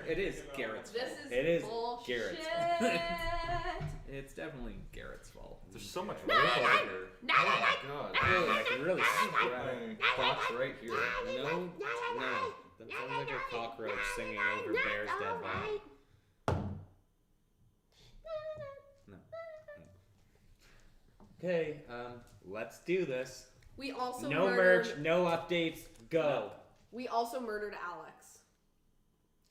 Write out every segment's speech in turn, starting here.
It is Garrett's fault. It is bullshit. Garrett's It's definitely Garrett's fault. There's so much rain over here. Oh my god. I can really spread. Clock's right here. No. That sounds like a cockroach singing over Bear's dead body. No. Okay, let's do this. We also No murdered, merch, no updates, go. We also murdered Alex.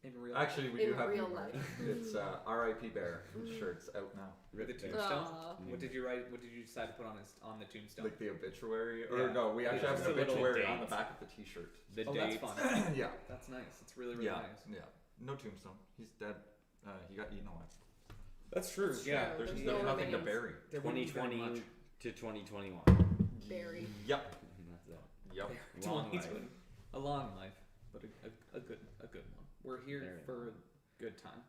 In real Actually, we do In have real new life. merch. It's R.I.P. Bear shirts out now. the tombstone. What did you write? What did you decide to put on the tombstone? Like the obituary, or Yeah. no, we actually have Just an a little obituary on the date. back of the T-shirt. The Oh, dates. that's fun. Yeah, That's nice. It's really really yeah, nice. yeah. No tombstone. He's dead. He got eaten alive. That's true. It's Yeah. true. There's no nothing to remains. bury. There wouldn't be very 2020 much. to 2021. Barry. Yep. That's it. Yep. Long 2020. A long life, but a good one. We're here Very for a good time,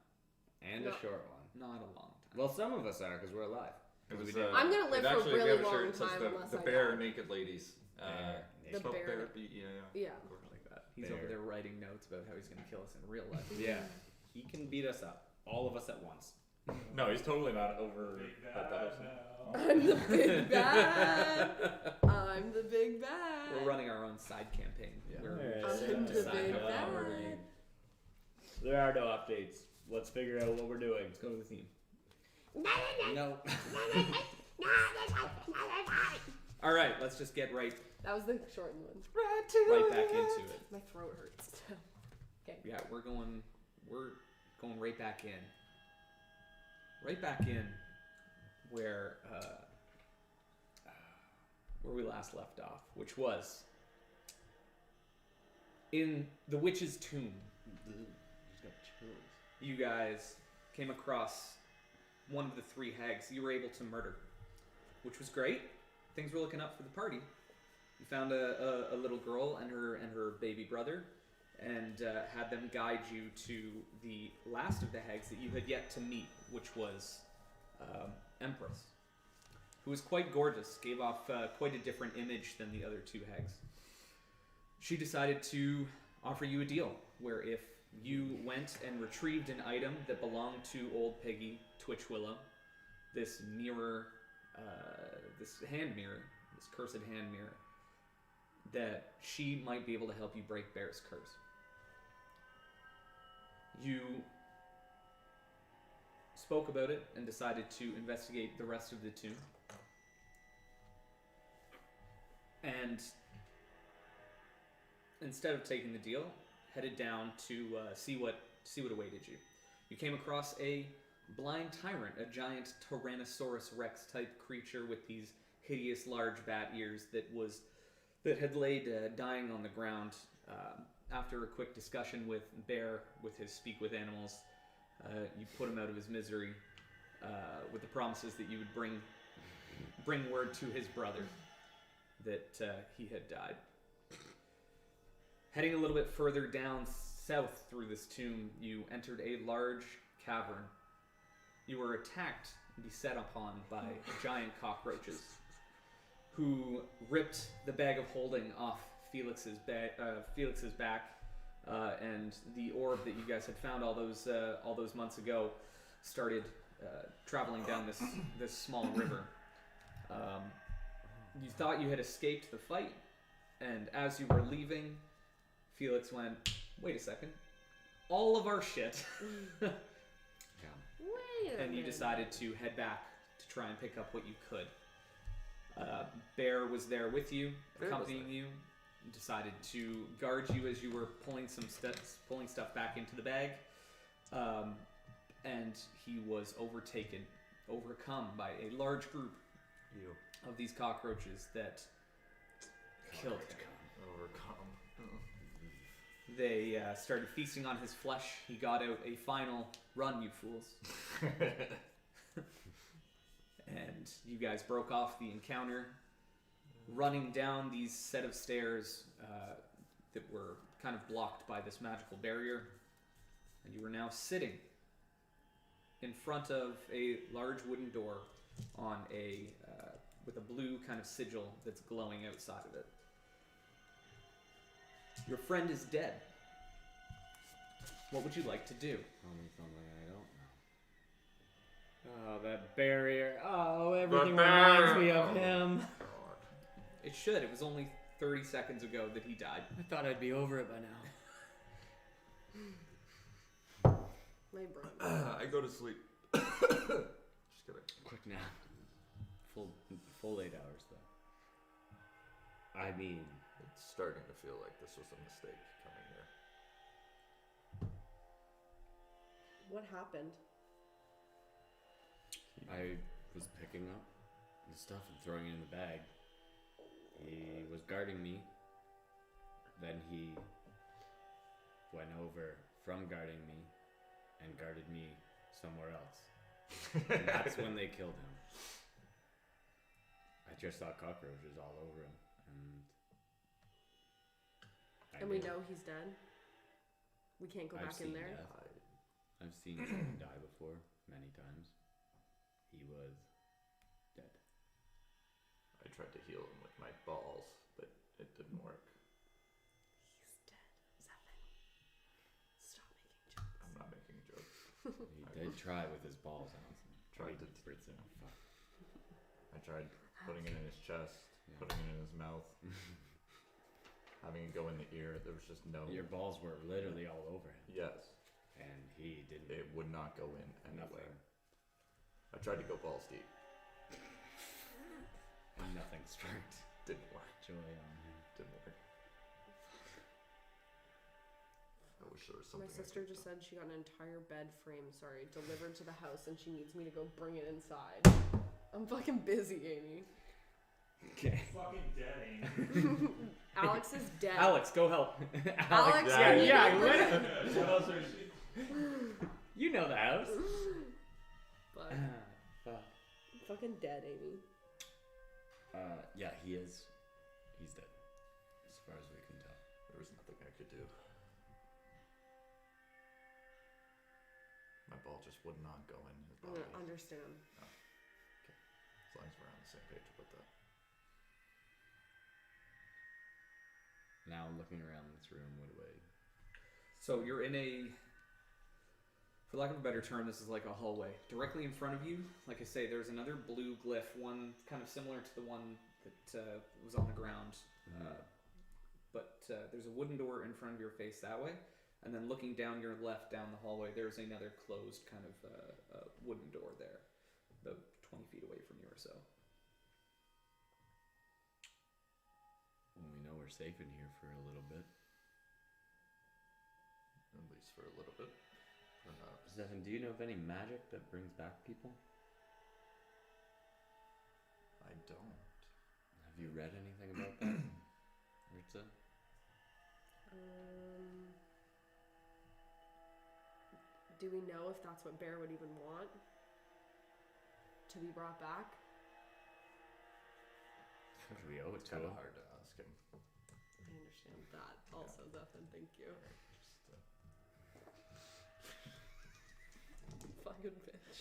And No. a short one. not a long time. Well, some of us are because we're alive. It was, I'm gonna live it for a actually, we really have a long shirt that says time unless the I bear die. naked ladies. Bear. The Spelled bear. bear, B-E-A-R. Yeah. I like that. He's Bear. over there writing notes about how he's gonna kill us in real life. Yeah. He can beat us up. All of us at once. No, he's totally not over at that. I'm the big bad. I'm the big bad. We're running our own side campaign. Yeah. Where we Alright. just I'm the decide big how bad. we're doing. There are no updates. Let's figure out what we're doing. Let's go to the theme. No. All right, let's just get right That was the shortened one. right back into it. My throat hurts. Okay. Yeah, we're going right back in. Right back in where we last left off, which was in the witch's tomb. Just got chills. You guys came across one of the 3 hags you were able to murder, which was great. Things were looking up for the party. You found a little girl and her baby brother, and had them guide you to the last of the hags that you had yet to meet, which was Empress, who was quite gorgeous, gave off quite a different image than the other 2 hags. She decided to offer you a deal, where if you went and retrieved an item that belonged to old Peggy Twitchwillow, this mirror, this hand mirror, this cursed hand mirror, that she might be able to help you break Bear's curse. You spoke about it and decided to investigate the rest of the tomb. And instead of taking the deal, headed down to see what awaited you. You came across a blind tyrant, a giant Tyrannosaurus Rex type creature with these hideous large bat ears that had laid dying on the ground. After a quick discussion with Bear, with his speak with animals, you put him out of his misery with the promises that you would bring word to his brother that he had died. Heading a little bit further down south through this tomb, you entered a large cavern. You were attacked and beset upon by giant cockroaches, who ripped the bag of holding off Felix's back, and the orb that you guys had found all those months ago started traveling down this small river. You thought you had escaped the fight, and as you were leaving, Felix went, "Wait a second, all of our shit," Wait a and you minute. decided to head back to try and pick up what you could. Bear was there with you, Bear was accompanying you. He decided to guard you as you were pulling stuff back into the bag, and he was overcome by a large group of these cockroaches that killed him. Overcome. They started feasting on his flesh. He got out a final "Run, you fools!" And you guys broke off the encounter, running down these set of stairs that were kind of blocked by this magical barrier. And you were now sitting in front of a large wooden door on with a blue kind of sigil that's glowing outside of it. Your friend is dead. What would you like to do? Tell me something I don't know. Oh, that barrier. Oh, everything reminds me of him. God. It should. It was only 30 seconds ago that he died. I thought I'd be over it by now. My brain. I go to sleep. Just kidding. Quick nap. Full 8 hours though. I mean, It's starting to feel like this was a mistake coming here. What happened? I was picking up the stuff and throwing it in the bag. He was guarding me. Then he went over from guarding me and guarded me somewhere else. And that's when they killed him. I just saw cockroaches all over him. And we know he's dead. We can't go I've back in seen there. death. I've seen someone die before, many times. He was dead. I tried to heal him with my balls, but it didn't work. He's dead. Seven. Stop making jokes. I'm not making jokes. He did try with his balls, honestly. Tried to. Britson. Fuck. I tried putting it in his chest, Yeah. putting it in his mouth, having it go in the ear. There was just no. Your balls were literally all over him, Yes, and he didn't. it would not go in anywhere. I tried to go balls deep. And nothing struck. Didn't work. Joy on him. Didn't work. I wish there was My something. sister just said she got an entire bed frame, delivered to the house, and she needs me to go bring it inside. I'm fucking busy, Amy. Okay. Fucking dead, Amy. Alex is dead. Alex, go help. Alex, Yeah, you need yeah, to what? bring- What else are she? You know the house. Fuck. Fuck. Fucking dead, Amy. Yeah, he is. He's dead, as far as we can tell. There was nothing I could do. My ball just would not go in his I body. don't understand. As long as we're on the same page about that. Now looking around this room, what do I? So you're in a, for lack of a better term, this is like a hallway. Directly in front of you, like I say, there's another blue glyph, one kind of similar to the one that was on the ground. But there's a wooden door in front of your face that way. And then looking down your left, down the hallway, there's another closed kind of wooden door there, about 20 feet away from you or so. Well, we know we're safe in here for a little bit. At least for a little bit. Perhaps. Stefan, do you know of any magic that brings back people? I don't. Have you read anything about that, Ritza? Do we know if that's what Bear would even want? To be brought back? We owe it It's to kind him. of hard to ask him. I understand that also, Zephan. Thank you. Fucking bitch.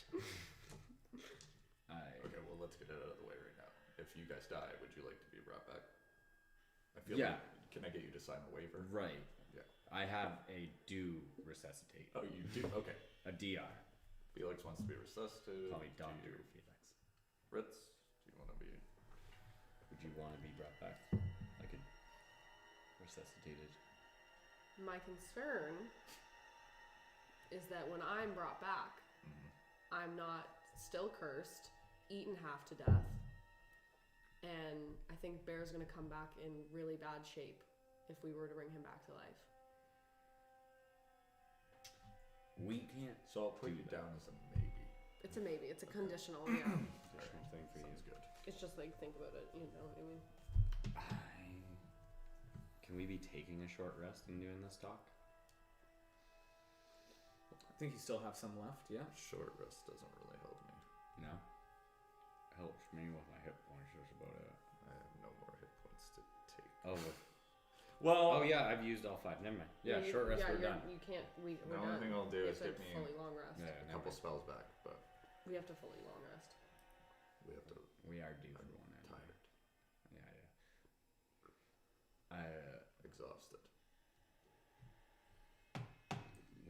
Okay, well, let's get it out of the way right now. If you guys die, would you like to be brought back? I feel Yeah. like, can I get you to sign a waiver? Right. Yeah. I have a do resuscitate. Oh, you do? Okay. A DR. Felix wants to be resuscitated. Call me Do Doctor you- Felix. Ritz, do you want to be? Would you want to be brought back? Like a resuscitated. My concern is that when I'm brought back, I'm not still cursed, eaten half to death, and I think Bear's gonna come back in really bad shape if we were to bring him back to life. We can't. So I'll put do you that. down as a maybe. It's a maybe. It's a conditional, yeah. Conditional thing for Sounds you. good. It's just like, think about it, you know what I mean? Can we be taking a short rest and doing this talk? I think you still have some left, yeah? Short rest doesn't really help me. No. Helps me with my hit points. That's about it. I have no more hit points to take. Oh. Well. Oh yeah, I've used all 5. Never mind. Yeah, you, short rest. Yeah, we're done. You can't. We're The only done. thing I'll do We is have get to me fully long rest. Yeah, a never couple mind. spells back, but We have to fully long rest. we have to. We are due for one. I'm Anyway. tired, Yeah. exhausted.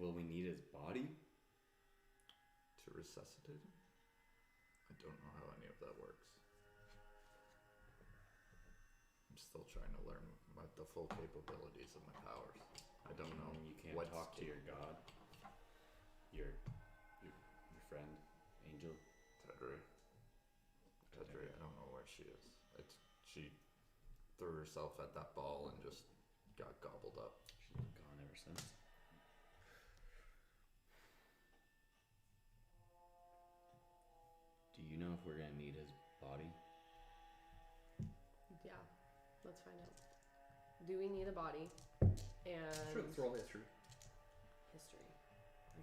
Will we need his body? To resuscitate him? I don't know how any of that works. I'm still trying to learn the full capabilities of my powers. I don't know. You can't what's talk to your god. Your friend, Angel. Tal'Dorei. I don't know where she is. She threw herself at that ball and just got gobbled up. She's been gone ever since. Do you know if we're gonna need his body? Yeah, let's find out. Do we need a body? And Sure, let's roll history. history. I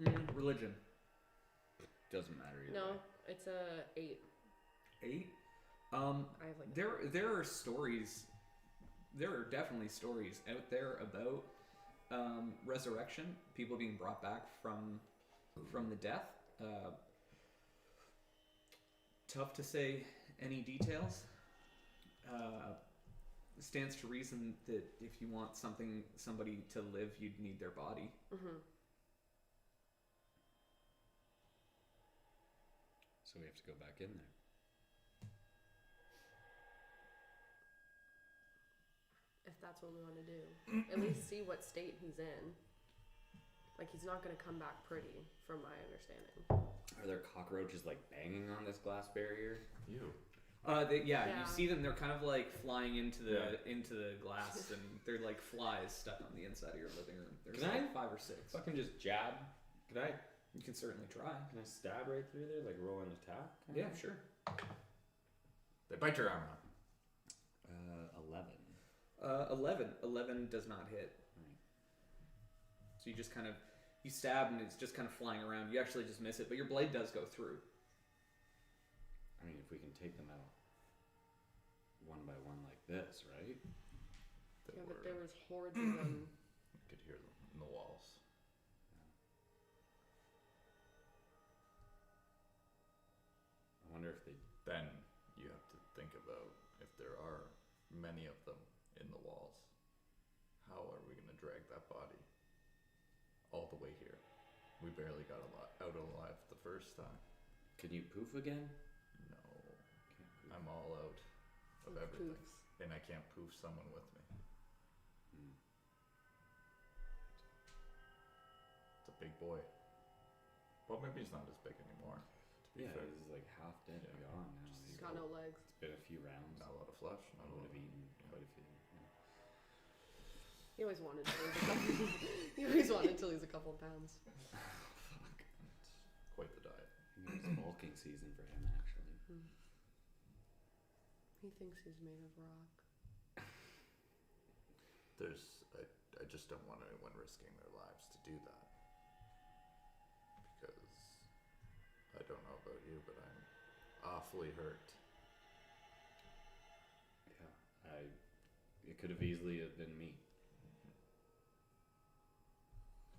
can do that. Religion. Doesn't matter either. No, way. it's a 8. 8. I have like There are stories. There are definitely stories out there about resurrection, people being brought back from the death. Tough to say any details. Stands to reason that if you want somebody to live, you'd need their body. Mm-hmm. So we have to go back in there. If that's what we want to do, at least see what state he's in. Like, he's not going to come back pretty, from my understanding. Are there cockroaches like banging on this glass barrier? You. Yeah, Yeah. you see them. They're kind of like flying into the glass, and they're like flies stuck on the inside of your living room. There's Can like I 5 or 6. Fucking just jab. You can certainly try. Can I stab right through there, like roll an attack? Yeah, sure. They bite your arm off. 11. 11 does not hit. Right. So you just kind of stab, and it's just kind of flying around. You actually just miss it, but your blade does go through. I mean, if we can take them out one by one like this, right? Yeah, but there was hordes of them. You could hear them in the walls. I wonder if they. Then you have to think about if there are many of them in the walls. How are we going to drag that body all the way here? We barely got out alive the first time. Can you poof again? No, Can't poof. I'm all out of Of everything, poofs. and I can't poof someone with me. Hmm. It's a big boy. Well, maybe he's not as big anymore. To be Yeah, fair, he's like half dead and Yeah. gone now. Just He's He's got no legs. It's been a few rounds. not a lot of flesh. I Not a would lot have of eaten quite a few. Yeah. He always wanted till he's a couple. He always wanted till he's a couple pounds. Fuck. It's quite the diet. I think it was bulking season for him, actually. He thinks he's made of rock. I just don't want anyone risking their lives to do that. Because I don't know about you, but I'm awfully hurt. Yeah. It could have easily have been me.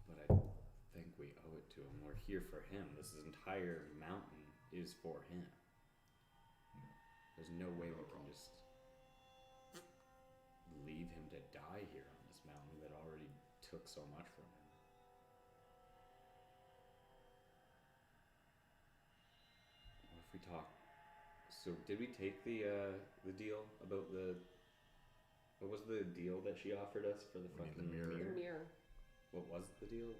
But I think we owe it to him. We're here for him. This entire mountain is for him. There's no way we can just leave him to die here on this mountain that already took so much from him. What if we talk? So did we take the deal about the? What was the deal that she offered us for the We need fucking the mirror. The mirror. What was the deal?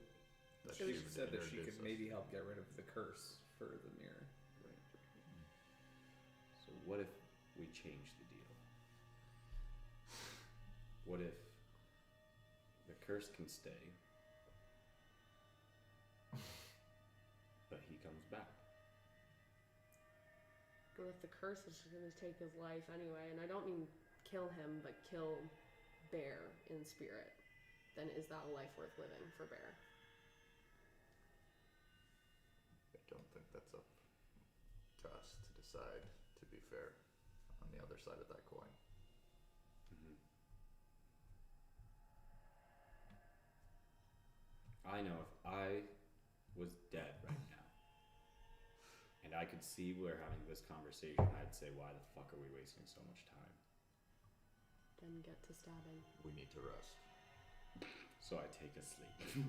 That She would said that she introduce could us. maybe help get rid of the curse for the mirror. So what if we change the deal? What if the curse can stay, but he comes back? What if the curse is going to take his life anyway? And I don't mean kill him, but kill Bear in spirit. Then is that a life worth living for Bear? I don't think that's up to us to decide, to be fair, on the other side of that coin. Mm-hmm. I know if I was dead right now, and I could see we're having this conversation, I'd say, why the fuck are we wasting so much time? Then get to stabbing. We need to rest. So I take a sleep.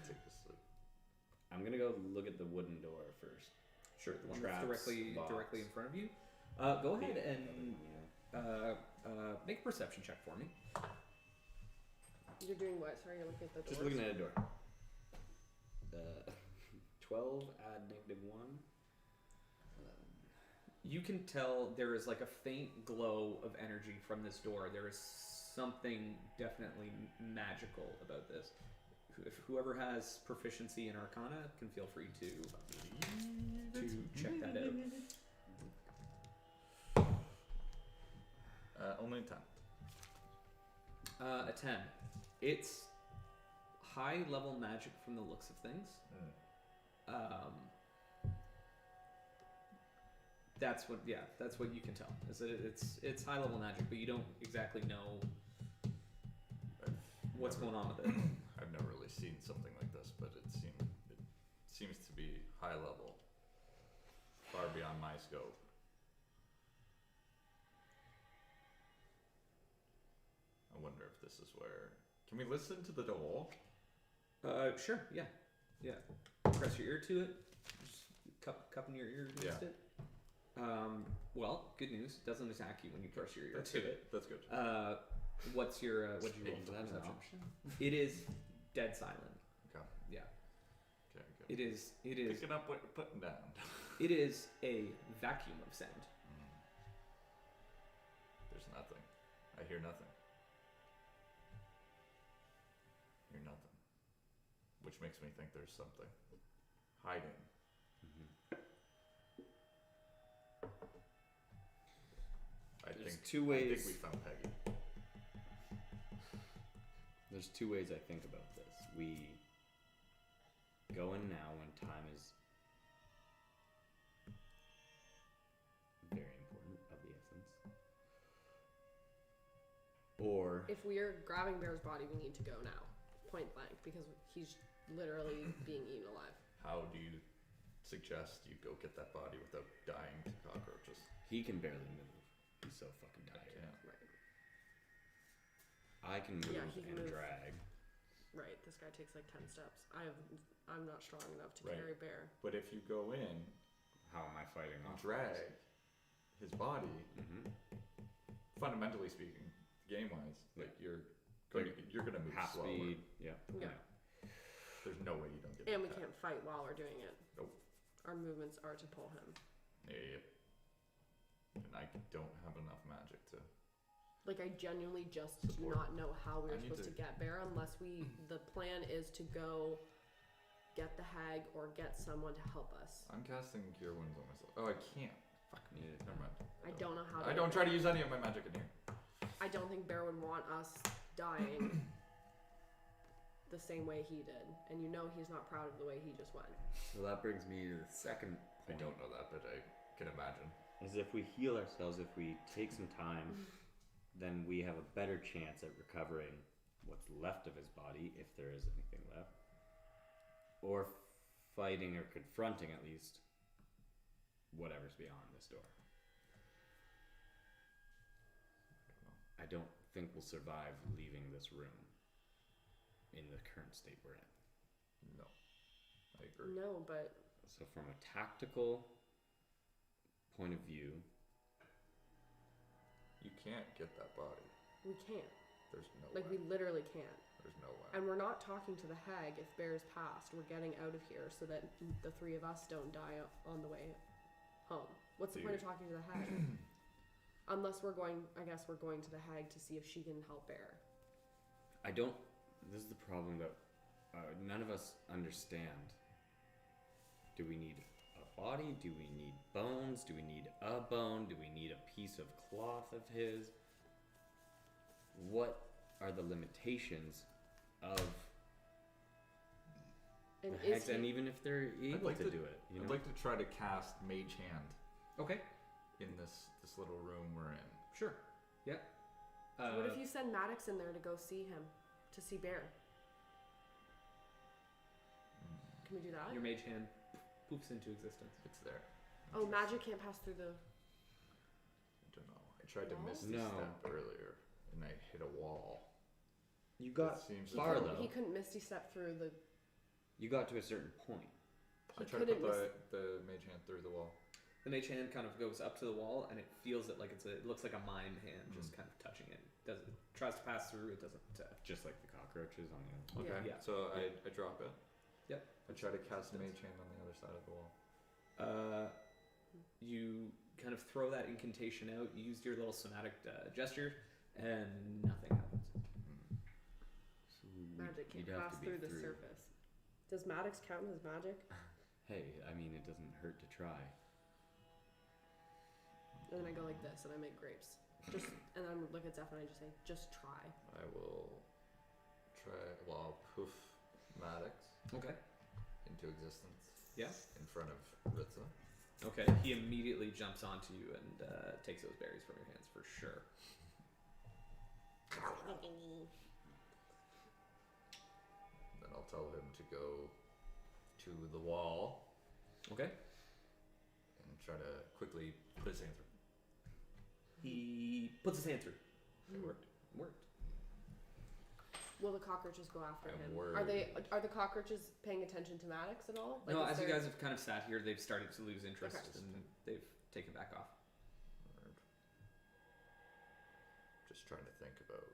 Take a sleep. I'm gonna go look at the wooden door first. Sure, the one Traps, that's box. directly in front of you. Go ahead The and other one, make a perception check for me. You're doing what? Sorry, you're looking at the Just doors? looking at a door. 12 add -1. 11. You can tell there is like a faint glow of energy from this door. There is something definitely magical about this. If whoever has proficiency in Arcana can feel free to check that out. Only 10. A 10. It's high level magic from the looks of things. That's what you can tell. Is that it's high level magic, but you don't exactly know what's going on with it. I've never really seen something like this, but it seems to be high level, far beyond my scope. I wonder if this is where. Can we listen to the door? Sure, yeah. Press your ear to it. Just cupping your ear against it. Well, good news. It doesn't attack you when you press your ear That's to good. it. That's good. What's your what'd you roll Is for that an perception? option? It is dead silent. Okay. Yeah. Okay. Good. It is. Picking up what you're putting down. It is a vacuum of sound. There's nothing. I hear nothing. Hear nothing. Which makes me think there's something hiding. There's I two ways. think we found Peggy. There's two ways I think about this. We go in now when time is very important, of the essence. Or If we are grabbing Bear's body, we need to go now, point blank, because he's literally being eaten alive. How do you suggest you go get that body without dying to cockroaches? he can barely move. He's so fucking tired. Yeah. Right. I can move Yeah, he can and move. drag. Right. This guy takes like 10 steps. I'm not strong enough to Right. carry Bear. But if you go in How am I fighting and off? drag his body, Mm-hmm. fundamentally speaking, game-wise, like you're gonna move Half slower. speed. Yeah. Yeah. There's no way you don't get. And we that. can't fight while we're doing it. Nope. Our movements are to pull him. Yep. And I don't have enough magic to. Like, I genuinely just do Support. not know how we're I need supposed to to- get Bear unless the plan is to go get the hag or get someone to help us. I'm casting Cure Wounds on myself. Oh, I can't. Fuck me. Yeah. Never mind. I don't know how to. I don't try to use any of my magic in here. I don't think Bear would want us dying the same way he did. And you know he's not proud of the way he just went. So that brings me to the second I point. don't know that, but I can imagine. Is if we heal ourselves, if we take some time, then we have a better chance at recovering what's left of his body, if there is anything left, or fighting or confronting at least whatever's beyond this door. I don't think we'll survive leaving this room in the current state we're in. No, I agree. No, but So from a tactical point of view, You can't get that body. we can't. There's no Like, way. we literally can't. There's no way. And we're not talking to the hag if Bear's passed. We're getting out of here so that the three of us don't die on the way home. What's the So point of talking to the hag? Unless we're going, I guess we're going to the hag to see if she can help Bear. I don't. This is the problem that none of us understand. Do we need a body? Do we need bones? Do we need a bone? Do we need a piece of cloth of his? What are the limitations of And the is hex? And he, even if they're able like to to- do it, you know? I'd like to try to cast Mage Hand Okay, in this little room we're in. sure. Yeah. what if you send Maddox in there to go see him, to see Bear? Can we do that? Your mage hand poofs into existence. It's there. Oh, magic can't pass through the. I don't know. I tried to No? miss the No. step earlier, and I hit a wall. You got seems far to- though. He couldn't misty step through the. You got to a certain point. I He try to put couldn't the mage hand through the wall. The mage hand kind of goes up to the wall, and it feels it like it looks like a mime hand, just kind of touching it. Doesn't tries to pass through. It doesn't. Just like the cockroaches on the other. Okay. Yeah. So I drop it. Yep. I try to cast mage hand on the other side of the wall. You kind of throw that incantation out. You used your little somatic gesture, and nothing happens. So Magic can't you'd have pass to be through the surface. Does Maddox count as magic? Hey, I mean, it doesn't hurt to try. And then I go like this, and I make grapes. Just, and then I look at Zeph and I just say, "Just try." I will try. Well, I'll poof Maddox Okay. into existence. Yeah. In front of Ritza. Okay. He immediately jumps onto you and takes those berries from your hands for sure. Then I'll tell him to go to the wall Okay. and try to quickly put his hand through. He puts his hand through. It worked. Worked. Will the cockroaches go after I'm him? worried. Are the cockroaches paying attention to Maddox at all? No, is as you there- guys have kind of sat here, they've started to lose interest Okay. and they've taken back off. Word. Just trying to think about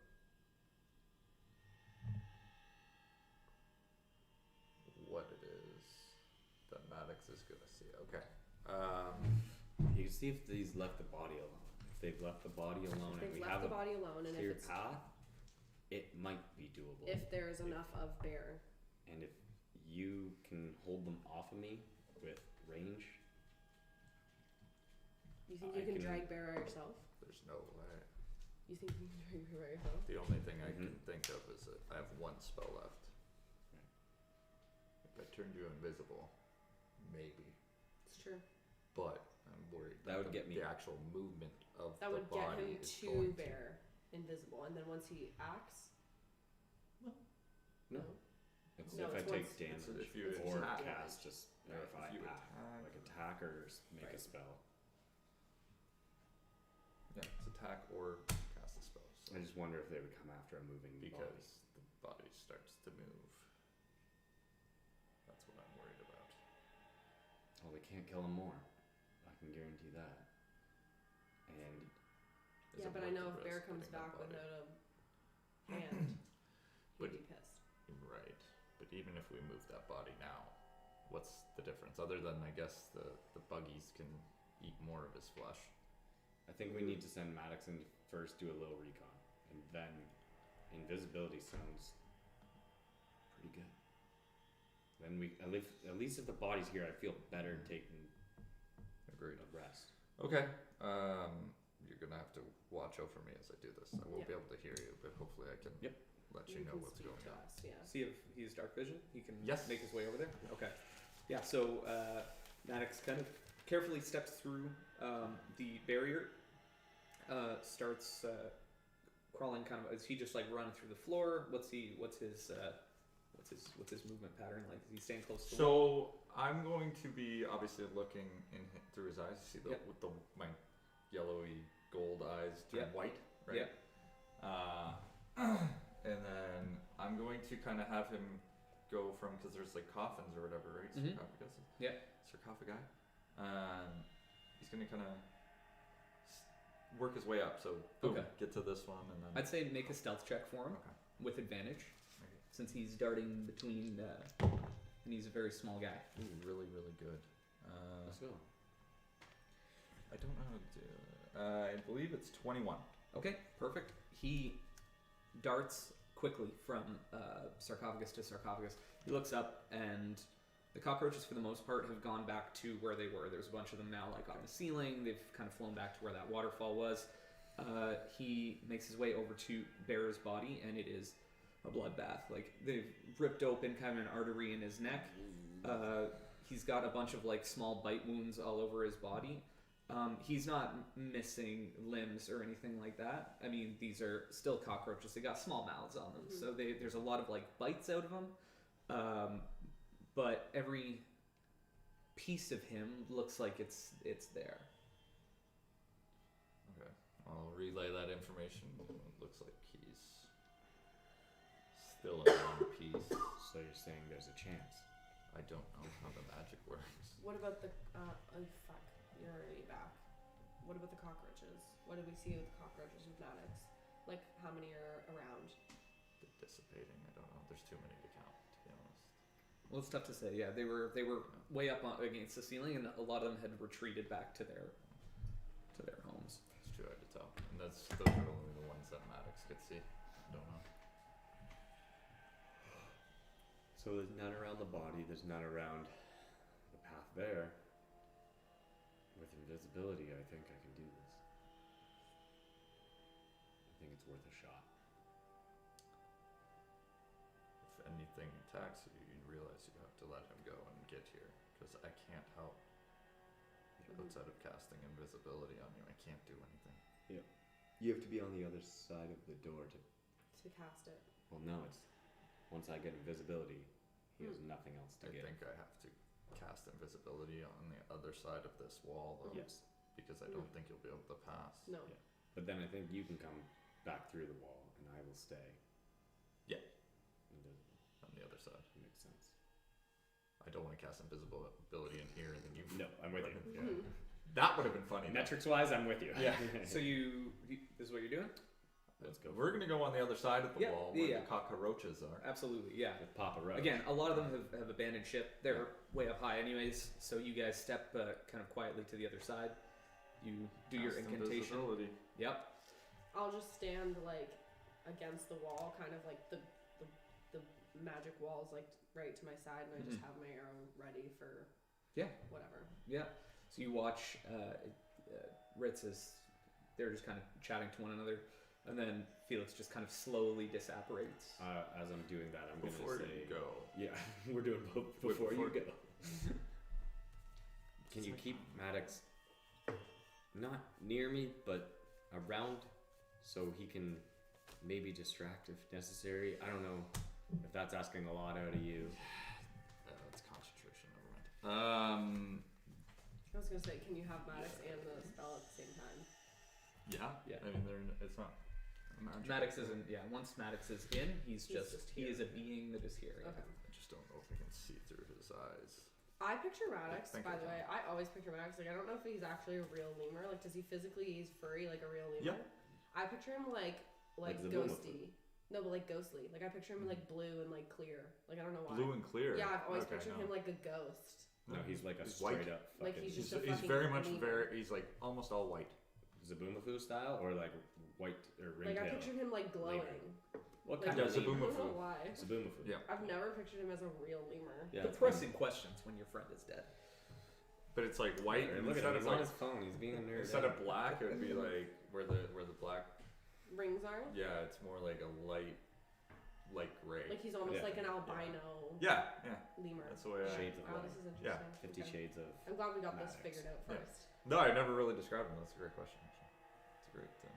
what it is that Maddox is gonna see. Okay. You can see if he's left the body alone. If they've left the body alone If and we they've left have the a body alone, and clear if it's path, it might be doable. if there's enough of bear. And if you can hold them off of me with range, You think I you can can- drag bear out yourself? There's no way. You think you can drag bear out yourself? The only thing I can Mhm. think of is that I have one spell left. If I turned you invisible, maybe. It's true. But I'm worried That would get me- the actual movement of That the would get body him is to going bear invisible, and then once he acts, no. It's No, if I it's take once- damage if you or attack. cast just or if I If you attack, attack. like attack or make a Right. spell. Yeah, it's attack or cast a spell. So I just wonder if they would come after a moving body. because the body starts to move. That's what I'm worried about. Well, they can't kill him more. I can guarantee that. And Is yeah, it but I worth know the if bear risk comes putting that back body- without a hand, But- he'd be pissed. Right. But even if we move that body now, what's the difference? Other than I guess the buggies can eat more of his flesh. I think we need to send Maddox in to first, do a little recon, and then invisibility sounds pretty good. Then we at least if the body's here, I feel better taking Agreed. a rest. Okay. You're gonna have to watch out for me as I do this. I won't Yeah. be able to hear you, but hopefully I can Yep. let you know can what's speak going to on. us, yeah. See if he's dark vision. He can Yes. make his way over there. Okay. Yeah. So Maddox kind of carefully steps through the barrier. Starts crawling. Kind of. Is he just like running through the floor? What's his movement pattern like? Is he staying close to the wall? So I'm going to be obviously looking through his eyes. You see Yep. with my yellowy gold eyes turn Yep. white, right? And then I'm going to kind of have him go from because there's like coffins or whatever, right? Mhm. Sarcophagus. Yeah. Sarcophagi. He's gonna kind of work his way up. So boom, Okay. get to this one, and then I'd say make a stealth check for him okay. with advantage, Okay. since he's darting between, and he's a very small guy. Ooh, really, really good. Let's go. I don't know how to do it. I believe it's 21. Okay, perfect. He darts quickly from sarcophagus to sarcophagus. He looks up, and the cockroaches, for the most part, have gone back to where they were. There's a bunch of them now, like on the ceiling. They've kind of flown back to where that waterfall was. He makes his way over to Bear's body, and it is a bloodbath. Like, they've ripped open kind of an artery in his neck. He's got a bunch of like small bite wounds all over his body. He's not missing limbs or anything like that. I mean, these are still cockroaches. They got small mouths on them, so there's a lot of like bites out of them. But every piece of him looks like it's there. Okay. I'll relay that information. It looks like he's still in one piece. So you're saying there's a chance? I don't know how the magic works. What about the oh fuck, you're already back. What about the cockroaches? What did we see with the cockroaches with Maddox? Like how many are around? They're dissipating. I don't know. There's too many to count, to be honest. Well, it's tough to say. Yeah, they were way up against the ceiling, and a lot of them had retreated back to their homes. It's too hard to tell. And those are only the ones that Maddox could see. I don't know. So there's none around the body, there's none around the path there. With invisibility, I think I can do this. I think it's worth a shot. If anything attacks you, you realize you have to let him go and get here. Because I can't help. Outside of casting invisibility on you, I can't do anything. You have to be on the other side of the door to... To cast it. Well, no, it's... Once I get invisibility, he has nothing else to I get. think I have to cast invisibility on the other side of this wall, though. Yes. Because I don't think you'll be able to pass. No. Yeah. But then I think you can come back through the wall, and I will stay. Yeah. Invisible. On the other side. Makes sense. I don't want to cast invisibility in here and then you. No, I'm with you. Yeah. That would have been funny. Metrics-wise, I'm with you. Yeah. So this is what you're doing? Let's go. We're gonna go on the other side of the Yeah, wall where yeah. the cockroaches are. Absolutely, yeah. With Papa Roach. Again, a lot of them have abandoned ship. They're way up high, anyways. So you guys step kind of quietly to the other side. You do your Cast incantation. invisibility. Yep. I'll just stand like against the wall, kind of like the magic wall is like right to my side, and I just have my arrow ready for whatever. Yeah. So you watch Ritz as they're just kind of chatting to one another, and then Felix just kind of slowly disapparates. As I'm doing that, I'm Before gonna say... you go. Yeah, we're doing both before you go. Can you keep Maddox not near me, but around, so he can maybe distract if necessary? I don't know if that's asking a lot out of you. It's concentration. Never mind. I was gonna say, can you have Maddox and the spell at the same time? Yeah. Yeah. I mean, it's not. Magical. Maddox isn't. Yeah. Once Maddox is in, he just is here. a being that is here. Yeah. Okay. I just don't know if I can see through his eyes. I picture Maddox, think by I the way. can. I always picture Maddox. Like, I don't know if he's actually a real lemur. Like, does he physically, he's furry like a real lemur? Yeah. I picture him like the ghosty. No, but like ghostly. Like, I picture him like blue and like clear. Like, I don't know why. Blue and clear. Yeah, I've always Okay, pictured no. him like a ghost. No, he's like a He's straight white. up Like, fucking... he's just He's fucking very much lemur. he's like almost all white. Zaboomafoo style, or like white or Like, I ringtail? pictured him like glowing. What Like, kind Yeah, of I don't lemur? know why. Zaboomafoo. Yeah. I've never pictured him as a real lemur. Yeah, The it's pressing questions when your friend is dead. But it's like white, fine. and Look at instead him, of he's on like his phone, he's being a nerd. instead of black, it would be like where the black. Rings are? Yeah, it's more like a light gray. Like, he's almost Yeah. like an albino Yeah, lemur. that's the way. Shades of Wow, white. this is interesting. Yeah. 50 Okay. Shades of... I'm glad we got this Maddox. figured out Yeah. first. No, I never really described him. That's a great question. Actually, it's a great thing.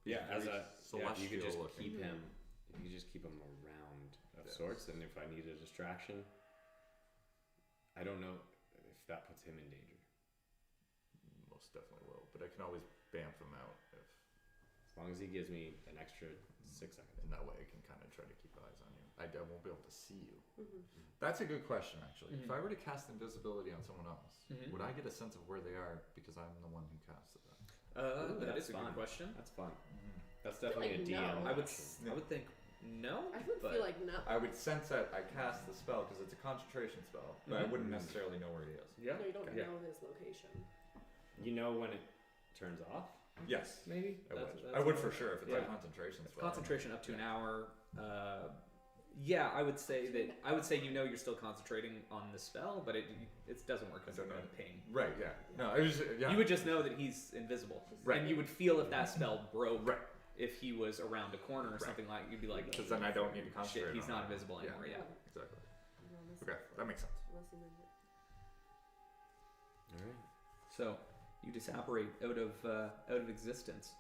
Yeah, as a... Yeah, if you could just celestial looking. keep him... If you just keep him around of Yes. sorts, and if I need a distraction... I don't know if that puts him in danger. Most definitely will, but I can always bamf him out if. As long as he gives me an extra 6 seconds. In that way, I can kind of try to keep eyes on you. I won't be able to see you. Mm-hmm. That's a good question, actually. If Mhm. I were to cast invisibility on someone else, Mhm. would I get a sense of where they are because I'm the one who casted that? Ooh, That that's is a fun. good question. That's fun. Mm-hmm. That's feel definitely like a DM. no. I would think no. I would but feel like no. I would sense that I cast the spell because it's a concentration spell, but I Mhm. wouldn't necessarily know where he is. yeah. No, you don't Okay. know his location. You know when it turns off? Yes, Maybe I would. That's I would all for right. sure if it's Yeah. a concentration spell. Concentration up to an hour. Yeah, I would say you know you're still concentrating on the spell, but it doesn't work because I you're don't in pain. Right. Yeah. No. I was. Yeah. You would just know that he's invisible, Right. and you would feel if that spell broke. Right. If he was around a corner or Right. something like, you'd be like, Because then I don't need to concentrate. shit, he's on not it. invisible Yeah. anymore. Yeah. Exactly. Unless- Okay, that makes sense. unless he meant it. Alright. So you disapparate out of existence.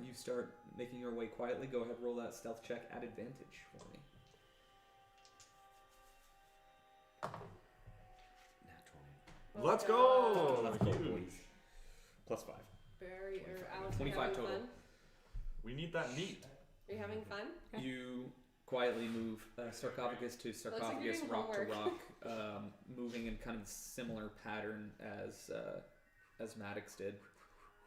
You start making your way quietly. Go ahead, roll that stealth check at advantage for me. Nat 20. Oh Let's God. go! Let's go, Huge. boys. Plus 5. Barry or 25. Alex, are you 25 having total. fun? We need that meat. Are you having fun? You quietly move sarcophagus to like you're sarcophagus, doing rock homework. to rock, moving in kind of similar pattern as Maddox did.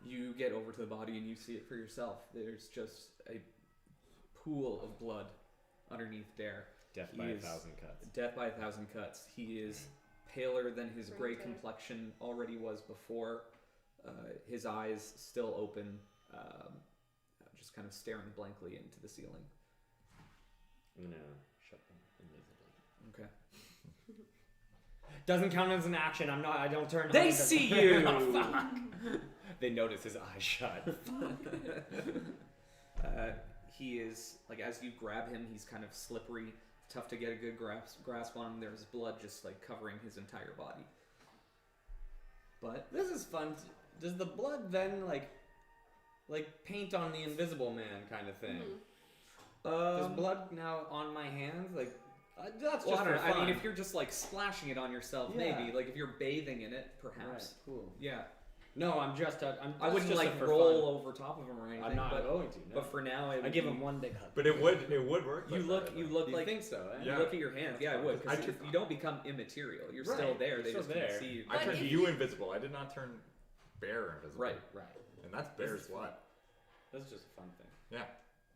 You get over to the body and you see it for yourself. There's just a pool of blood underneath there. Death He by is- 1,000 cuts. Death by 1,000 cuts. He is paler than his gray Okay. complexion already was before. His eyes still open, just kind of staring blankly into the ceiling. I'm gonna shut them invisibly. Okay. Doesn't count as an action. I don't turn. They invisible. see you! Oh, fuck. They notice his eyes shut. He is, like, as you grab him, he's kind of slippery. Tough to get a good grasp on him. There's blood just, like, covering his entire body. But This is fun. Does the blood then like paint on the invisible man kind of thing? Does blood now on my hands like? That's well, just I for don't know. fun. I mean, if you're just, like, splashing it on yourself, Yeah. maybe. Like, if you're bathing in it, perhaps. Right, cool. Yeah. No, I wouldn't just, like, for roll fun. over top of him or anything. I'm not but, going to. No. But for now, it I would give be- him one big hug. But it would work. You like look, that, I you think. look You like think so? Eh? Yeah. You look at your hands. Yeah, I would. I Because took- you don't become immaterial. You're still Right, there. you're They still just can't there. see you. I But turned if you you- invisible. I did not turn Bear invisible. Right. Right. And that's Bear's what? That's just a fun thing. Yeah.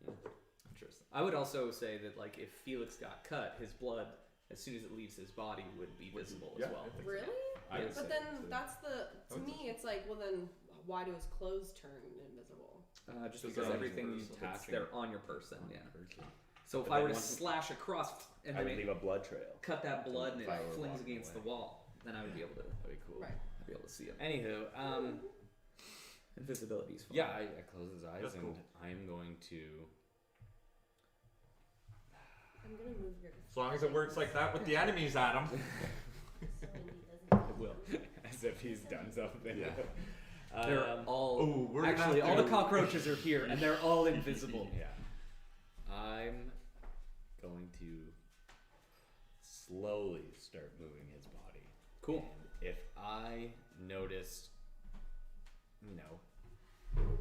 Yeah. Interesting. I would also say that, like, if Felix got cut, his blood, as soon as it leaves his body, would be visible Yeah, as well. I think so. Really? I would say But then too. that's the to would me it's like, well then why do his clothes turn invisible? Just Because because they're everything on you your person. it's there on your person. Yeah. Person. So if But I then were to once- slash across and I would make, leave a blood trail. cut that blood and it If I were flings walking against away. the wall, then I would be able to That'd be cool. Right. I'd be able to see him. Anywho, Invisibility is fun. yeah, I close his eyes That's and cool. I am going to. I'm gonna move your As long as it works like that with the enemies, Adam. It will. As if he's done something. Yeah. They're Um, all Oh, we're gonna actually have all the to- cockroaches are here and they're all invisible. Yeah. I'm going to slowly start moving his body. Cool. And if I notice, you know,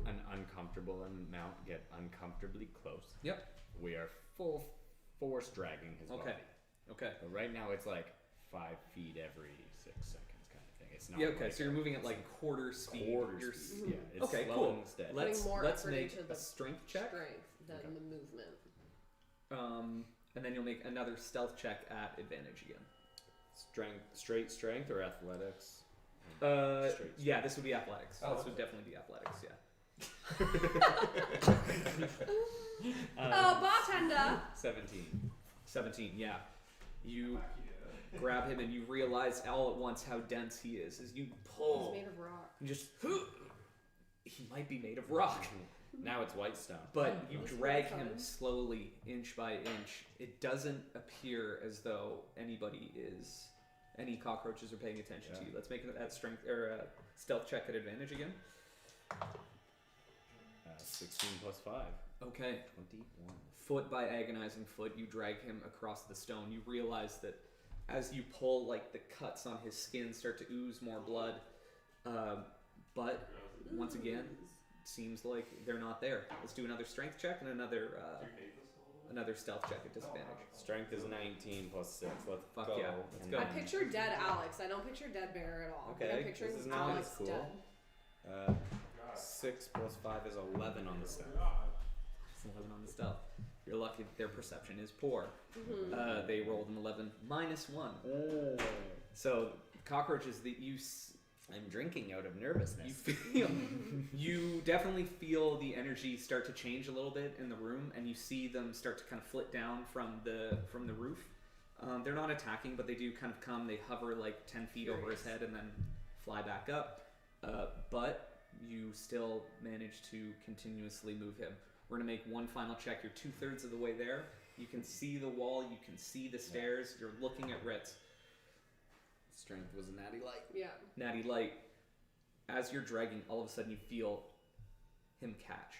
an uncomfortable amount get uncomfortably close, Yep. we are full force dragging his Okay. body. Okay. But right now it's like 5 feet every 6 seconds kind of thing. It's not Yeah. Okay. like So you're moving at like quarter speed. quarter You're speed. Yeah, it's Okay, slow cool. and steady. Let's more let's effort make into a the strength check. strength than Okay. the movement. And then you'll make another stealth check at advantage again. Straight strength or athletics? Straight Yeah, this would be athletics. Oh, This would definitely be athletics. Yeah. Oh, bartender! 17. 17. Yeah. You grab him and you realize all at once how dense he is. As you He's pull, made of rock. you just he might be made of rock. Now it's white stone. But you That's drag horrifying. him slowly, inch by inch. It doesn't appear as though any cockroaches are paying attention to Yeah. you. Let's make that strength or stealth check at advantage again. 16 plus 5. Okay. 21. Foot by agonizing foot, you drag him across the stone. You realize that as you pull, like, the cuts on his skin start to ooze more blood. But once again, it seems like they're not there. Let's do another strength check and another stealth check at disadvantage. Strength is 19 plus 6. Let's Fuck go. yeah, let's And go. I then, picture dead Alex. I don't picture dead Bear at all. Okay, I'm picturing this is nice. Alex Cool. dead. 6 plus 5 is 11 on the stat. It's 11 on the stealth. You're lucky that their perception is poor. Mm-hmm. They rolled an 11 minus 1. Oh. So cockroaches that I'm drinking out of you nervousness. feel, you definitely feel the energy start to change a little bit in the room, and you see them start to kind of flit down from the roof. They're not attacking, but they do kind of come. They hover like 10 feet over his head and then fly back up. But you still manage to continuously move him. We're gonna make one final check. You're 2/3 of the way there. You can see the wall. You can see the stairs. You're looking at Ritz. Strength was a natty light. Yeah. Natty light. As you're dragging, all of a sudden you feel him catch.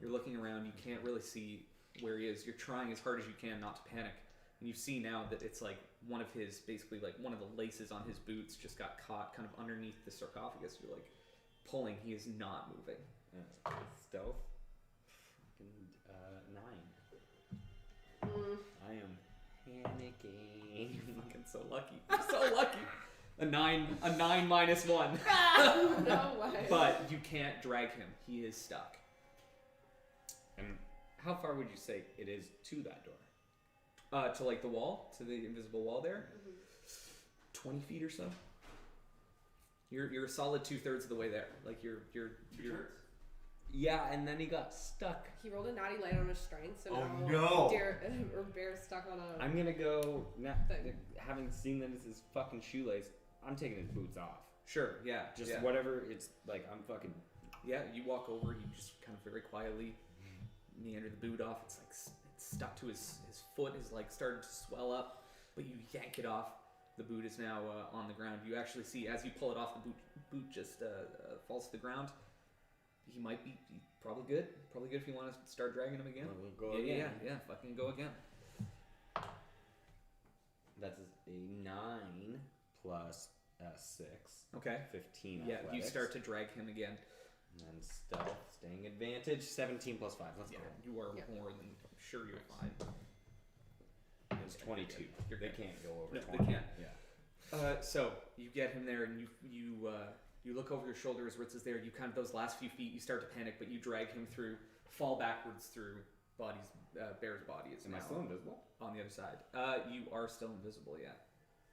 You're looking around. You can't really see where he is. You're trying as hard as you can not to panic. And you see now that it's like one of his, basically like one of the laces on his boots just got caught kind of underneath the sarcophagus. You're like pulling. He is not moving. Stealth. Fucking, 9. I am panicking. You're fucking so lucky. You're so lucky. A 9 -1. No way. But you can't drag him. He is stuck. And how far would you say it is to that door? To like the wall, to the invisible wall there. 20 feet or so. You're a solid 2/3 of the way there. Like you're. Yeah, and then he got stuck. He rolled a natty light on his strength, so Oh, now no. Bear's stuck on a. I'm gonna go. Thing. Having seen that it's his fucking shoelace, I'm taking his boots off. Sure. Yeah. Just yeah. whatever. It's like I'm fucking. Yeah. You walk over. You just kind of very quietly meander the boot off. It's like it's stuck to his foot. Is like starting to swell up, but you yank it off. The boot is now on the ground. You actually see as you pull it off, the boot just falls to the ground. He might be probably good. Probably good if you want to start dragging him again. We'll go again. Yeah. Fucking go again. That's a 9 plus a 6. Okay. 15. Yeah. Athletics. You start to drag him again. And then stealth, staying advantage. 17 plus 5. Let's Yeah. go. You are more than sure you're fine. It's 22. You're They good. can't go over No, 20. they can't. Yeah. So you get him there, and you look over your shoulder as Ritz is there. You kind of those last few feet, you start to panic, but you drag him through, fall backwards through Bear's body is Am I now still invisible? on the other side. You are still invisible, yeah.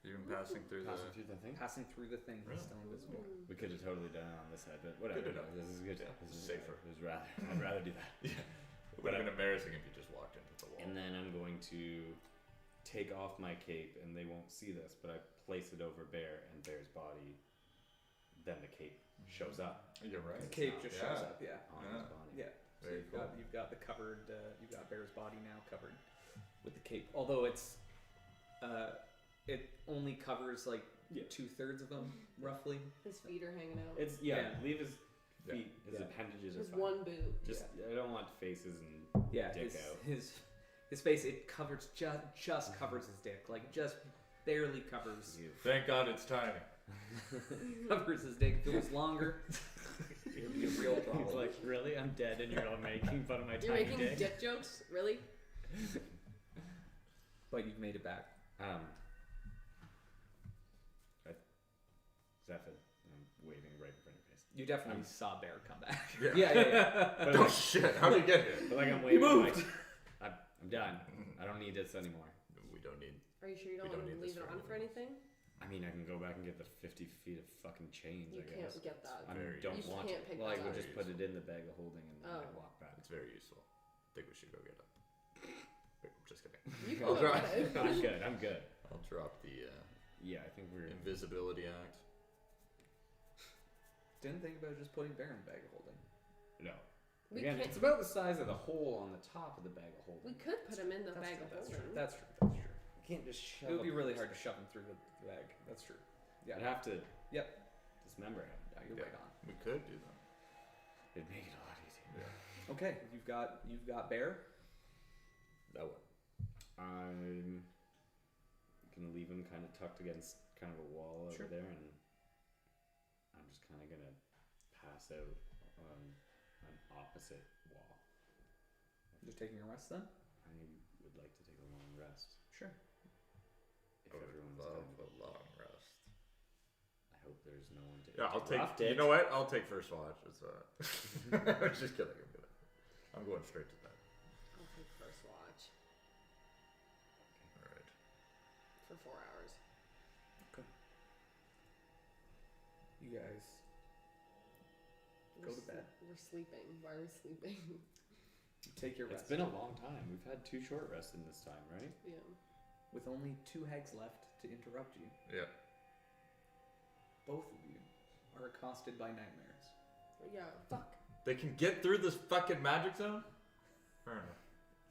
Even passing through Passing through the thing? Passing through the thing, Really? is still invisible. We could have totally done it on this side, but whatever. Good enough. This is good. Yeah, This is safer. It was rather. I'd rather do that. Yeah. It would have been embarrassing if you just walked into the wall. And then I'm going to take off my cape, and they won't see this, but I place it over Bear, and Bear's body. Then the cape shows up You're right. The cape not- just yeah. shows up, yeah. on Yeah. his body. Yeah. So Very cool. you've got the covered, you've got Bear's body now covered with the cape. Although it only covers like 2/3 of them, roughly. His feet are hanging out. It's Yeah. Leave his Yeah. feet, his Yeah. appendages His are fine. one boot. Just I don't want faces and Yeah, dick his, out. his face, it covers just covers his dick, like just barely covers Thank God it's tiny. covers his dick. If it was longer, it would be a real problem. He's like, really? I'm dead, and you're all making fun of my You're tiny making dick. dick jokes? Really? But you've made it back. Zephyr, I'm waving right in front of your face. You definitely saw Bear come back. Yeah. yeah. But Oh shit! How did you get here? But like I'm He waving, moved. like, I'm done. I don't need this anymore. We don't need. Are you sure you We don't, don't want to need this leave it for on for anything anything? I mean, I can go back and get the 50 feet of fucking chains. You I can't guess. get that. I Very don't You want can't to. pick Well, I that would up. just put it in the bag of holding and then Oh. I walk back. It's very useful. I think we should go get it. Wait, just kidding. You can I'll go drop. get it. I'm good. I'm good. I'll drop the Yeah, I think we're. Invisibility Act. Didn't think about just putting Bear in the bag of holding. No. We Again, can't. it's about the size of the hole on the top of the bag of holding. We could put him in the bag of That's true. holding. That's true. That's true. You can't just shove. It would be a- really hard to shove him through the bag. That's true. Yeah. I'd have to. Yep. Dismember him. Yeah, you're Yeah. right on. We could do that. It'd make it a lot easier. Yeah. Okay, you've got Bear. That one. I'm gonna leave him kind of tucked against kind of a wall Sure. over there, and I'm just kind of gonna pass out on an opposite wall. Just taking a rest then. I would like to take a long rest. Sure. If I would everyone's love done. a long rest. I hope there's no one to. Yeah, I'll take. interrupt You it. know what? I'll take first watch. It's I'm just kidding. I'm going straight to bed. I'll take first watch All right. for 4 hours. You guys Go to bed. We're sleeping. Why are we sleeping? take your It's rest. been a long time. We've had 2 short rests in this time, right? Yeah. With only 2 hags left to interrupt you. Yeah. Both of you are accosted by nightmares. Yeah. Fuck. They can get through this fucking magic zone? Fair enough.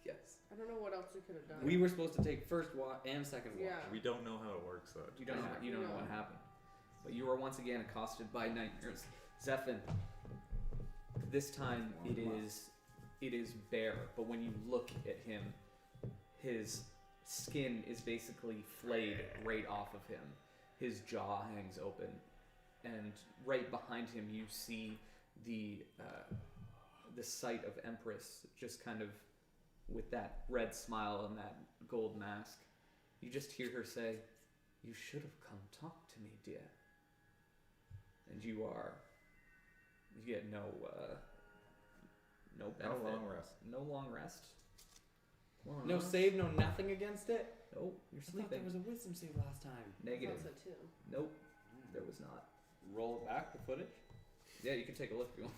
Yes. I don't know what else we could have done. We were supposed to take first watch and second watch. Yeah. We don't know how it works though. You don't know what happened. But you are once again accosted by nightmares. Zephin, this time it is Bear, but when you look at him, his skin is basically flayed right off of him. His jaw hangs open, and right behind him you see the sight of Empress just kind of with that red smile and that gold mask. You just hear her say, "You should have come talk to me, dear." And you get no benefit. No long rest. No long rest. Long No rest. save, no nothing against it? Nope, you're I thought there sleeping. was a wisdom save last time. I Negative. thought so too. Nope, there was not. Roll it back, the footage? Yeah, you can take a look if you want.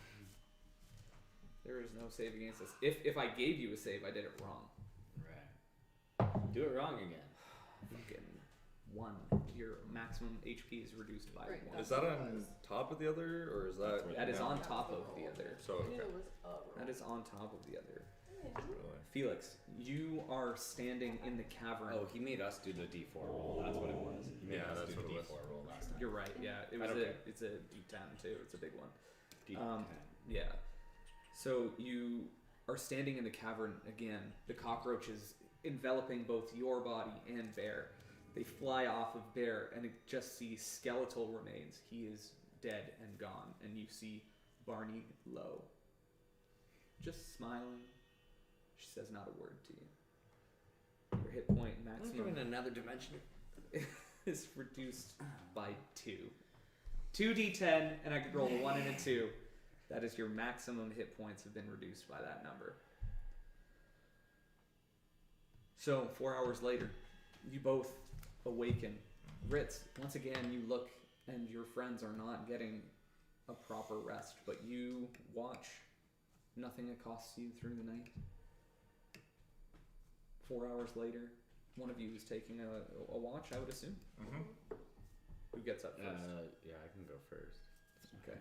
There is no save against this. If I gave you a save, I did it wrong. Right. Do it wrong again. Fucking 1. Your maximum HP is reduced by Right, 1. Is that on top of the other, or is that? That is on That's top the of the roll. other. So I knew okay. it was a roll. That is on top of the other. Really. Felix, you are standing in the cavern. Oh, he made us do the D4 roll. That's what it was. He made Yeah, us that's do the what it was. D4 roll last time. You're right. Yeah, it I was don't care. it's a D10 too. It's a big one. D10. Yeah. So you are standing in the cavern again. The cockroaches enveloping both your body and Bear. They fly off of Bear, and it just sees skeletal remains. He is dead and gone. And you see Barney Lowe, just smiling. She says not a word to you. Your hit point I'm maximum in another dimension. is reduced by 2. 2d10, and I could roll a 1 and a 2. That is your maximum hit points have been reduced by that number. So 4 hours later, you both awaken. Ritz, once again, you look, and your friends are not getting a proper rest, but you watch. Nothing accosts you through the night. 4 hours later, one of you is taking a watch, I would assume. Mm-hmm. Who gets up first? Yeah, I can go first. Okay.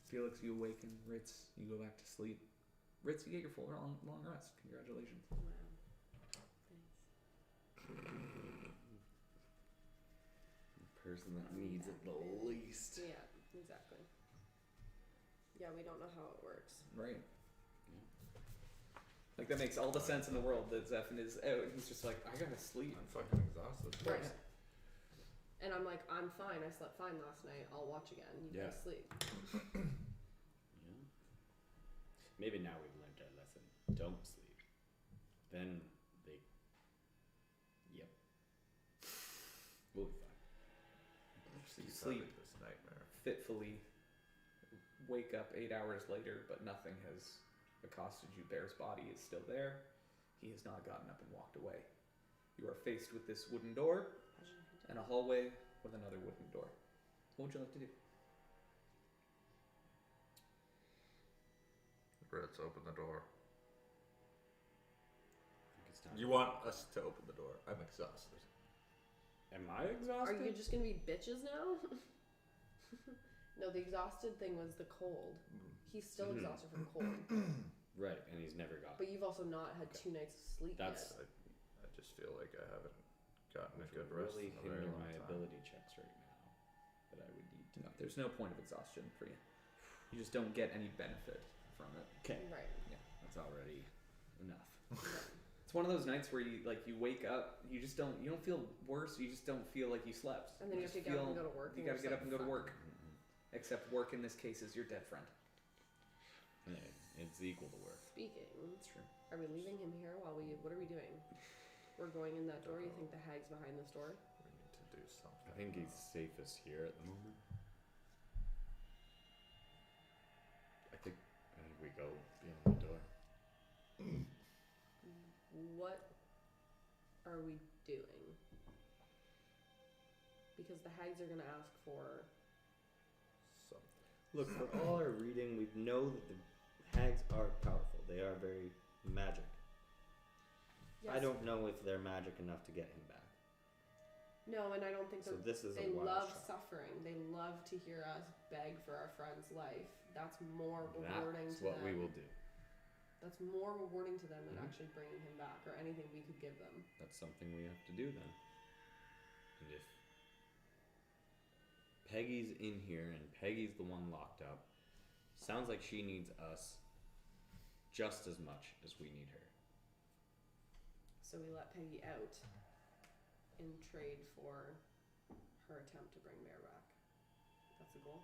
Felix, you awaken. Ritz, you go back to sleep. Ritz, you get your full long rest. Congratulations. Wow. Thanks. The person that needs it the least. Yeah, exactly. Yeah, we don't know how it works. Right. Like, that makes all the sense in the world that Zephyr is out. He's just like, I gotta sleep. I'm fucking exhausted. Right. And I'm like, I'm fine. I slept fine last night. I'll watch again. You Yeah. guys sleep. Yeah. Maybe now we've learned our lesson. Don't sleep. Then they. Yep. We'll be fine. So you Keep sleep having this nightmare. fitfully, wake up 8 hours later, but nothing has accosted you. Bear's body is still there. He has not gotten up and walked away. You are faced with this wooden door and a hallway with another wooden door. What would you like to do? Ritz, open the door. I think it's time. You want us to open the door? I'm exhausted. Am I exhausted? Are you just gonna be bitches now? No, the exhausted thing was the cold. He's still Mhm. exhausted from cold. Right, and he's never got. But you've also not had 2 nights of sleep That's yet. I just feel like I haven't gotten a Which good would rest really in a very hinder long my time. ability checks right now. That I would need to. No, there's no point of exhaustion for you. You just don't get any benefit from it. Okay. Right. That's already enough. right. It's one of those nights where you wake up, you don't feel worse, you just don't feel like you slept. And then you have to just get up and feel- go to work. You and gotta you're get up and just go to like, work. Except work in this case is your dead friend. Hey, it's equal to work. Speaking, That's true. are we leaving him here while we? What are we doing? We're going in that door. You think the hag's behind this door? We need to do something. I think he's safest here at the moment. I think we go beyond the door. What are we doing? Because the hags are gonna ask for. Something. Look, for all our reading, we know that the hags are powerful. They are very magic. I don't know if they're magic enough to get him back. No, and I don't think So that this is they a wild love shot. suffering. They love to hear us beg for our friend's life. That's more rewarding That's to what them. we will do. That's more rewarding to them than Mhm. actually bringing him back or anything we could give them. That's something we have to do then. And if Peggy's in here and Peggy's the one locked up, sounds like she needs us just as much as we need her. So we let Peggy out in trade for her attempt to bring Bear back. That's the goal.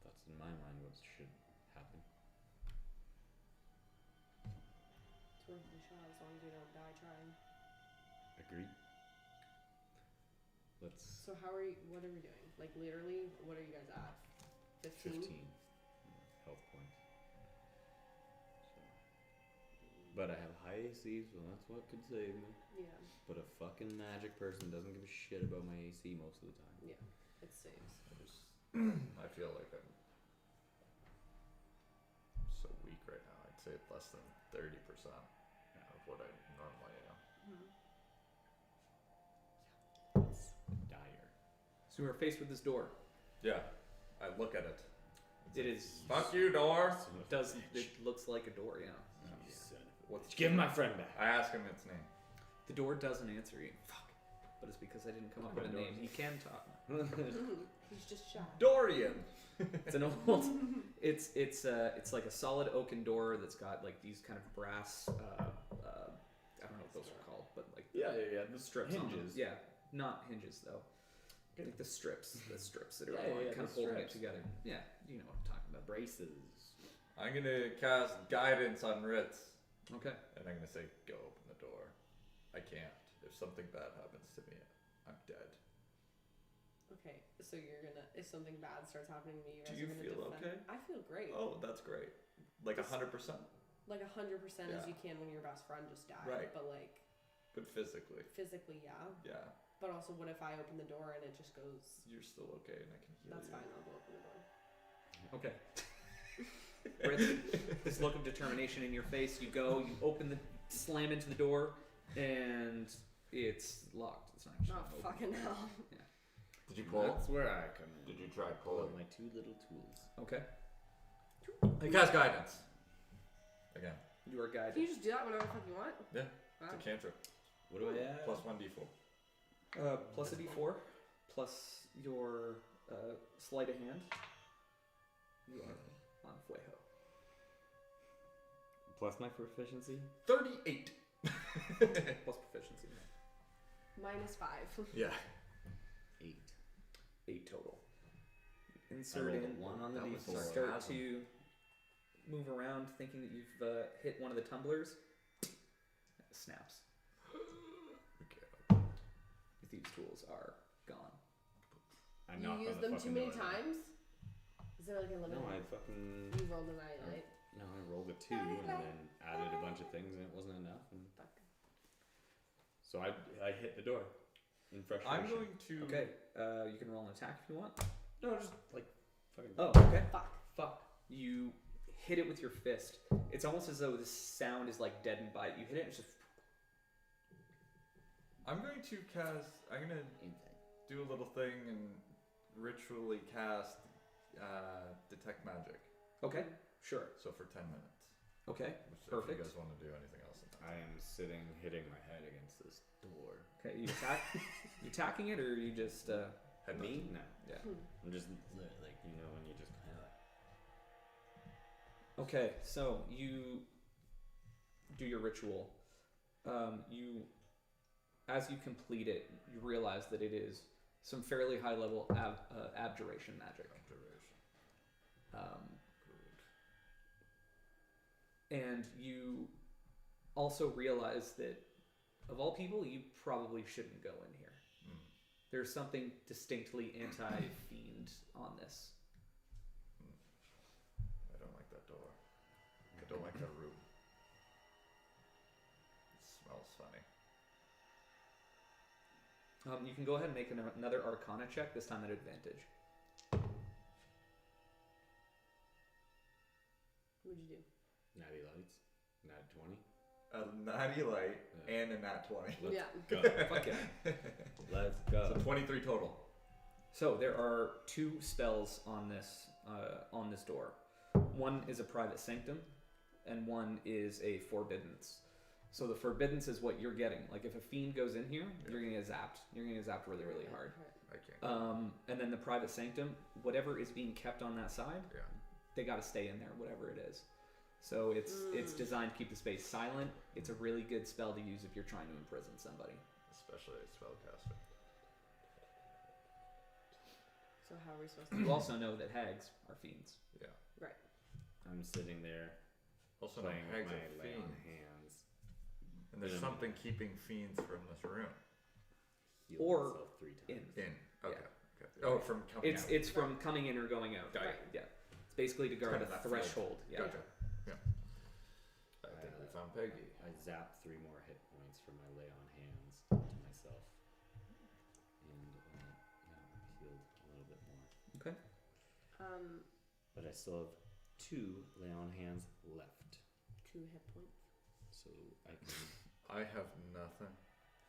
That's in my mind what should happen. worth the shot as long as you don't die trying. Agreed. Let's. So what are we doing? Like literally, what are you guys at? 15? 15 health points. So. But I have high AC, so that's what could save me. Yeah. But a fucking magic person doesn't give a shit about my AC most of the time. Yeah. It saves. I feel like I'm so weak right now. I'd say less than 30% of what I normally am. Dire. So we're faced with this door. Yeah, I look at it. It is. Fuck you, door. It looks like a door, yeah. You son of a What's Give my friend back. I ask him its name. The door doesn't answer you. Fuck. But it's because I didn't come up with a name. He can talk. He's just shy. Dorian. It's an old. It's like a solid oaken door that's got like these kind of brass. I don't know what those are called, but like Yeah. the strips on them. Hinges. Yeah, not hinges though. Like the strips that are Yeah, kind the of holding it strips. together. Yeah, you know what I'm talking about. Braces. I'm gonna cast guidance on Ritz, Okay. and I'm gonna say, "Go open the door." I can't. If something bad happens to me, I'm dead. Okay, so you're gonna if something bad starts happening to you, Do guys you are gonna feel defend. okay? I feel great. Oh, that's great. Like Just- 100%, Like 100% as Yeah. you can when your best friend just died. Right. But like but physically, physically, yeah. yeah, But also, what if I open the door and it just goes? you're still okay, and I can heal That's you. fine. I'll go open the door. Okay. Fritz, this look of determination in your face. You go. You slam into the door, and it's locked. It's not. It's Oh not open. fucking hell! Did you pull? That's where I come in. Did you try Pull pulling? out my two little tools. Okay. I cast guidance. Again, You are Can guided. you just do that whenever the fuck you want? Yeah. Wow. it's a cantrip. What do I have? Plus 1d4. Plus a d4, plus your sleight of hand. You are on fuego. Plus my proficiency. 38. Plus proficiency. -5. Yeah. 8. 8 total. I Insert rolled a in. 1 on the That was d4. Start sarcasm. to move around, thinking that you've hit one of the tumblers. It snaps. Okay. Your thieves' tools are gone. I You knock use on the them too fucking many door. times. Is there like a limit? No, I fucking. You rolled a 9, right? No, I rolled a 2 and then added a bunch of things and it wasn't enough. And Fuck. so I hit the door in frustration. I'm going to. Okay, you can roll an attack if you want. No, just like fucking. Oh, okay. Fuck. Fuck. You hit it with your fist. It's almost as though the sound is like deadened by it. You hit it and it's just. I'm going to cast. I'm gonna do a little thing and ritually cast detect magic. Okay, sure. So for 10 minutes. Okay, Which If perfect. you guys want to do anything else in that. I am sitting, hitting my head against this door. Okay, you attacking it or you just. Head Me? nudge. No. Yeah. I'm just like when you just kind of. Okay, so you do your ritual. As you complete it, you realize that it is some fairly high level abjuration magic. And you also realize that, of all people, you probably shouldn't go in here. There's something distinctly anti-fiend on this. I don't like that door. I don't like that room. It smells funny. You can go ahead and make another Arcana check, this time at advantage. What'd you do? Natty lights. Nat 20. A natty light Yeah. and a nat 20. Let's Yeah. go. Fuck yeah. Let's go. So 23 total. So there are 2 spells on this door. One is a private sanctum, and one is a forbiddance. So the forbiddance is what you're getting. Like if a fiend goes in here, you're gonna get zapped. You're gonna get zapped really, really hard. I can't. And then the private sanctum, whatever is being kept on that side, Yeah. they got to stay in there, whatever it is. So it's designed to keep the space silent. It's a really good spell to use if you're trying to imprison somebody. Especially a spellcaster. So how are we supposed to? You also know that hags are fiends. Yeah. Right. I'm sitting there Also, playing with hags my are lay on fiends. hands. And there's something keeping fiends from this room. Heal Or myself 3 times. In. Okay. Yeah. Okay. Oh, from coming out. It's from coming in or going out. Got it. Yeah. It's basically to guard kind a of that field. threshold. Yeah. Gotcha. Yeah. I think we found Peggy. I zap 3 more hit points from my lay on hands to myself. And healed a little bit more. Okay. But I still have 2 lay on hands left. 2 hit points. So I can. I have nothing.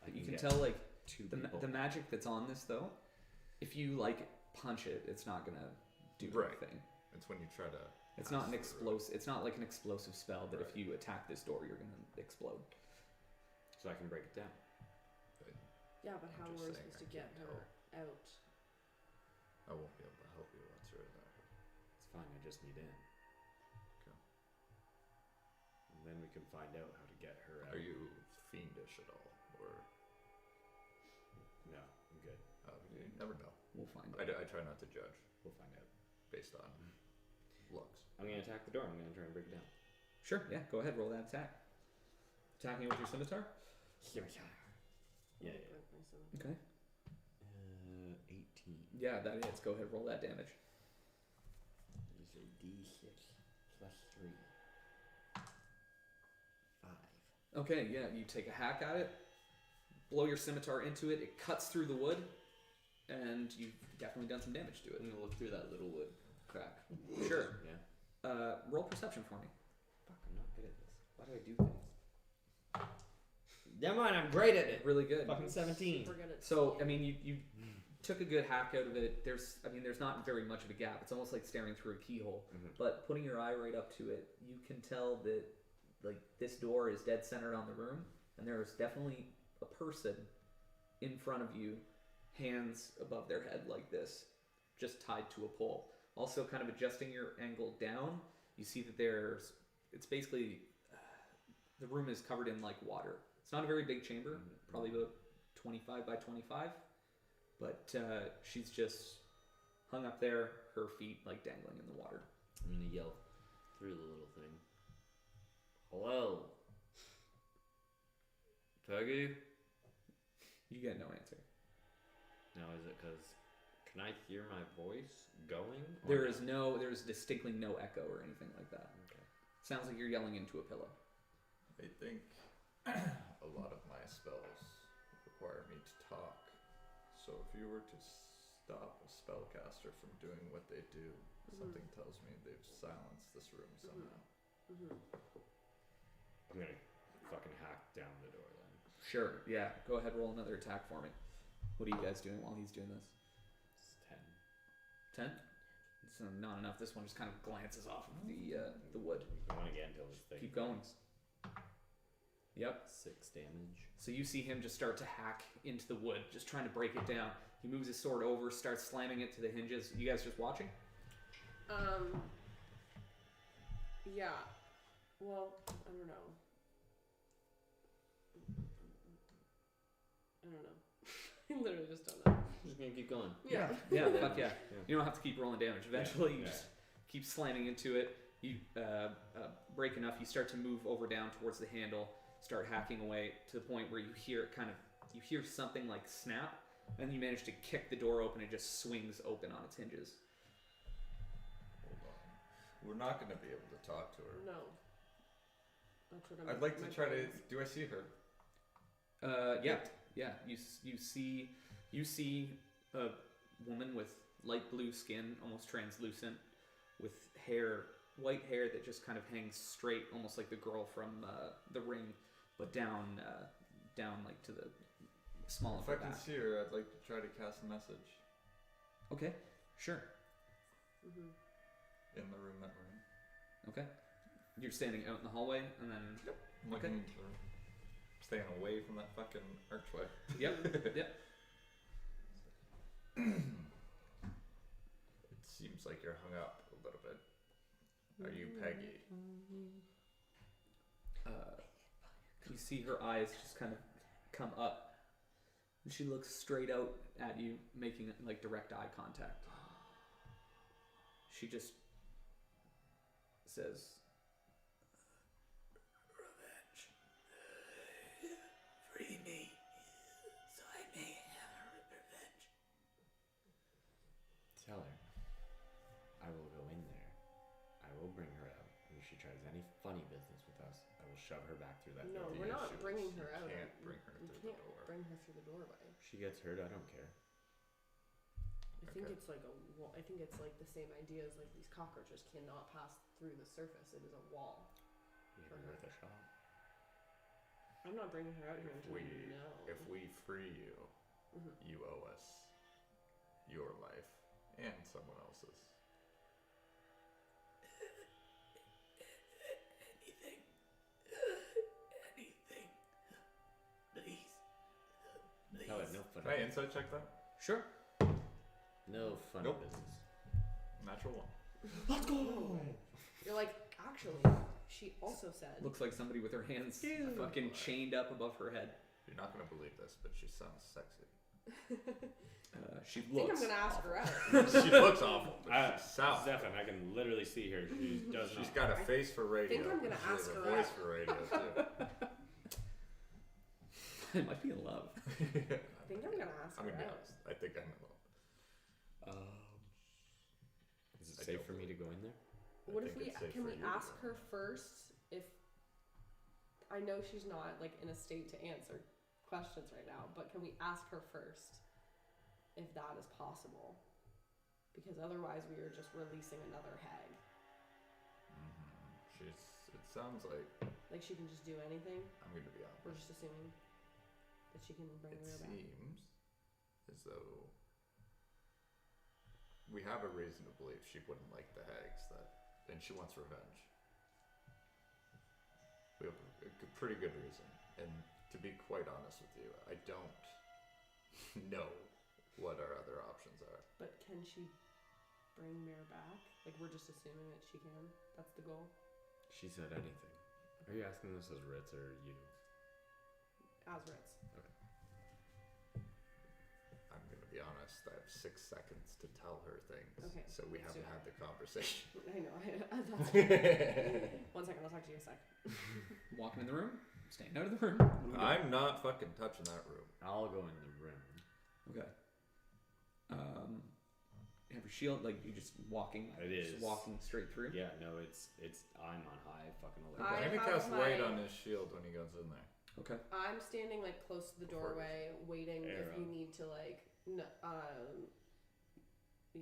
You can get tell like 2 the people. magic that's on this though. If you like punch it, it's not gonna do Right. anything. It's when you try to. It's not an pass through it. explosive. It's not like an explosive spell that if Right. you attack this door, you're gonna explode. So I can break it down. Yeah, but how I'm just were we saying supposed to I get can't her out? I won't be able to help you once you're in there. It's fine, I just need in. Okay. And then we can find out how to get her out. Are you fiendish at all, or No, I'm good. you never know? We'll find I, out. I try not to judge We'll find out. based on looks. I'm gonna attack the door. I'm gonna try and break it down. Sure. Yeah. Go ahead. Roll that attack. Attacking it with your scimitar. Yeah, Oh, yeah. broke my scimitar. Okay. 18. Yeah, that hits. Go ahead. Roll that damage. It is a D6 plus 3. 5. Okay. Yeah. You take a hack at it. Blow your scimitar into it. It cuts through the wood, and you've definitely done some damage to it. I'm gonna look through that little wood crack. Sure. Yeah. Roll perception for me. Fuck, I'm not good at this. Why do I do things? Never mind, I'm great at it. Really good. Fucking 17. Super good at So I seeing. mean, you took a good hack out of it. There's not very much of a gap. It's almost like staring through a keyhole. Mhm. But putting your eye right up to it, you can tell that like this door is dead centered on the room, and there's definitely a person in front of you, hands above their head like this, just tied to a pole. Also, kind of adjusting your angle down, you see that it's basically the room is covered in like water. It's not a very big chamber, probably about 25 by 25, but she's just hung up there, her feet like dangling in the water. I'm gonna yell through the little thing. Hello, Peggy. You get no answer. Now is it because can I hear my voice going? or There's distinctly no echo or anything like that. Okay. Sounds like you're yelling into a pillow. I think a lot of my spells require me to talk. So if you were to stop a spellcaster from doing what they do, something tells me they've silenced this room somehow. I'm gonna fucking hack down the door then. Sure, yeah. Go ahead, roll another attack for me. What are you guys doing while he's doing this? It's 10. 10? It's not enough. This one just kind of glances off of the wood. Keep going again until this thing. Keep going. Yep. 6 damage. So you see him just start to hack into the wood, just trying to break it down. He moves his sword over, starts slamming it to the hinges. You guys just watching? Yeah. Well, I don't know. I don't know. I literally just don't know. I'm just gonna keep going. Yeah. Yeah, fuck yeah. You don't have to keep rolling damage. Eventually, you just keep slamming into it. You break enough. You start to move over down towards the handle. Start hacking away to the point where you hear it you hear something like snap, and you manage to kick the door open. It just swings open on its hinges. Hold on. We're not going to be able to talk to her. No. That's what I'd like my to try to. plan is. Do I see her? Yeah. You see a woman with light blue skin, almost translucent, with white hair that just kind of hangs straight, almost like the girl from The Ring, but down like to the small of If her I can back. see her, I'd like to try to cast a message Okay, sure. in the room that we're in. Okay, you're standing out in the hallway, and then I'm looking into the room. Staying away from that fucking archway. yep. It seems like you're hung up a little bit. Are you Peggy? You see her eyes just kind of come up, and she looks straight out at you, making like direct eye contact. She just says, "Revenge tell her, I will go in there. I will bring her out. And if she tries any funny business with us, I will shove her back through that No, door. we're The not issue bringing is her out. You can't bring her You through the can't door. bring her through the doorway. If she gets hurt, I don't care. I think Okay. it's like a wall. I think it's like the same idea as like these cockroaches cannot pass through the surface. It is a wall. Maybe worth a shot. I'm not bringing her out here If until we you know. if we free you, Mhm. you owe us your life and someone else's. No, no funny. Can I insight check that? Sure. No funny Nope. business. Natural one. Let's go. You're like, actually, she also said. Looks like somebody with her hands fucking chained up above her head. You're not gonna believe this, but she sounds sexy. She I think looks. I'm gonna ask her out. She looks awful, but she sounds. Zephan, I can literally see her. She does She's not. got a face for radio. think I'm but gonna she has ask a her voice out. for radio too. I might be in love. I think I'm gonna ask I'm her gonna be out. honest. I think I'm in love. Is it I safe don't for me to believe go in there? What if think we it's safe can for we you to ask go. her first if I know she's not like in a state to answer questions right now, but can we ask her first if that is possible? Because otherwise we are just releasing another hag. It sounds like Like she can just do anything. I'm gonna be We're honest. just assuming that she can bring It her back. seems as though we have a reason to believe she wouldn't like the hags, and she wants revenge. We have a pretty good reason, and to be quite honest with you, I don't know what our other options are. But can she bring Mare back? Like we're just assuming that she can. That's the goal. She said anything. Are you asking this as Ritz or you? As Ritz. I'm gonna be honest. I have 6 seconds to tell her things, Okay, so we let's do haven't it. had the conversation. I know. That's 1 second. I'll talk to you in a sec. Walking in the room. Staying out of the room. What are we doing? I'm not fucking touching that room. I'll go in the room. Okay. You have your shield, like you just walking. It just is. walking straight through. Yeah, no, it's I'm on high fucking alert. I I'm gonna have cast light my- on his shield when he goes in there. Okay. I'm standing like close to the Before doorway, waiting if Arrow. you need to like.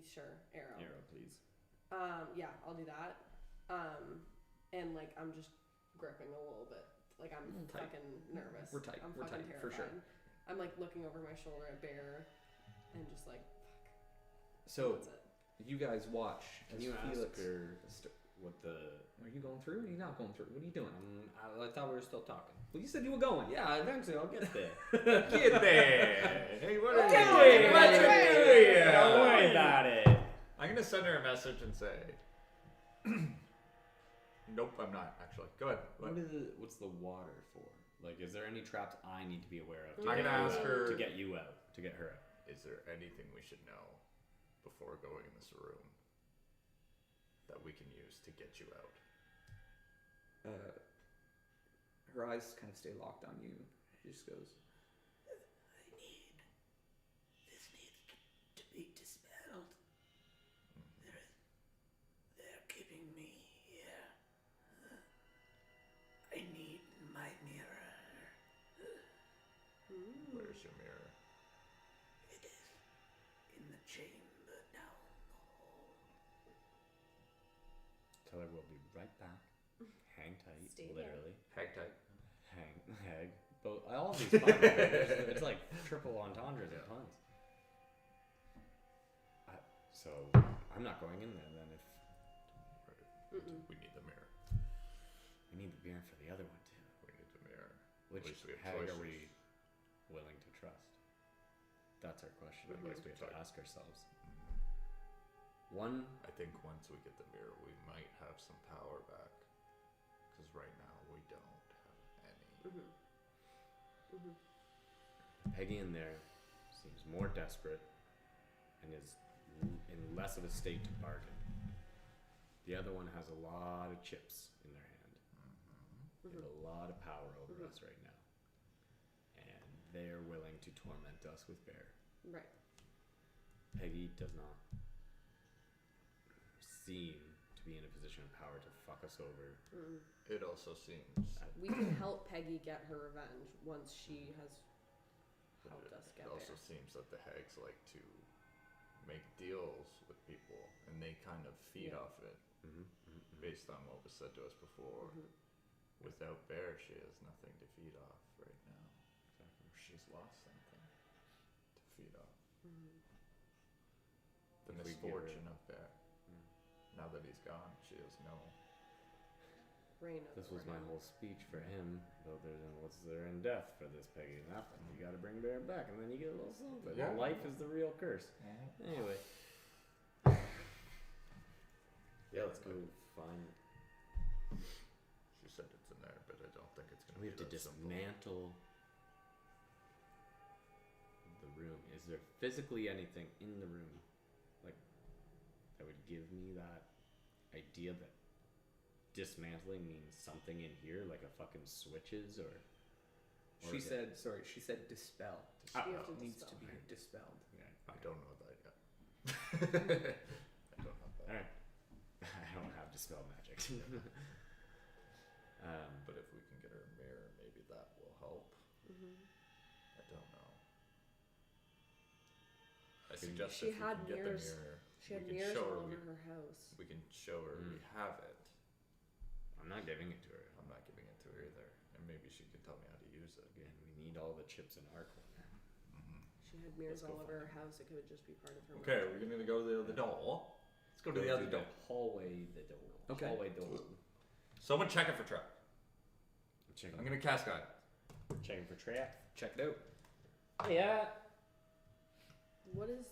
Sure, arrow. Arrow, please. Yeah, I'll do that. And like I'm just gripping a little bit. Like I'm Tight. fucking nervous. We're tight. I'm We're fucking tight, terrified. for sure. I'm like looking over my shoulder at Bear, and just like. So That's it. you guys watch Can as you Felix. ask her what the? Are you going through? Or are you not going through? What are you doing? I thought we were still talking. Well, you said you were going. Yeah, eventually I'll get there. Get there! Hey, what are you Okay, doing? let's What go. are you doing? Don't worry about it. I'm gonna send her a message and say, "Nope, I'm not actually." Go ahead. What? What's the water for? Like, is there any traps I need to be aware of? I'm get gonna you ask out, her- to get you out, to get her out. Is there anything we should know before going in this room that we can use to get you out? Her eyes kind of stay locked on you. She just goes. This needs to be dispelled. They're keeping me here. I need my mirror. Where's your mirror? It is in the chamber down the hall. Tell her we'll be right back. Hang tight, Stay there. literally. Hag tight. Hag. But all these puns, it's like triple entendres and puns. So I'm not going in there then if We need the mirror. we need the beer for the other one too. We need the mirror. Which least we have hag choices. are we willing to trust? That's our question. I guess we have to ask ourselves. One, I think once we get the mirror, we might have some power back. Because right now we don't have any. Peggy in there seems more desperate and is in less of a state to bargain. The other one has a lot of chips in their hand. They have a lot of power over us right now. And they're willing to torment us with Bear. Right. Peggy does not. seem to be in a position of power to fuck us over. It also seems. We can help Peggy get her revenge once she has helped us get It also there. seems that the hags like to make deals with people, and they kind of feed Yeah. off it, based on what was said to us before. Without Bear, she has nothing to feed off right now. She's lost something to feed off. The If we give her- misfortune of Bear. Now that he's gone, she has no. Rain This was my whole speech for him. Though there's what's there in death for this Peggy? Nothing. You got to bring Bear back, and then you get a little something. Yeah. Life is the real curse. Anyway, Yeah, let's go find. She said it's in there, but I don't think it's gonna we be have to that simple. dismantle the room. Is there physically anything in the room, like that would give me that idea that dismantling means something in here, like a fucking switches or She is it- said dispel. You have to Needs dispel. to be dispelled. Yeah. I don't know that yet. I don't know that. All right. I don't have dispel magic. But if we can get her a mirror, maybe that will help. I don't know. I suggest She if we had can get the mirrors. mirror, She had we can mirrors show all her over her house. we can show her we have it. I'm not giving it to her. I'm not giving it to her either, and maybe she can tell me how to use it. Again, we need all the chips in our corner. She had mirrors Let's go all over find her house. It could just be part of her. Okay, magic. we're gonna go to the other door. Let's go to the other door. Hallway, the door. Okay. Hallway door. Someone check it for trap. I'm checking. I'm gonna cast guide. checking for trap. Check it out. Yeah. What is?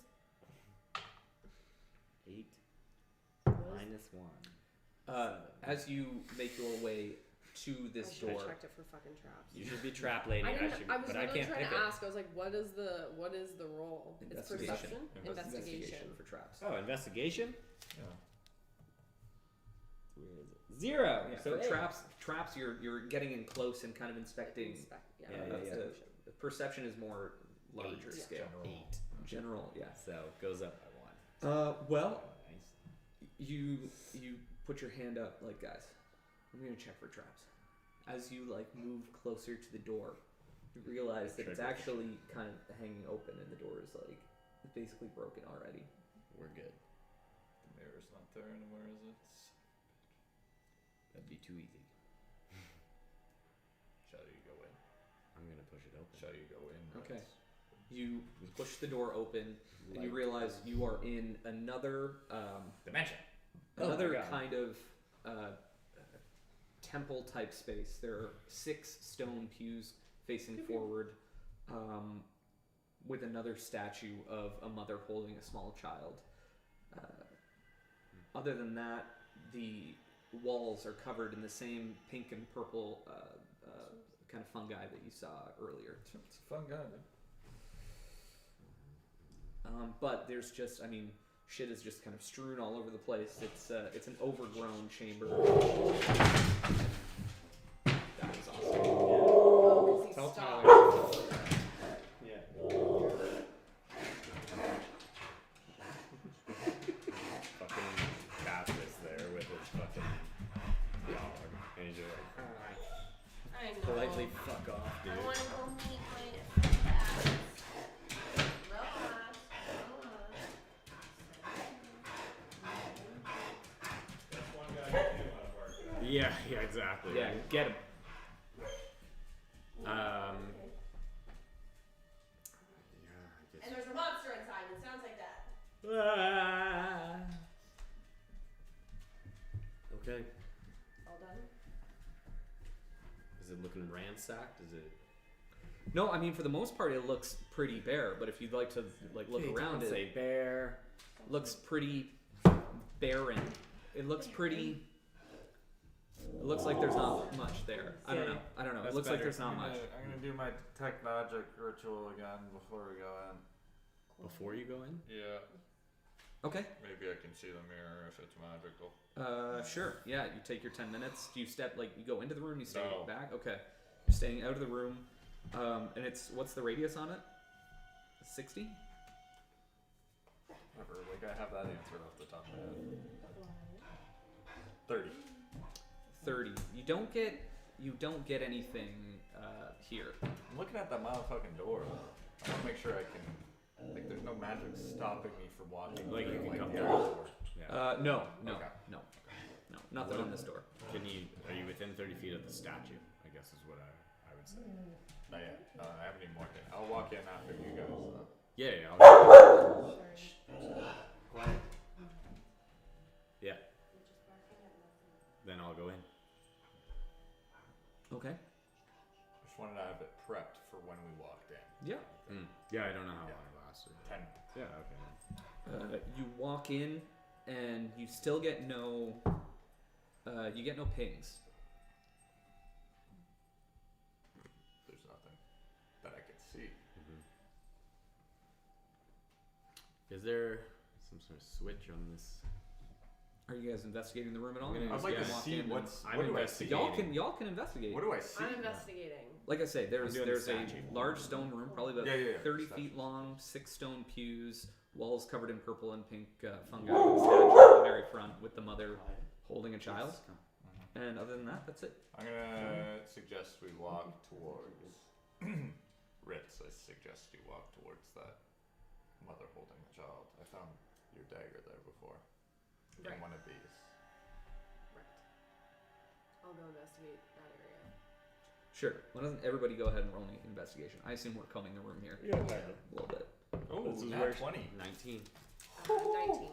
8 What is minus 1. As you make your way to I this should have door, checked it for fucking traps. You should be trap lady. I didn't. should, I was but I literally can't trying pick to it. ask. I was like, what is the roll? It's Investigation. perception. Investigation. for traps. Oh, investigation. Yeah. Where is it? 0. Yeah, so for eight. traps, you're getting in close and kind of inspecting. Yeah. Yeah, investigation. The perception is more larger Eight. scale. General. 8. General, yeah. So it goes up by 1. Well, Nice. you put your hand up like, guys, I'm gonna check for traps. As you like move closer to the door, you realize that it's Trigger. actually kind of hanging open, and the door is like it's basically broken already. We're good. The mirror's not there anywhere, is it? That'd be too easy. Shall you go in? I'm gonna push it open. Shall you go in? Okay. Reds? You push the door open, and you Light. realize you are in another Dimension. Oh my another God. kind of temple type space. There are 6 stone pews facing forward, with another statue of a mother holding a small child. Other than that, the walls are covered in the same pink and purple kind of fungi that you saw earlier. It's a fun guy, dude. But there's just, I mean, shit is just kind of strewn all over the place. It's an overgrown chamber. That was awesome. Oh, 'cause he Tell stopped. Tyler. Yeah. Fucking Cassius there with his fucking dog, and he's just like, I know. politely fuck off, dude. I want to go meet my dad. Relax. That's one guy who do want to work. Yeah, exactly. Yeah, get him. Yeah, I guess. And there's a monster inside, and it sounds like that. Okay. All done? Is it looking ransacked? Is it? No, I mean for the most part it looks pretty bare, but if you'd like to like look around it, Say bear. looks pretty barren. It looks pretty. It looks like there's not much there. I don't know. It That's looks like better. there's not much. I'm gonna do my detect magic ritual again before we go in. Before you go in? Yeah. Okay. Maybe I can see the mirror if it's magical. Sure. Yeah, you take your 10 minutes. Do you step like you go into the room? You stay No. back. Okay. You're staying out of the room. And it's what's the radius on it? 60. Whatever. Like I have that answer off the top of my head. 30. 30. You don't get anything here. I'm looking at that motherfucking door. I want to make sure I can. Like, there's no magic stopping me from walking. Like, you through, can come the through. actual door. Yeah. No, Okay. nothing on this door. Are you within 30 feet of the statue? I guess is what I would say. Not yet. I haven't even walked in. I'll walk in after you guys. Yeah. Quiet. Yeah. Then I'll go in. Okay. Just wanted to have it prepped for when we walked in. Yeah. Yeah, I don't know how long it lasted. 10. Yeah. Okay. You walk in, and you still get no. You get no pings. There's nothing that I can see. Is there some sort of switch on this? Are you guys investigating the room at all? I'm gonna I'd like to Walk see in what's. I'm What do I see? investigating. Y'all can investigate. What do I see? I'm investigating. Like I say, there's doing the a statue. large stone room, probably about Yeah. 30 Statue. feet long, 6 stone pews, walls covered in purple and pink fungi. The statue at the very front with the mother holding a child. And other than that, that's it. I'm gonna suggest we walk towards Ritz. I suggest you walk towards that mother holding the child. I found your dagger there before Right. in one of these. Right. I'll go investigate that area. Sure. Why doesn't everybody go ahead and roll me investigation? I assume we're combing the room here Yeah. a little bit. Oh, This is nat where- 20. 19. 19.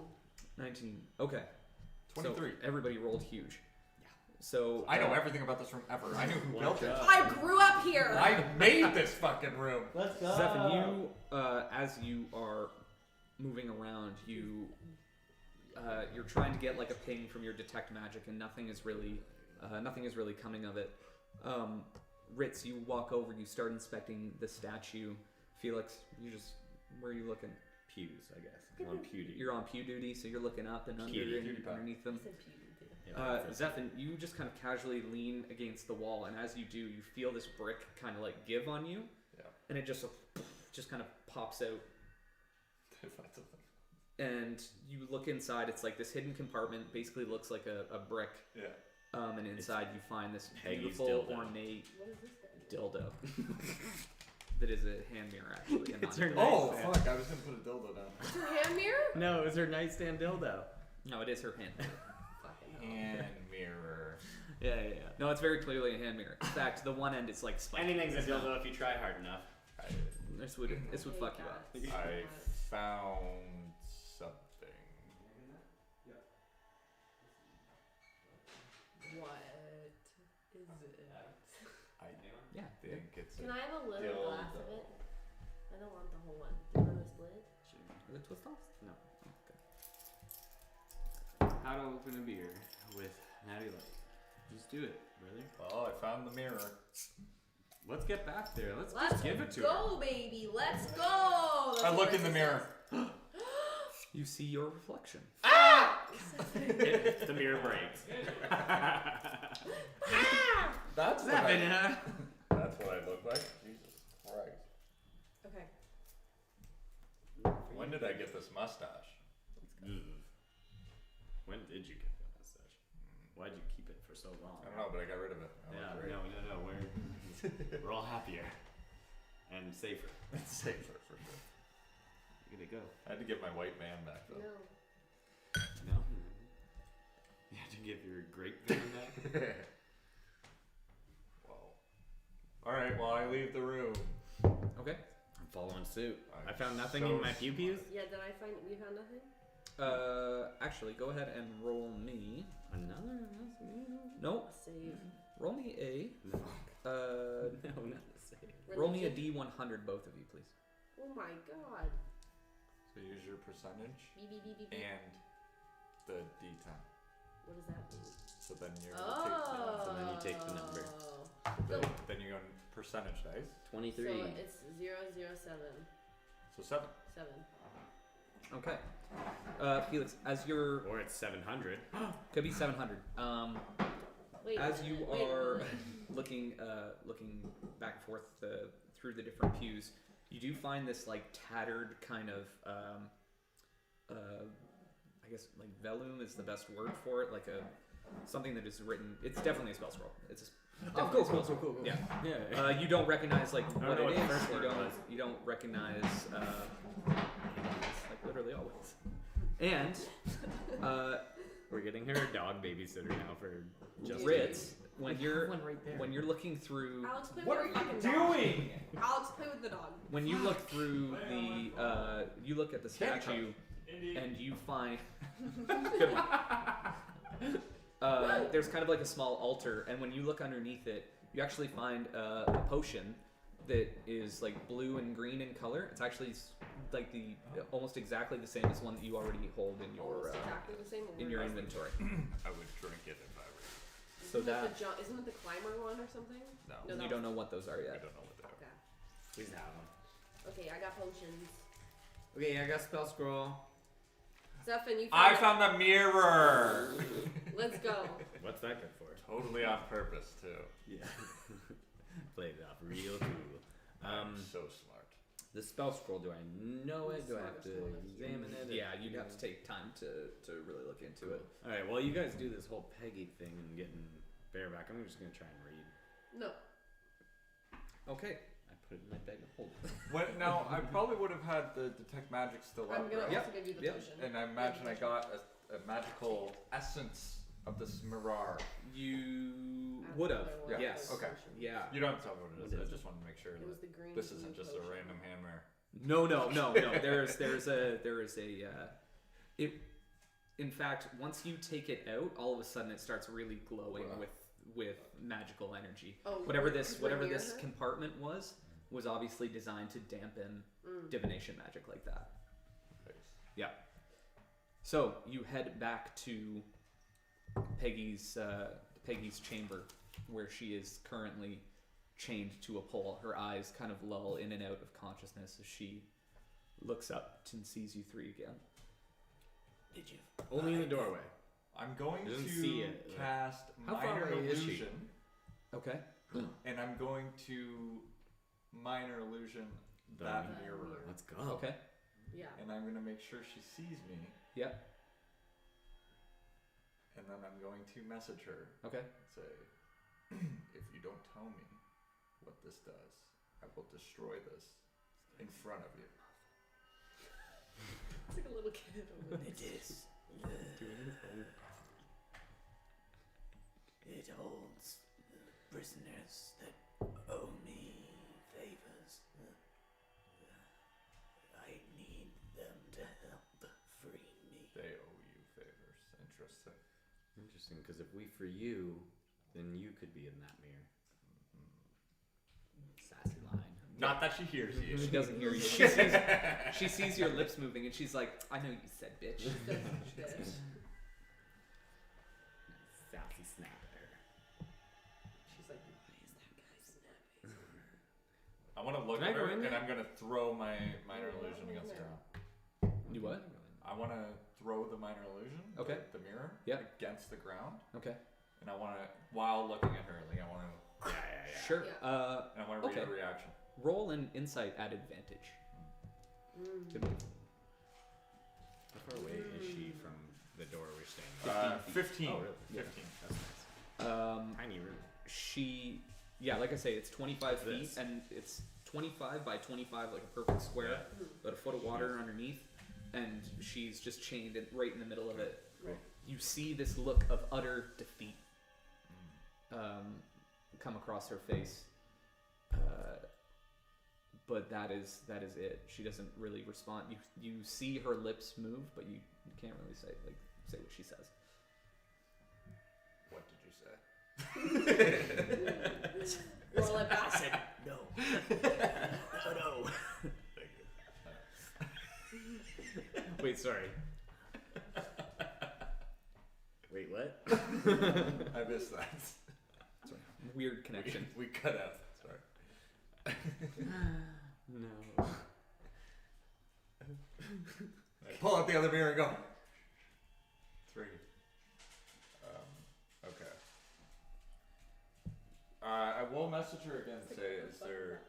19. Okay. 23. So everybody rolled huge. Yeah. So I know everything about this room ever. I knew who built it. I grew up here. I made this fucking room. Let's go. Zephyr, you as you are moving around, you're trying to get like a ping from your detect magic, and nothing is really coming of it. Ritz, you walk over, you start inspecting the statue. Felix, where are you looking? Pews, I guess. I'm on pew duty. You're on pew duty, so you're looking up and underneath them. Zephyr, you just kind of casually lean against the wall, and as you do, you feel this brick kind of like give on you, and it just kind of pops out. And you look inside, it's like this hidden compartment, basically looks like a brick. Yeah. And inside you find this Peggy's beautiful, dildo. ornate What is this guy? dildo. That is a hand mirror, actually. And It's not- her Oh, nightstand. fuck. I was gonna put a dildo down. It's her hand mirror? No, it was her nightstand dildo. No, it is her hand mirror. Fucking hell. Hand mirror. Yeah. No, it's very clearly a hand mirror. In fact, the one end is like spiked. Anything's a It's not- dildo if you try hard enough. This would fuck you up. I found something. What is it? I Yeah. think it's Can a I have a little dildo. glass of it? I don't want the whole one. Do you want a split? Is it twist offs? No. Okay. How to open a beer with Natty Light. Just do it, brother. Well, I found the mirror. Let's get back there. Let's Let's just give it to her. go, baby. Let's go. That's I what look in the Marissa mirror. says. You see your reflection. The mirror breaks. That's what Seven, I, huh? that's what I look like. Jesus Christ. Okay. When did I get this mustache? When did you get that mustache? Why'd you keep it for so long? I don't know, but I got rid of it. I Yeah, look great. no. We're all happier and safer. It's safer for sure. Look at it go. I had to get my white man back though. No. No. You had to give your great man back. Whoa. All right. Well, I leave the room. Okay. I'm following suit. I'm I found nothing so in my pew pews. Yeah, did I find you found nothing? Actually, go ahead and roll me. Another? Nope. Save. Roll me a. No. Uh, No, not the same. roll me a Religion? D100, both of you, please. Oh my god. So use your percentage Beep, beep, beep, beep, beep. and the D10. What does that mean? So then you're Oh. So then you take the number. then you go in percentage dice. 23. So it's 007. So 7. 7. Okay. Felix, as you're. Or it's 700. Could be 700. Wait. As you wait. are looking back and forth through the different pews, you do find this like tattered kind of I guess like vellum is the best word for it, like something that is written. It's definitely a spell scroll. It's Oh, definitely a spell scroll. Yeah. Yeah. You don't recognize like I what don't know it what the is. first word was. You don't recognize like literally always. And We're getting her a dog babysitter now for just Ritz, when you're one right there. when you're looking through Alex, play What with are your fucking you dog. doing? Alex, play with the dog. when you look through the you look at the statue and you find good one. There's kind of like a small altar, and when you look underneath it, you actually find a potion that is like blue and green in color. It's actually like the almost exactly the same as one that you already hold in your Almost exactly the same. in your inventory. I would drink it if I were. So that Isn't it the climber one or something? No, No, you that don't know what those are I yet. don't know what they are. Okay. Please have them. Okay, I got potions. Okay, I got spell scroll. Stefan, you I found found a mirror. it. Let's go. What's that good for? Totally on purpose too. Yeah. Played it off real cool. I'm so smart. The spell scroll, do I know it? Do I have to Smartest one. examine it? Yeah, you'd have to take time to really look into it. Alright, well, you guys do this whole Peggy thing and getting bareback. I'm just gonna try and read. No. Okay. I put it in my bag and hold it. What? No, I probably would have had the detect magic still I'm up, gonna right? also give you the Yep. potion. And I imagine I got a magical essence of this mirror. You After would have. there was Yeah, Yes. the okay. potion. Yeah. You don't have to tell me what it is. What I is just want to make sure It was that the green. this blue isn't just a potion. random hammer. No. In fact, once you take it out, all of a sudden it starts really glowing Wow. with magical energy. Oh, Whatever we're- this we're whatever near this her? compartment was obviously designed to dampen divination magic like that. Nice. So you head back to Peggy's chamber, where she is currently chained to a pole. Her eyes kind of lull in and out of consciousness as she looks up and sees you three again. Did you? Only in the doorway. I'm going Doesn't to see it, like- cast How far minor away is she? illusion, Okay. and I'm going to minor illusion The that mirror. mirror, Let's go. Okay. Yeah. and I'm going to make sure she sees me, Yeah. and then I'm going to message her Okay. and say, if you don't tell me what this does, I will destroy this in front of you. It's like a little kid. It is. It holds prisoners that owe me favors. I need them to help free me. They owe you favors. Interesting. Interesting, because if we free you, then you could be in that mirror. Sassy line. Not that she hears you. She doesn't hear you. She sees your lips moving, and she's like, "I know you said bitch." Sassy snap at her. She's like, why is that guy snapping? I want to look Can I at her, go in and there? I'm going to throw my minor illusion against her. You what? I want to throw the minor illusion, Okay. the mirror, Yeah. against the ground, Okay. and I want to, while looking at her, like I want to, Yeah. Sure. Yeah. and I want to read Okay. her reaction. Roll an insight at advantage. To me. How far away is she from the door we're staying at? 15. Oh, really? Yeah. 15. That's nice. Tiny room. Yeah, like I say, it's 25 feet, This. and it's 25 by 25, like a perfect square. About a foot of water underneath, and she's just chained right in the middle of it. Right. You see this look of utter defeat come across her face, but that is it. She doesn't really respond. You see her lips move, but you can't really say what she says. What did you say? Roll it back. I said no. Oh no. Wait, sorry. Wait, what? I missed that. Weird connection. We cut out. Sorry. No. Pull out the other mirror and go. 3. Okay. I will message her again and say, is there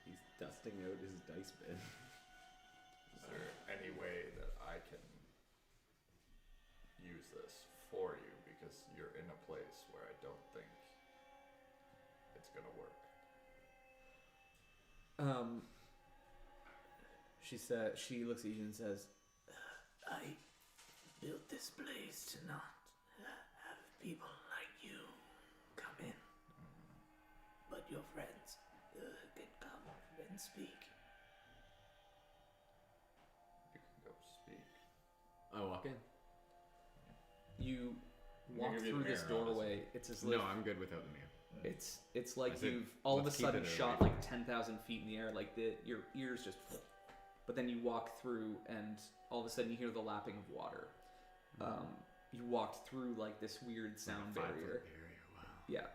He's dusting out his dice bin. any way that I can use this for you? because you're in a place where I don't think it's gonna work. She looks at you and says, I built this place to not have people like you come in. But your friends can come and speak. You can go speak. I walk in. you I'm walk gonna give you through the this mirror, honestly. doorway. It's as if No, I'm good without the mirror. it's like I said, you've all of a let's keep sudden it shot away. like 10,000 feet in the air, like your ears just. But then you walk through, and all of a sudden you hear the lapping of water. You walked through like this weird sound Like a 5-foot barrier. Wow. Yeah.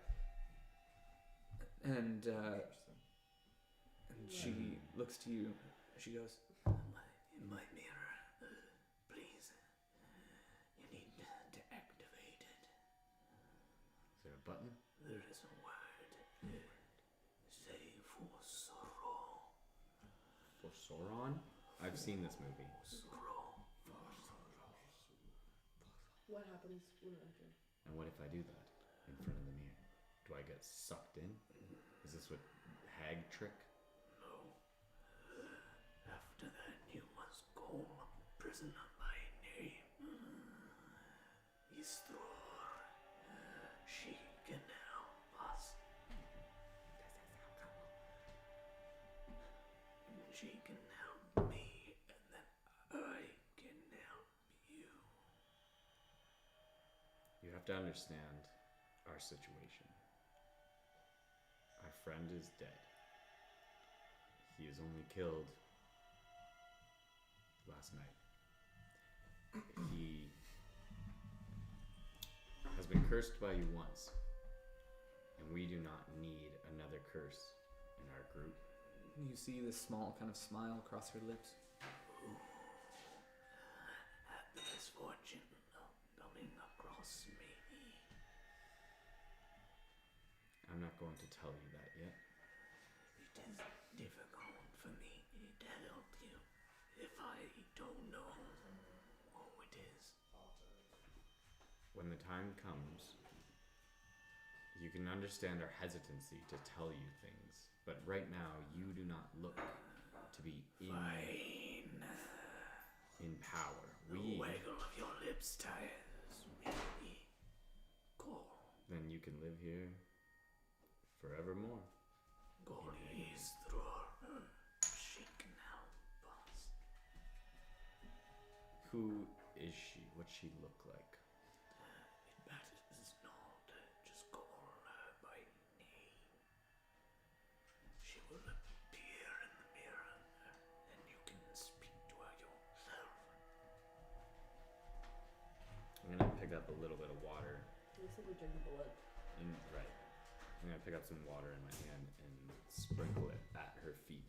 And Interesting. she looks to you. She goes, In my mirror, please. You need to activate it. Is there a button? There is a word. Say for sorrow. For Sauron? I've seen this movie. Sorrow. What happens when I enter? And what if I do that in front of the mirror? Do I get sucked in? Is this what hag trick? No. After that, you must call a prisoner by name. Isthor. She can help us. She can help me, and then I can help you. You have to understand our situation. Our friend is dead. He is only killed last night. He has been cursed by you once, and we do not need another curse in our group. you see this small kind of smile across her lips. Had the misfortune of coming across me. I'm not going to tell you that yet. It is difficult for me to help you if I don't know who it is. When the time comes, you can understand our hesitancy to tell you things, but right now you do not look to be Fine. in power. The We waggle of your lips tires me. Call. then you can live here forevermore. Call Isthor. She can help us. Who is she? What's she look like? It matters not. Just call her by name. She will appear in the mirror, and you can speak to her yourself. I'm gonna pick up a little bit of water. You said we drink blood. Right. I'm gonna pick up some water in my hand and sprinkle it at her feet.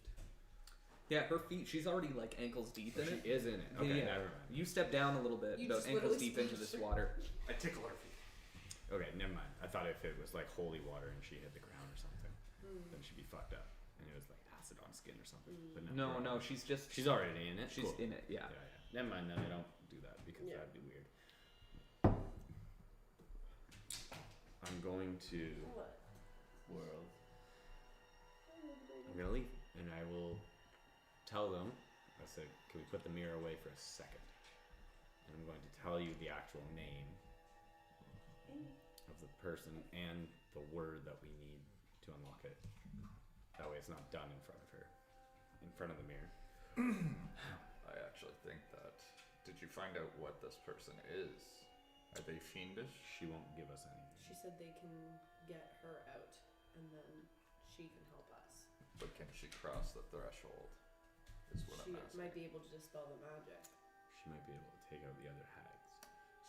Yeah, her feet. She's already like ankles deep in She it. is in it. Okay, Yeah. never mind. You step down a little bit, You about just ankles literally deep into this water. I tickle her feet. Okay, never mind. I thought if it was like holy water and she hit the ground or something, then she'd be fucked up. And it was like acid on skin or something. But No, no, she's just She's already in it. she's Cool. in it. Yeah. Yeah, yeah. Never mind then. I don't do that because Yeah. that'd be weird. I'm going to What? world. I'm gonna leave, and I will tell them. I said, "Can we put the mirror away for a second?" And I'm going to tell you the actual name of the person and the word that we need to unlock it. That way, it's not done in front of her, in front of the mirror. I actually think that. Did you find out what this person is? Are they fiendish? She won't give us anything. She said they can get her out, and then she can help us. But can she cross the threshold? Is what She I'm asking. might be able to dispel the magic. She might be able to take out the other hags.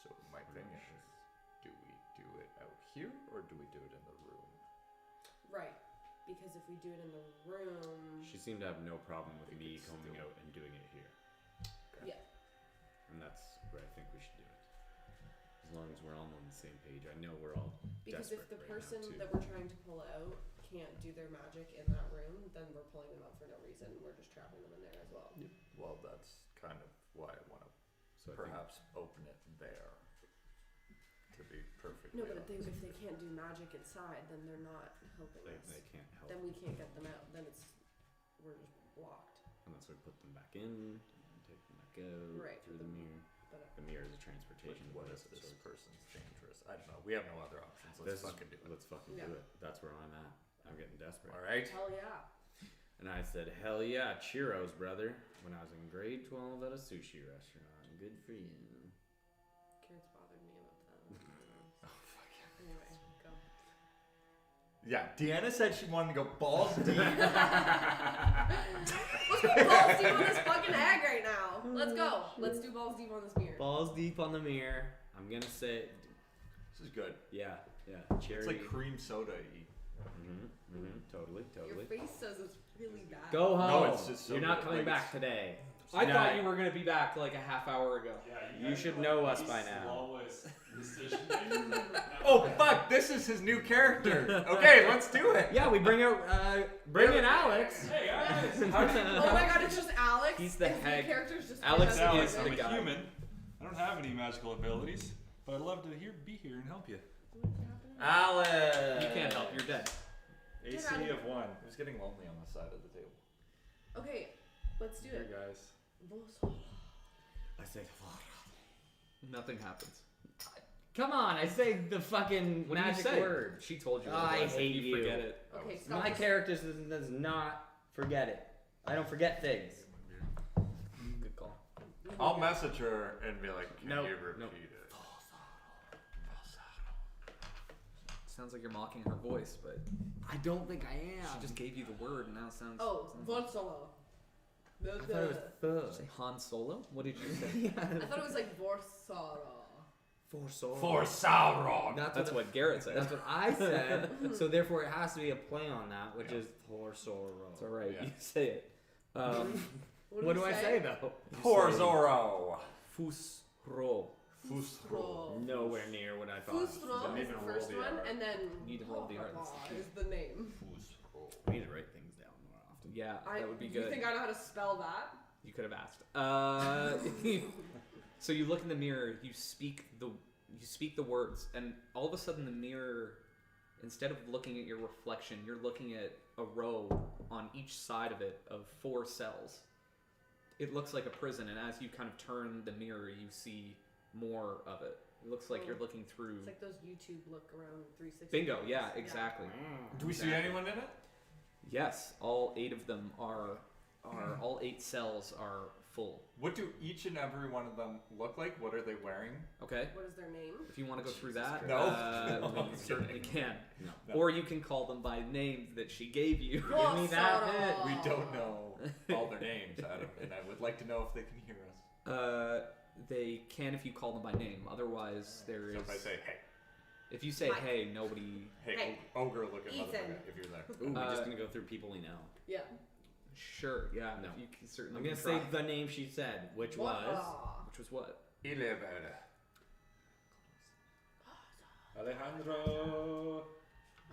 So my I'm thing not is, sure. do we do it out here or do we do it in the room? Right. Because if we do it in the room, She seemed to have no problem with Think me it's coming still- out and doing it here. yeah. And that's where I think we should do it. As long as we're all on the same page. I know we're all Because if desperate the right now, person too. that we're trying to pull out can't do their magic in that room, then we're pulling them out for no reason. We're just trapping them in there as well. Well, that's kind of why I want to So I think perhaps open it there to be perfectly. No, but if they can't do magic inside, then they're not helping They us. can't help. Then we can't get them out. Then we're just blocked. Unless we put them back in and take them back out Right, through but the mirror. But The mirror is a transportation What device if of this sorts. person's dangerous? I don't know. We have no other options. Let's fucking do it. Let's fucking Yeah. do it. That's where I'm at. I'm getting desperate. All right. hell yeah. And I said, hell yeah, churros, brother. When I was in grade 12 at a sushi restaurant. Good for you. Carrots bothered me about that. Oh fuck yeah. Anyway, go. Yeah, Deanna said she wanted to go balls deep. Let's go balls deep on this fucking egg right now. Let's go. Let's do balls deep on this mirror. Balls deep on the mirror. I'm gonna say, This is good. yeah. Cherry. It's like cream soda-y. Totally. Your face says it's really bad. Go home. No, it's just so You're not good. coming Like, back today. I No. thought you were gonna be back like a half hour ago. You should know us by now. Oh fuck! This is his new character. Okay, let's do it. Yeah, we bring out, bring in Alex. Hey guys, Oh my god, it's just Alex. He's the His new head. character's just Alex his is husband. the I'm guy. a human. I don't have any magical abilities, but I'd love to be here and help you. Alex. You can't help. You're dead. AC out of here. of 1. It was getting lonely on the side of the table. Okay, let's do Here, it. guys. I say Nothing happens. come on, I say the fucking What do you magic say? word. She told you. I what it was, and hate you. Forget it. Okay, stop. My this. character does not forget it. I don't forget things. Good call. I'll message her and be like, "Can Nope, you repeat nope. it?" Sounds like you're mocking her voice, but I don't think I am. she just gave you the word, and now it sounds. Oh, sounds Vorsolo. I thought it was Say Han Solo? What did you say? I thought it was like Vorsoro. For so. For Sauron. That's what Garrett said. That's what I said. So therefore, it has to be a play on that, which is for Sorrow. It's all right. Yeah. You say it. What do I say though? For Zorro. Fusro. Fusro. Nowhere near what I thought. Fusro Don't is even the roll first the one, R. and then You need to roll the R. is the name. We need to write things down more often. Yeah, that would be Do good. you think I know how to spell that? You could have asked. So you look in the mirror. You speak the words, and all of a sudden the mirror, instead of looking at your reflection, you're looking at a row on each side of it of 4 cells. It looks like a prison, and as you kind of turn the mirror, you see more of it. It looks like you're looking through. It's like those YouTube look around 360. Bingo! Yeah, videos. exactly. Do we see anyone in it? Yes, all 8 of them are all 8 cells are full. What do each and every one of them look like? What are they wearing? Okay. What is their name? If you want to go through that, No. No, we I'm certainly kidding. can. No. Or you can call them by names that she gave you. Give me that Vorsoro. bit. We don't know all their names, Adam, and I would like to know if they can hear us. They can if you call them by name. Otherwise, there So is. if I say, "Hey, If you say Mike. hey, nobody. Hey. ogre looking Ethan. motherfucker," if you're there. Ooh, we're just gonna go through people we know. Yeah. Sure, yeah. No. You can certainly. I'm gonna try. say the name she said, which was. Which was what? Alejandro.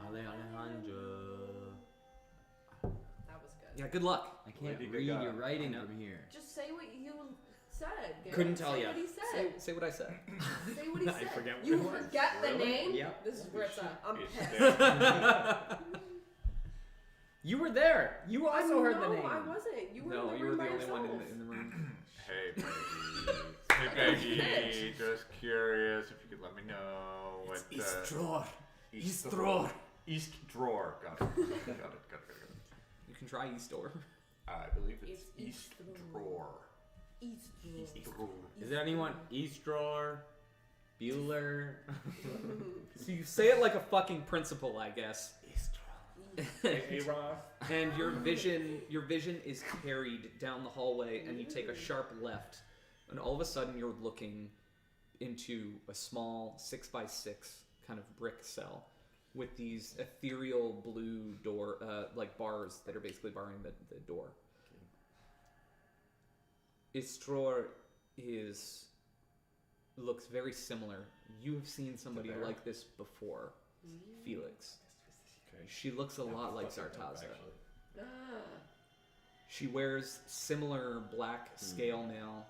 Alejandro. That was good. Yeah. Good luck. I can't Lady read Gaga. your writing I know. from here. Just say what you said. Garrett. Couldn't tell say ya. What he said. Say what I said. Say what he I said. forget what You it was. forget the Really? name? Yep. This is where it's at. I'm It's pissed. there. You were there. You also heard the name. No, I wasn't. You were No, in the you were room the by only yourself. one in the room. Hey, Peggy. Hey, Peggy. Just curious if you could let me know what. East drawer. East East drawer. drawer. East drawer. Got it. Got it. You can try East Door. I believe it's It's East East drawer. East Drawer. Is there anyone? East drawer. Bueller. So you say it like a fucking principal, I guess. East Hey, Roth. And your vision is carried down the hallway, and you take a sharp left, and all of a sudden you're looking into a small 6x6 kind of brick cell with these ethereal blue door like bars that are basically barring the door. Istror looks very similar. You have seen somebody bear? like this before, Felix. Okay. She looks a lot like Zartaza. Ah. She wears similar black scale mail,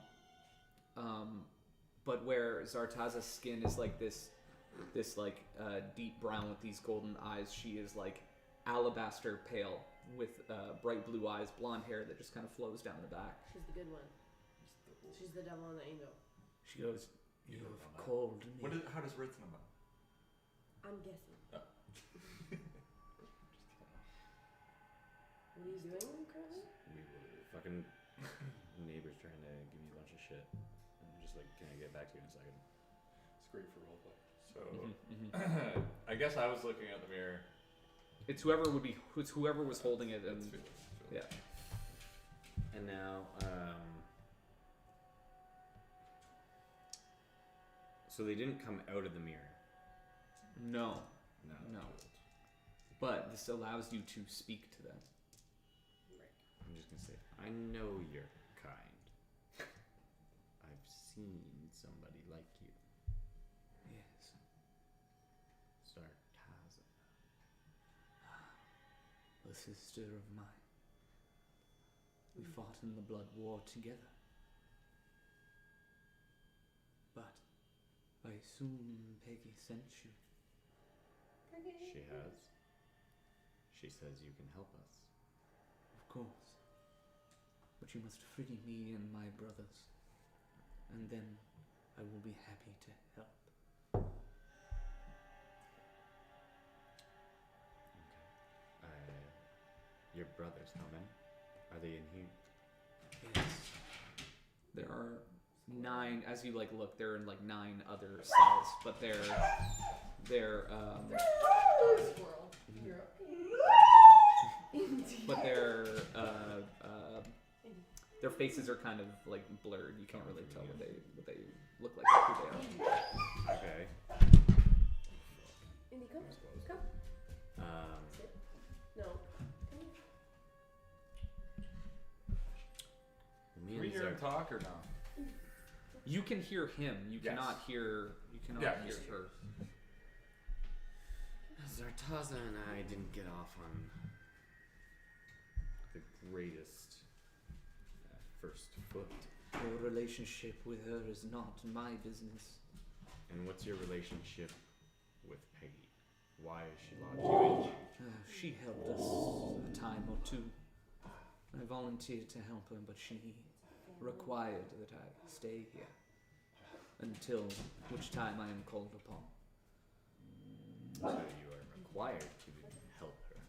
but where Zartaza's skin is like this this like deep brown with these golden eyes. She is like alabaster pale with bright blue eyes, blonde hair that just kind of flows down the back. She's the good one. She's the devil and the angel. She goes, You "You don't have know that. called me." How does Ritz know that? I'm guessing. Oh. What are you doing currently? We were fucking neighbors trying to give me a bunch of shit. I'm just like, can I get back to you in a second? It's great for roleplay. So, Mm-hmm. I guess I was looking at the mirror. It's whoever was holding it, and It's Felix. yeah. And now, so they didn't come out of the mirror. No, No. No. but this allows you to speak to them. I'm just gonna say, I know you're kind. I've seen somebody like you. Yes. Sartaza. A sister of mine. We fought in the Blood War together. But I assume Peggy sent you. She has. She says you can help us. Of course. But you must free me and my brothers. And then I will be happy to help. Okay. Your brothers, how many? Are they in here? Yes. There are 9. As you like look, there are like 9 other cells, but they're Squirrel. You're but their faces are kind of like blurred. You can't really tell what they look like or who they are. Okay. Indy, come. Come. Sit. No. Come here. Me Can we and hear him Zart- talk or no? You can hear him. You Yes. cannot hear. You cannot Yeah, hear just her. Zartaza and I didn't get off on the greatest first foot. Your relationship with her is not my business. And what's your relationship with Peggy? Why is she locked you in? She helped us a time or two. I volunteered to help her, but she required that I stay here. Until which time I am called upon. So you are required to help her.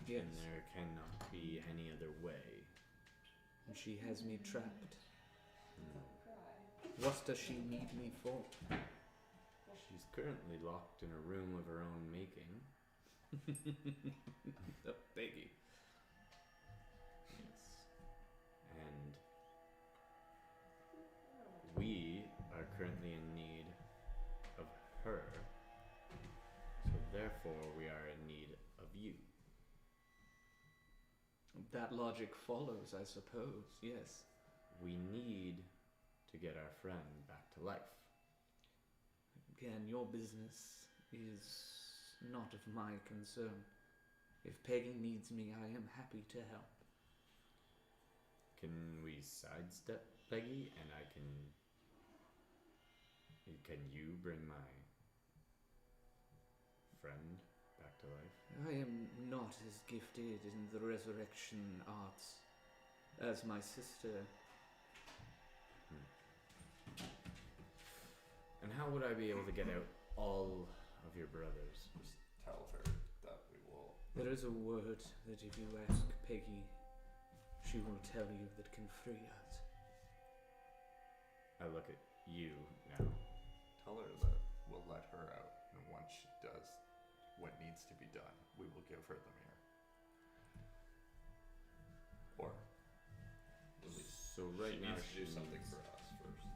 Yes. And there cannot be any other way. And she has me trapped. What does she need me for? She's currently locked in a room of her own making. Oh, Peggy. Yes. And we are currently in need of her. So therefore we are in need of you. That logic follows, I suppose, yes. We need to get our friend back to life. Again, your business is not of my concern. If Peggy needs me, I am happy to help. Can we sidestep Peggy and I can... Can you bring my friend back to life? I am not as gifted in the resurrection arts as my sister. And how would I be able to get out all of your brothers? Just tell her that we will. There is a word that if you ask Peggy, she will tell you that can free us. I look at you now. Tell her that we'll let her out, and once she does what needs to be done, we will give her the mirror. Or at least So right she now needs to do she's- something for us first.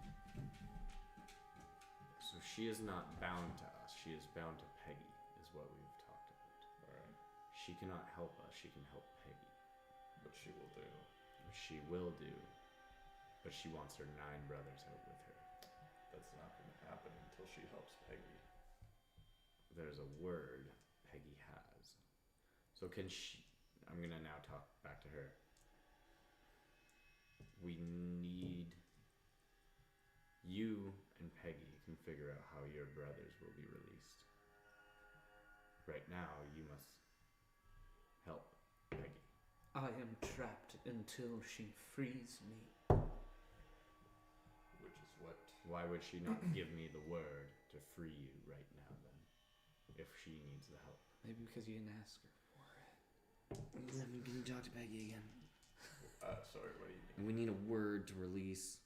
So she is not bound to us. She is bound to Peggy, is what we've talked about. Alright. She cannot help us. She can help Peggy. What she will do. She will do. But she wants her 9 brothers out with her. That's not going to happen until she helps Peggy. There's a word Peggy has. So can she... I'm going to now talk back to her. We need... You and Peggy can figure out how your brothers will be released. Right now, you must help Peggy. I am trapped until she frees me. Which is what? Why would she not give me the word to free you right now then? If she needs the help. Maybe because you didn't ask her for it. Let me talk to Peggy again. Sorry, what do you need? We need a word to release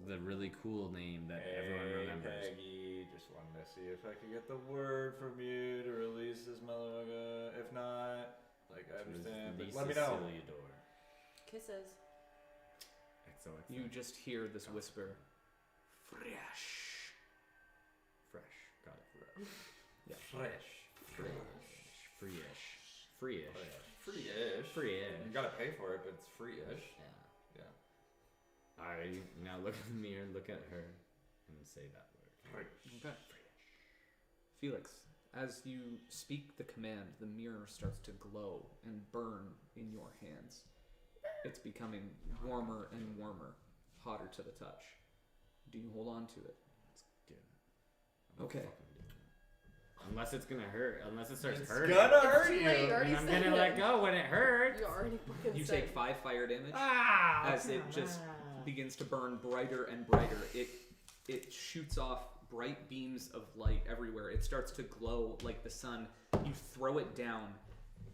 the really cool name that everyone remembers. Peggy, just wanted to see if I could get the word from you to release this motherfucker. If not, like, I understand, but let me know. Kisses. XOXO. You just hear this whisper. Fresh. Got it. Yeah. Fresh. Free-ish. You gotta pay for it, but it's free-ish. Yeah. Yeah. I now look in the mirror, look at her, and say that word. Okay. Felix, as you speak the command, the mirror starts to glow and burn in your hands. It's becoming warmer and warmer, hotter to the touch. Do you hold on to it? Do it. Okay. Unless it's gonna hurt. Unless it starts It's hurting. gonna hurt Too you. late, you already And I'm said gonna it. let go when it hurts. You already fucking You said take 5 fire damage Ah! as it just begins to burn brighter and brighter. It shoots off bright beams of light everywhere. It starts to glow like the sun. You throw it down,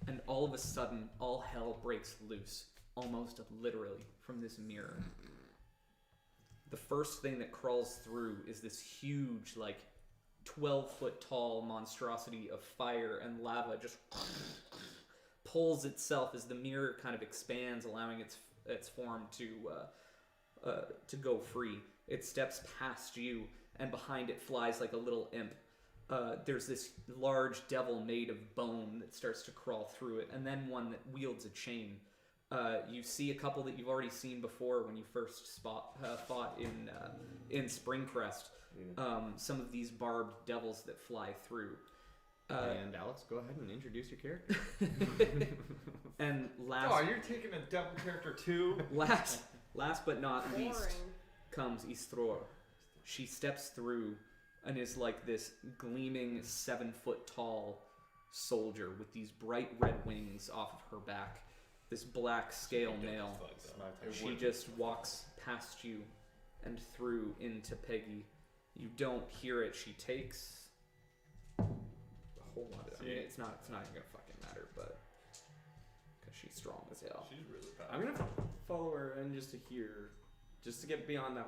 and all of a sudden, all hell breaks loose, almost literally, from this mirror. The first thing that crawls through is this huge, 12-foot tall monstrosity of fire and lava just pulls itself as the mirror kind of expands, allowing its form to go free. It steps past you, and behind it flies like a little imp. There's this large devil made of bone that starts to crawl through it, and then one that wields a chain. You see a couple that you've already seen before when you first fought in Springcrest. Some of these barbed devils that fly through. And Alex, go ahead and introduce your character. And Oh, you're taking a devil character too? last but not least boring. comes Istror. She steps through and is like this gleaming 7-foot tall soldier with these bright red wings off of her back. This black scale mail. She just walks past you and through into Peggy. You don't hear it. She takes a whole lot of. I mean, it's not even gonna fucking matter, but because she's strong as hell. She's really powerful. I'm gonna follow her and just to get beyond that.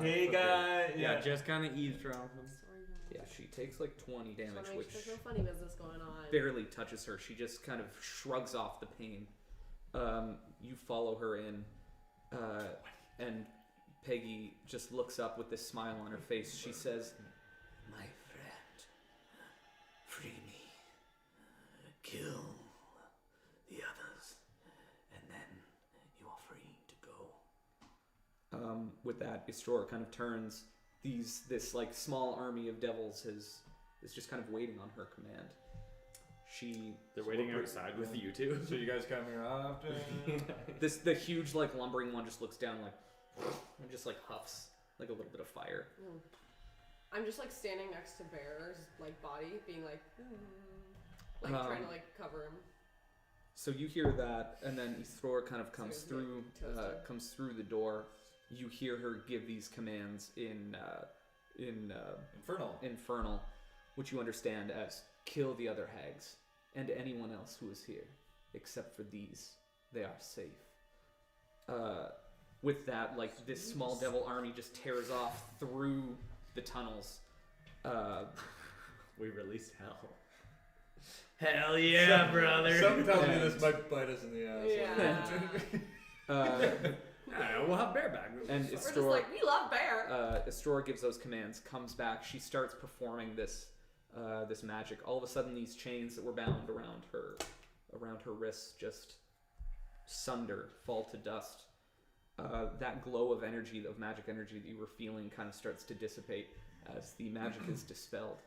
Hey guys. Yeah, just kind of eavesdropping. Sorry, guys. Yeah, she takes like 20 damage, Just wanna make which sure there's no funny business going on. barely touches her. She just kind of shrugs off the pain. You follow her in, and Peggy just looks up with this smile on her face. She says, My friend, free me. Kill the others, and then you are free to go. with that, Istror kind of turns. This like small army of devils is just kind of waiting on her command. They're waiting outside with you two. So you guys come here often? The huge like lumbering one just looks down and just like huffs like a little bit of fire. I'm just like standing next to Bear's like body, being like trying to like cover him. So you hear that, and then Istror kind of comes So he's, through, toasted. comes through the door. You hear her give these commands in Infernal, which you understand as kill the other hags and anyone else who is here, except for these. They are safe. With that, like this small devil army just tears off through the tunnels. We released hell. Hell yeah, brother. Something tells me this might bite us in the ass. Yeah. We'll have bareback. And We're just Istror, like, we love Bear. Istror gives those commands, comes back. She starts performing this magic. All of a sudden, these chains that were bound around her wrists just sunder, fall to dust. That glow of energy, of magic energy that you were feeling, kind of starts to dissipate as the magic is dispelled.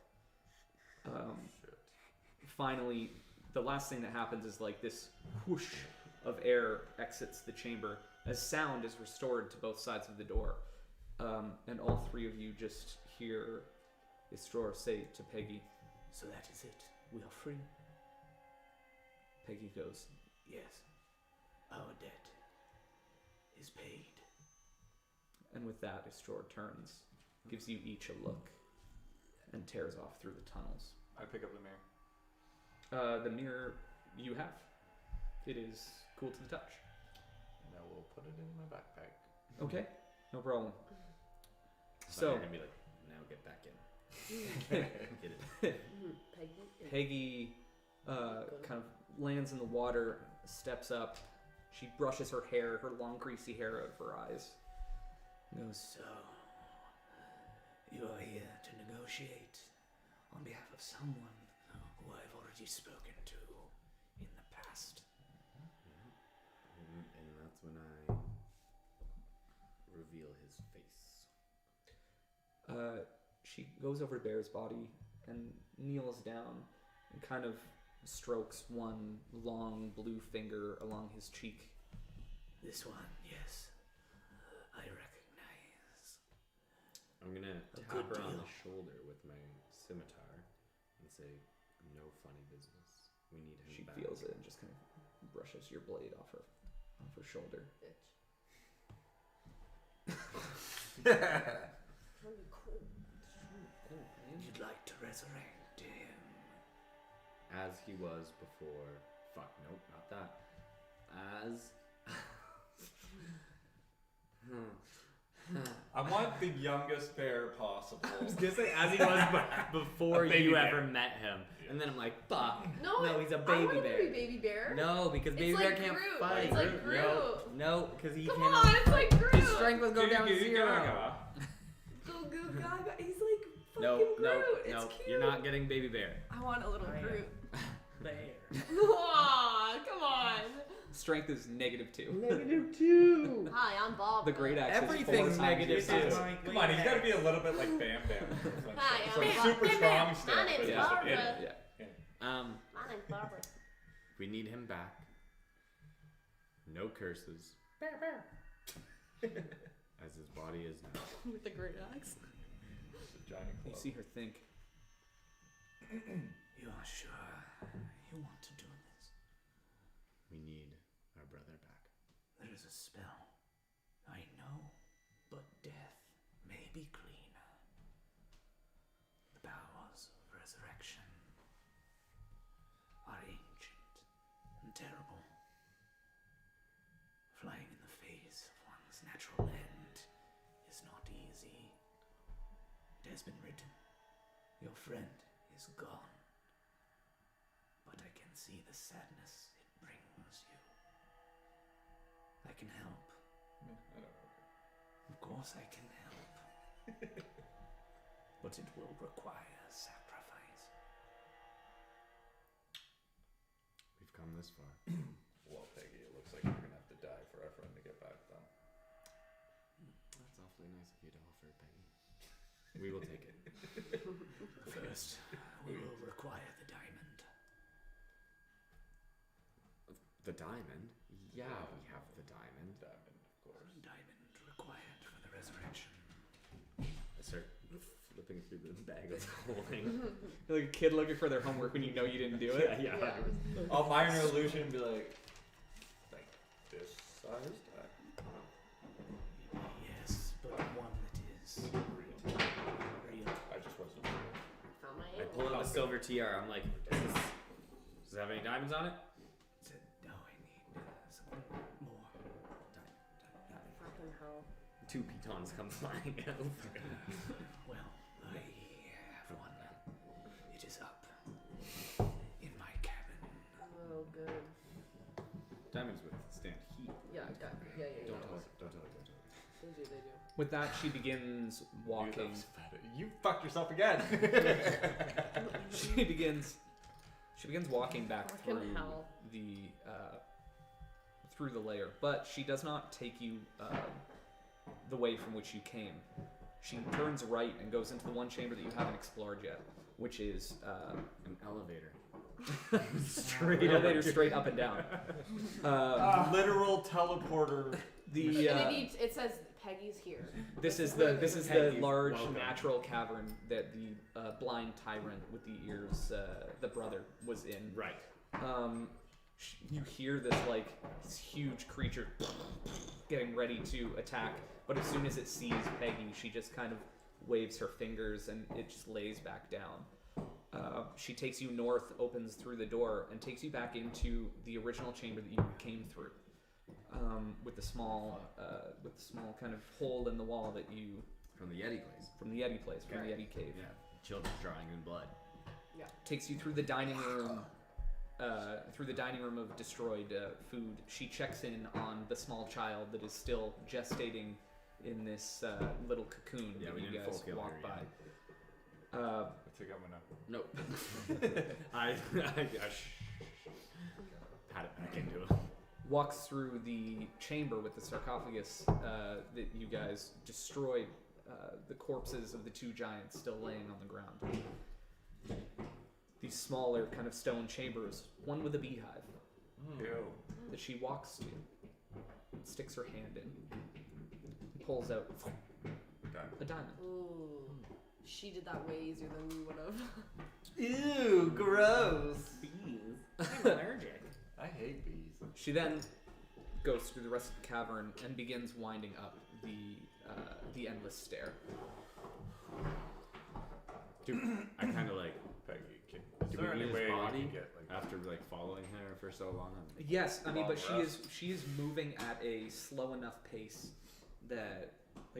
Finally, the last thing that happens is like this whoosh of air exits the chamber as sound is restored to both sides of the door. And all three of you just hear Istror say to Peggy. So that is it. We are free. Peggy goes, Yes. Our debt is paid. and with that, Istror turns, gives you each a look, and tears off through the tunnels. I pick up the mirror. The mirror you have. It is cool to the touch. Now we'll put it in my backpack. Okay, no problem. So So, you're gonna be like, now get back in. Get it. Peggy. Peggy kind of lands in the water, steps up. She brushes her hair, her long greasy hair out of her eyes. And goes, So, you are here to negotiate on behalf of someone who I've already spoken to in the past. And that's when I reveal his face. she goes over to Bear's body and kneels down and kind of strokes one long blue finger along his cheek. This one, yes, I recognize. I'm gonna A tap good her on deal. the shoulder with my scimitar and say, "No funny business. We need him She back." feels it and just kind of brushes your blade off her shoulder. That'd be cool. You'd like to resurrect him. As he was before. Fuck, nope, not that. As. I want the youngest bear possible. I was gonna say as he was before A baby you bear. ever met him, and then I'm like, fuck. No, he's a I baby want bear. to be baby bear. No, because It's baby like bear can't Groot. fight. It's like Groot. No, because he Come cannot. on, it's like Groot. His strength will go down to zero. Go goo gaga. He's like fucking No, Groot. no, It's no. cute. You're not getting baby bear. I want a little Groot. Bear. Aw, come on. Strength is -2. -2. Hi, I'm Bob. The great axe Everything's is 4 times your -2. size. Come on, he's got to be a little bit like Bam Bam. Hi, It's I'm like Bob. super Bam, strong Bam. stuff. My name's but Yeah, Barbara. yeah. yeah. My name's Barbara. We need him back. No curses. As his body is now. With the great axe. It's a giant You club. see her think. You are sure you want to do this? We need our brother back. There is a spell. I know, but death may be cleaner. The powers of resurrection are ancient and terrible. Flying in the face of one's natural end is not easy. It has been written. Your friend is gone. But I can see the sadness it brings you. I can help. I don't know. Of course I can help. But it will require sacrifice. We've come this far. Well, Peggy, it looks like you're gonna have to die for our friend to get back then. That's awfully nice of you to offer, Peggy. We will take it. First, we will require the diamond. The diamond? Yeah, we have the diamond. Diamond, of course. Diamond required for the resurrection. I start flipping through the bag of holding. You're like a kid looking for their homework when you know you didn't do it. yeah. I'll minor illusion and be like this size? Yes, but one that is Real. real. I just wasn't sure. Found my I pull out a silver tiara. I'm like, does it have any diamonds on it? Said, no, I need something more. Diamond. fucking hell. 2 pitons come flying out. Well, I have one. It is up in my cabin. Oh, good. Diamonds withstand heat. Yeah, yeah. Don't tell her. Don't tell her. They do. With that, she begins walking. You fucked yourself again. She begins walking back Fucking through hell. the layer, but she does not take you the way from which you came. She turns right and goes into the one chamber that you haven't explored yet, which is An elevator. straight elevator straight up and down. Literal teleporter The it says Peggy's here. this is where the this is the Peggy's large welcome. natural cavern that the blind tyrant with the ears, the brother, was in. Right. You hear this huge creature getting ready to attack, but as soon as it sees Peggy, she just kind of waves her fingers and it just lays back down. She takes you north, opens through the door, and takes you back into the original chamber that you came through, with the small kind of hole in the wall that you From the Yeti place. from the Yeti place, from the Yeti cave. Yeah. Children drawing in blood. Takes you through the dining room. Through the dining room of destroyed food. She checks in on the small child that is still gestating in this little cocoon Yeah, that we you didn't guys full kill walk her by. yet. I think I'm gonna. Nope. I pat it back into him. Walks through the chamber with the sarcophagus that you guys destroyed. The corpses of the two giants still laying on the ground. These smaller kind of stone chambers, one with a beehive Ew. that she walks to, sticks her hand in, and pulls out a diamond. Ooh, she did that way easier than we would have. Ew, gross. Bees. I'm allergic. I hate bees. She then goes through the rest of the cavern and begins winding up the endless stair. Dude, I kind of like. Peggy, is Do there we any need way his we body can get after like following her for so long? Yes, I mean, but Long she is moving at a slow enough pace that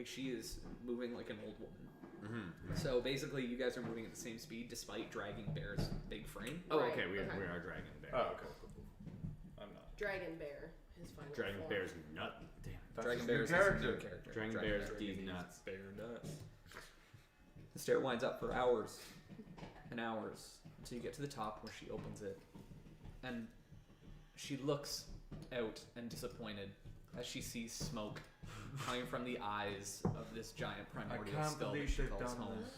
she is moving like an old woman. Mm-hmm. So basically, you guys are moving at the same speed despite dragging Bear's big frame. Oh, Right, okay. We okay. are dragging bear. Oh, okay. I'm not. Dragon Bear, his final Dragon form. bear's nut. Damn. That's Dragon his Bear new is his character. new character. Dragon Bear's Bear. D nuts. Bear nuts. The stair winds up for hours and hours until you get to the top where she opens it. And she looks out and disappointed as she sees smoke coming from the eyes of this giant primordial can't skull that believe she they've calls done home. this.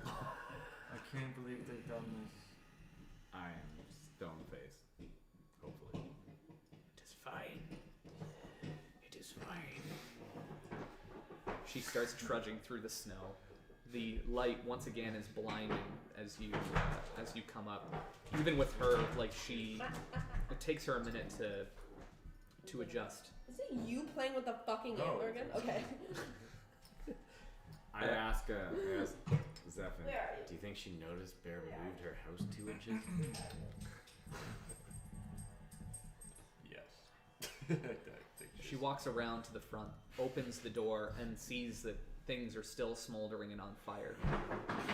What happened? I can't believe they've done this. I am stone faced. Hopefully. It is fine. It is fine. She starts trudging through the snow. The light once again is blinding as you come up. Even with her, it takes her a minute to adjust. Is it you playing with the fucking No. antler again? Okay. I ask Zephyr, Where are you? do you think she noticed Bear moved her house 2 inches? Yes. I think She walks around to the front, opens the door, and sees that things are still smoldering and on fire.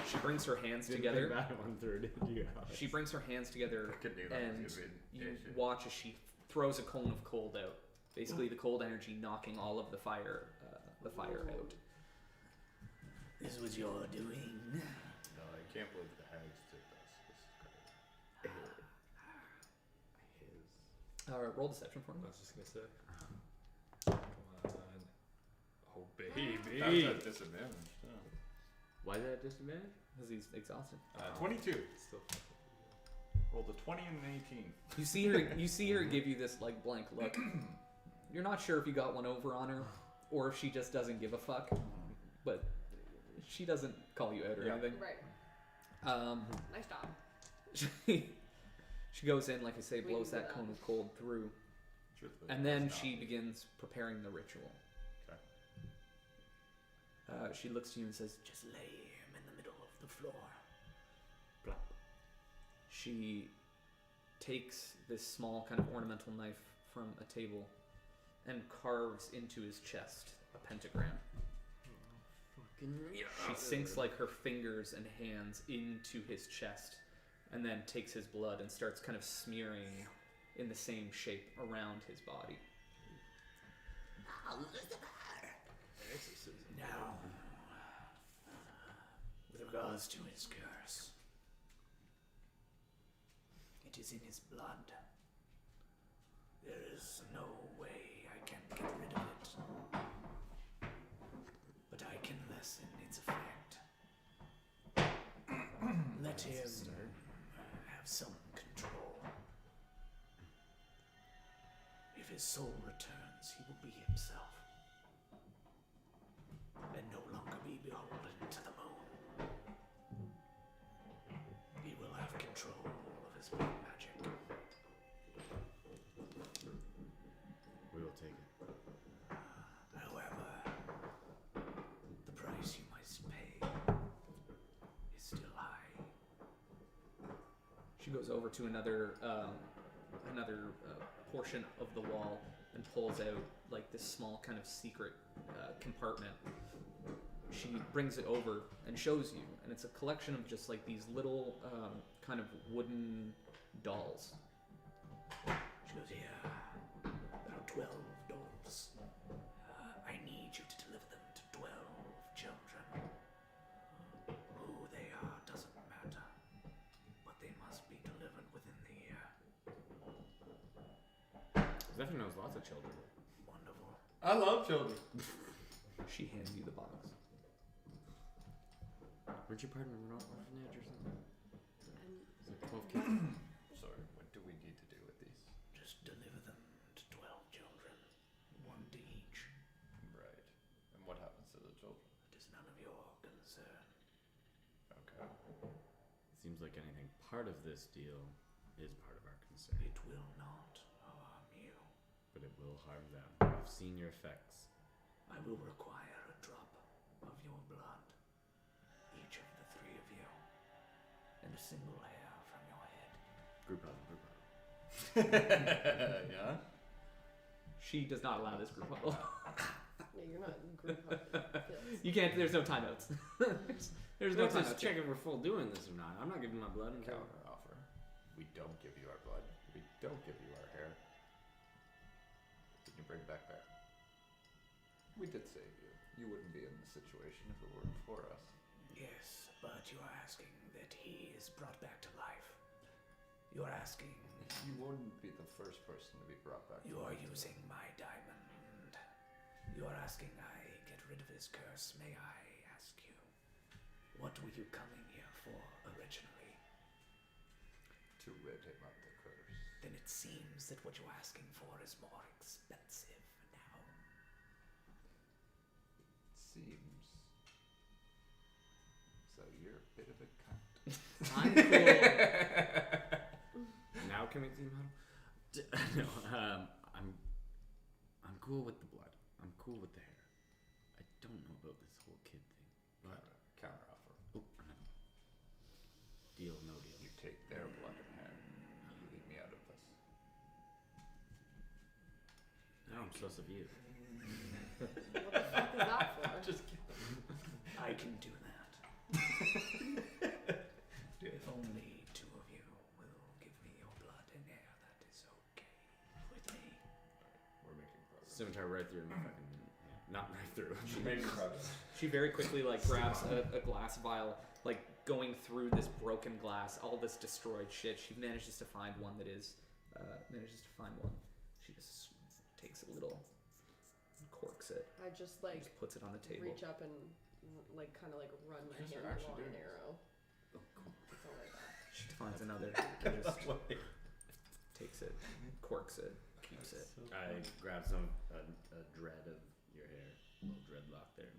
She brings her hands Didn't together. think that one through, did you? She brings her hands together, I knew that and was gonna be you an issue. watch as she throws a cone of cold out. Basically, the cold energy knocking all of the fire out. This was your doing. No, I can't believe the hags did this. This is crazy. All right, roll deception for me. I was just gonna say. Come on. Oh baby. That's at disadvantage. Why is that a disadvantage? Because he's exhausted. 22. Still. Rolled a 20 and an 18. You see her give you this blank look. You're not sure if you got one over on her, or if she just doesn't give a fuck. But she doesn't call you out or Yeah. anything. Right. Nice job. She goes in, like I say, We blows can do that that. cone of cold through, Truthfully, and then it's she not. begins preparing the ritual. Okay. She looks to you and says, Just lay him in the middle of the floor. Plop. she takes this small kind of ornamental knife from a table and carves into his chest a pentagram. She sinks her fingers and hands into his chest and then takes his blood and starts kind of smearing in the same shape around his body. Now, with regards to his curse, it is in his blood. There is no way I can get rid of it, but I can lessen its effect. Let him have some control. If his soul returns, he will be himself. And no longer be beholden to the moon. He will have control of his black magic. We will take it. However, the price you must pay is still high. She goes over to another portion of the wall and pulls out like this small kind of secret compartment. She brings it over and shows you, and it's a collection of just like these little kind of wooden dolls. She goes, here, there are 12 dolls. I need you to deliver them to 12 children. Who they are doesn't matter, but they must be delivered within the year. Zephyr knows lots of children. Wonderful. I love children. She hands you the box. Weren't you part of an orphanage or something? And It's like 12 kids. Sorry, what do we need to do with these? Just deliver them to 12 children, one to each. Right. And what happens to the children? It is none of your concern. Okay. Seems like anything part of this deal is part of our concern. It will not harm you. But it will harm them. I've seen your effects. I will require a drop of your blood, each of the three of you, and a single hair from your head. Group huddle, group huddle. Yeah? She does not allow this group huddle. yeah, you're not group hugging. You can't. There's no timeouts. there's no Let's just timeouts. check if we're full doing this or not. I'm not giving my blood until... Counter offer. We don't give you our blood. We don't give you our hair. Can you bring back Bear? We did save you. You wouldn't be in this situation if it weren't for us. Yes, but you are asking that he is brought back to life. You are asking. You wouldn't be the first person to be brought back. You to are life. using my diamond. You are asking I get rid of his curse. May I ask you, what were you coming here for originally? To rid him of the curse. Then it seems that what you're asking for is more expensive now. Seems. So you're a bit of a cunt. I'm cool. Now can we team huddle? No, I'm cool with the blood. I'm cool with the hair. I don't know about this whole kid thing. But Counter offer. oh, no. Deal, no deal. You take their blood and hair. You leave me out of this. Now I'm sus of you. What the fuck is that for? Just kidding. I can do that. If only two of you will give me your blood and hair, that is okay with me. We're making progress. Scimitar right through my fucking... Yeah, not right through. We're making progress. She very quickly like grabs a glass vial, like going through this broken glass, all this destroyed shit. She manages to find one that is, She just takes a little, corks it, I just like just puts it on the table. reach up and like kind of like run my She's hand actually along doing an this. arrow. Oh, cool. Something like that. She finds another, and just takes it, corks it, keeps it. I grab some a dread of your hair, a little dreadlock there.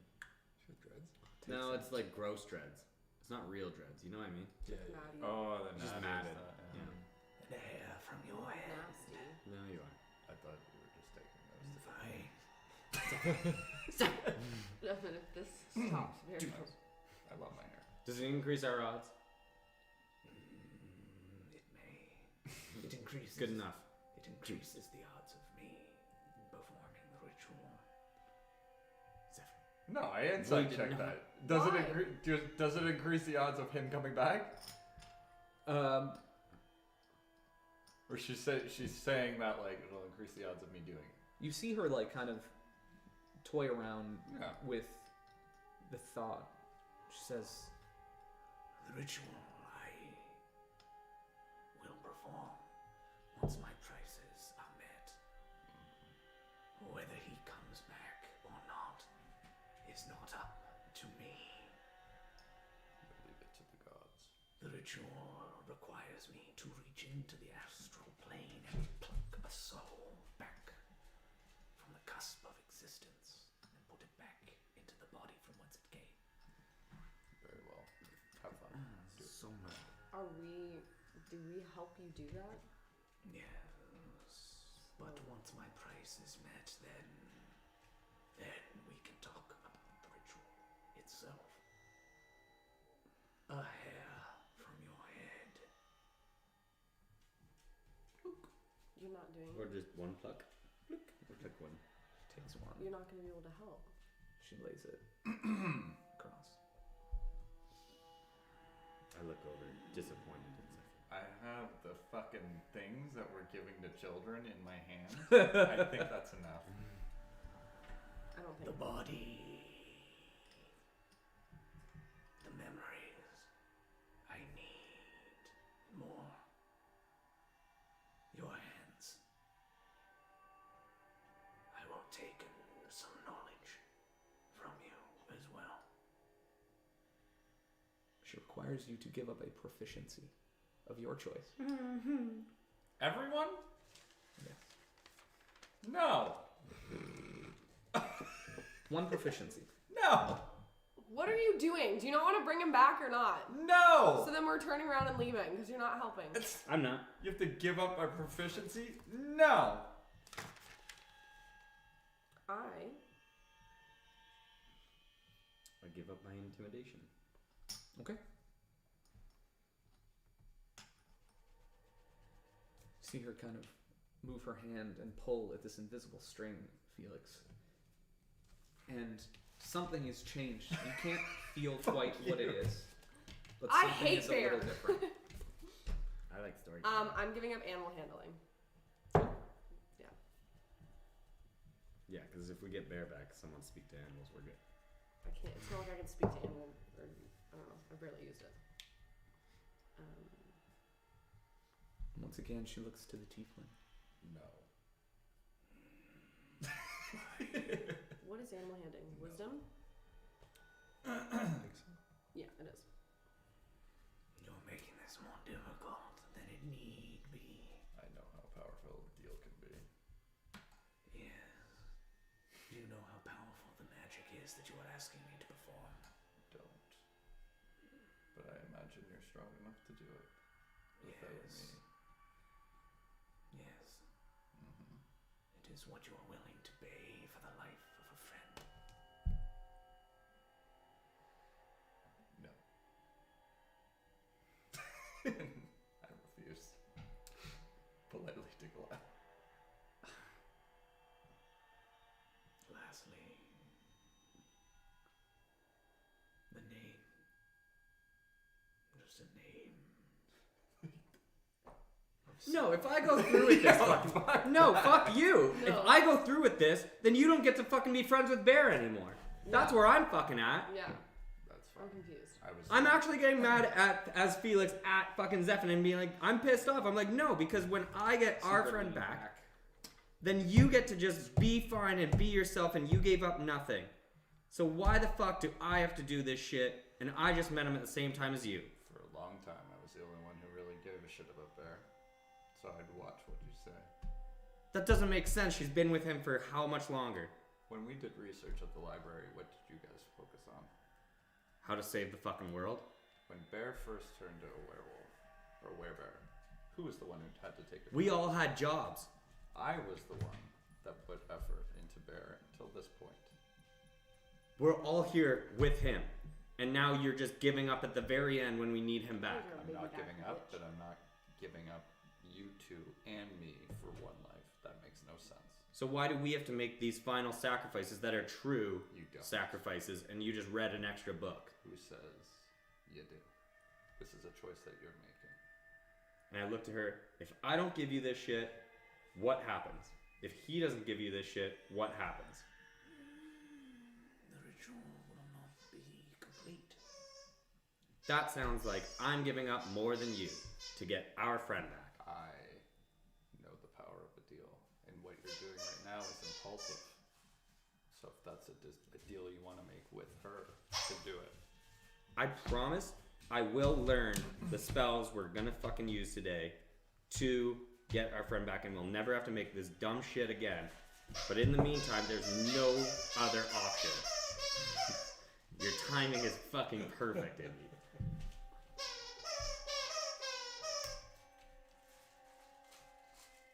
She has dreads? No, it's like gross dreads. It's not real dreads. You know what I mean? Natty. Oh, then Just matted. Yeah. And a hair from your head. Nasty. No, you are. I thought you were just taking those. Fine. No, but if this stops very close. I love my hair. Does it increase our odds? It may. It increases. Good enough. It increases the odds of me performing the ritual. Zephyr. No, I insight We did checked not- that. Does Why? does it increase the odds of him coming back? Or she's saying that like it'll increase the odds of me doing it. You see her like kind of toy around Yeah. with the thought. She says, The ritual I will perform once my prices are met. Whether he comes back or not is not up to me. Leave it to the gods. The ritual requires me to reach into the astral plane and pluck a soul back cusp of existence and put it back into the body from whence it came. Very well. Have fun. So much. Do we help you do that? Yes, but once my price is met, then we can talk about the ritual itself. A hair from your head. You're not doing Or it. just one pluck. Or pluck one. Takes one. You're not going to be able to help. She lays it across. I look over, disappointed in Zephyr. I have the fucking things that we're giving to children in my hand. I think that's enough. I don't The think. body. The memories. I need more. Your hands. I will take some knowledge from you as well. She requires you to give up a proficiency of your choice. Everyone? Yes. No. One proficiency. No. What are you doing? Do you not want to bring him back or not? No. So then we're turning around and leaving because you're not helping. I'm not. You have to give up our proficiency? No. I give up my intimidation. Okay. See her kind of move her hand and pull at this invisible string, Felix. And something has changed. You can't feel quite what it is. But I something hate is a little bear. different. I like story. I'm giving up animal handling. Yeah, because if we get bear back, someone speak to animals, we're good. I can't. It's not like I can speak to animal, or I don't know. I've barely used it. Once again, she looks to the tiefling. No. What is animal handling? Wisdom? I think so. Yeah, it is. You're making this more difficult than it need be. I know how powerful the deal can be. Yes. Do you know how powerful the magic is that you are asking me to perform? Don't. But I imagine you're strong enough to do it. Without Yes. me. Yes. Mm-hmm. It is what you are willing to pay for the life of a friend. No. I refuse. Politely decline. Lastly, the name. Just a name. No, if I go through with this, fuck you. No. If I go through with this, then you don't get to fucking be friends with Bear anymore. That's where I'm fucking at. Yeah, That's I'm fine. confused. I'm actually getting mad at as Felix at fucking Zephyr and being like, I'm pissed off. I'm like, no, because when I get our friend back, then you get to just be fine and be yourself, and you gave up nothing. So why the fuck do I have to do this shit? And I just met him at the same time as you. For a long time, I was the only one who really gave a shit about Bear. So I'd watch what you say. That doesn't make sense. She's been with him for how much longer? When we did research at the library, what did you guys focus on? How to save the fucking world? When Bear first turned to a werewolf, or werebear, who was the one who had to take it? We all had jobs. I was the one that put effort into Bear until this point. We're all here with him. And now you're just giving up at the very end when we need him back. You're a I'm baby not back giving up, bitch. but I'm not giving up you two and me for one life. That makes no sense. So why do we have to make these final sacrifices that are true You don't. sacrifices, and you just read an extra book? Who says you do? This is a choice that you're making. And I looked at her, if I don't give you this shit, what happens? If he doesn't give you this shit, what happens? The ritual will not be complete. That sounds like I'm giving up more than you to get our friend back. I know the power of a deal, and what you're doing right now is impulsive. So if that's a deal you want to make with her, to do it. I promise I will learn the spells we're gonna fucking use today to get our friend back, and we'll never have to make this dumb shit again. But in the meantime, there's no other option. Your timing is fucking perfect, Indy.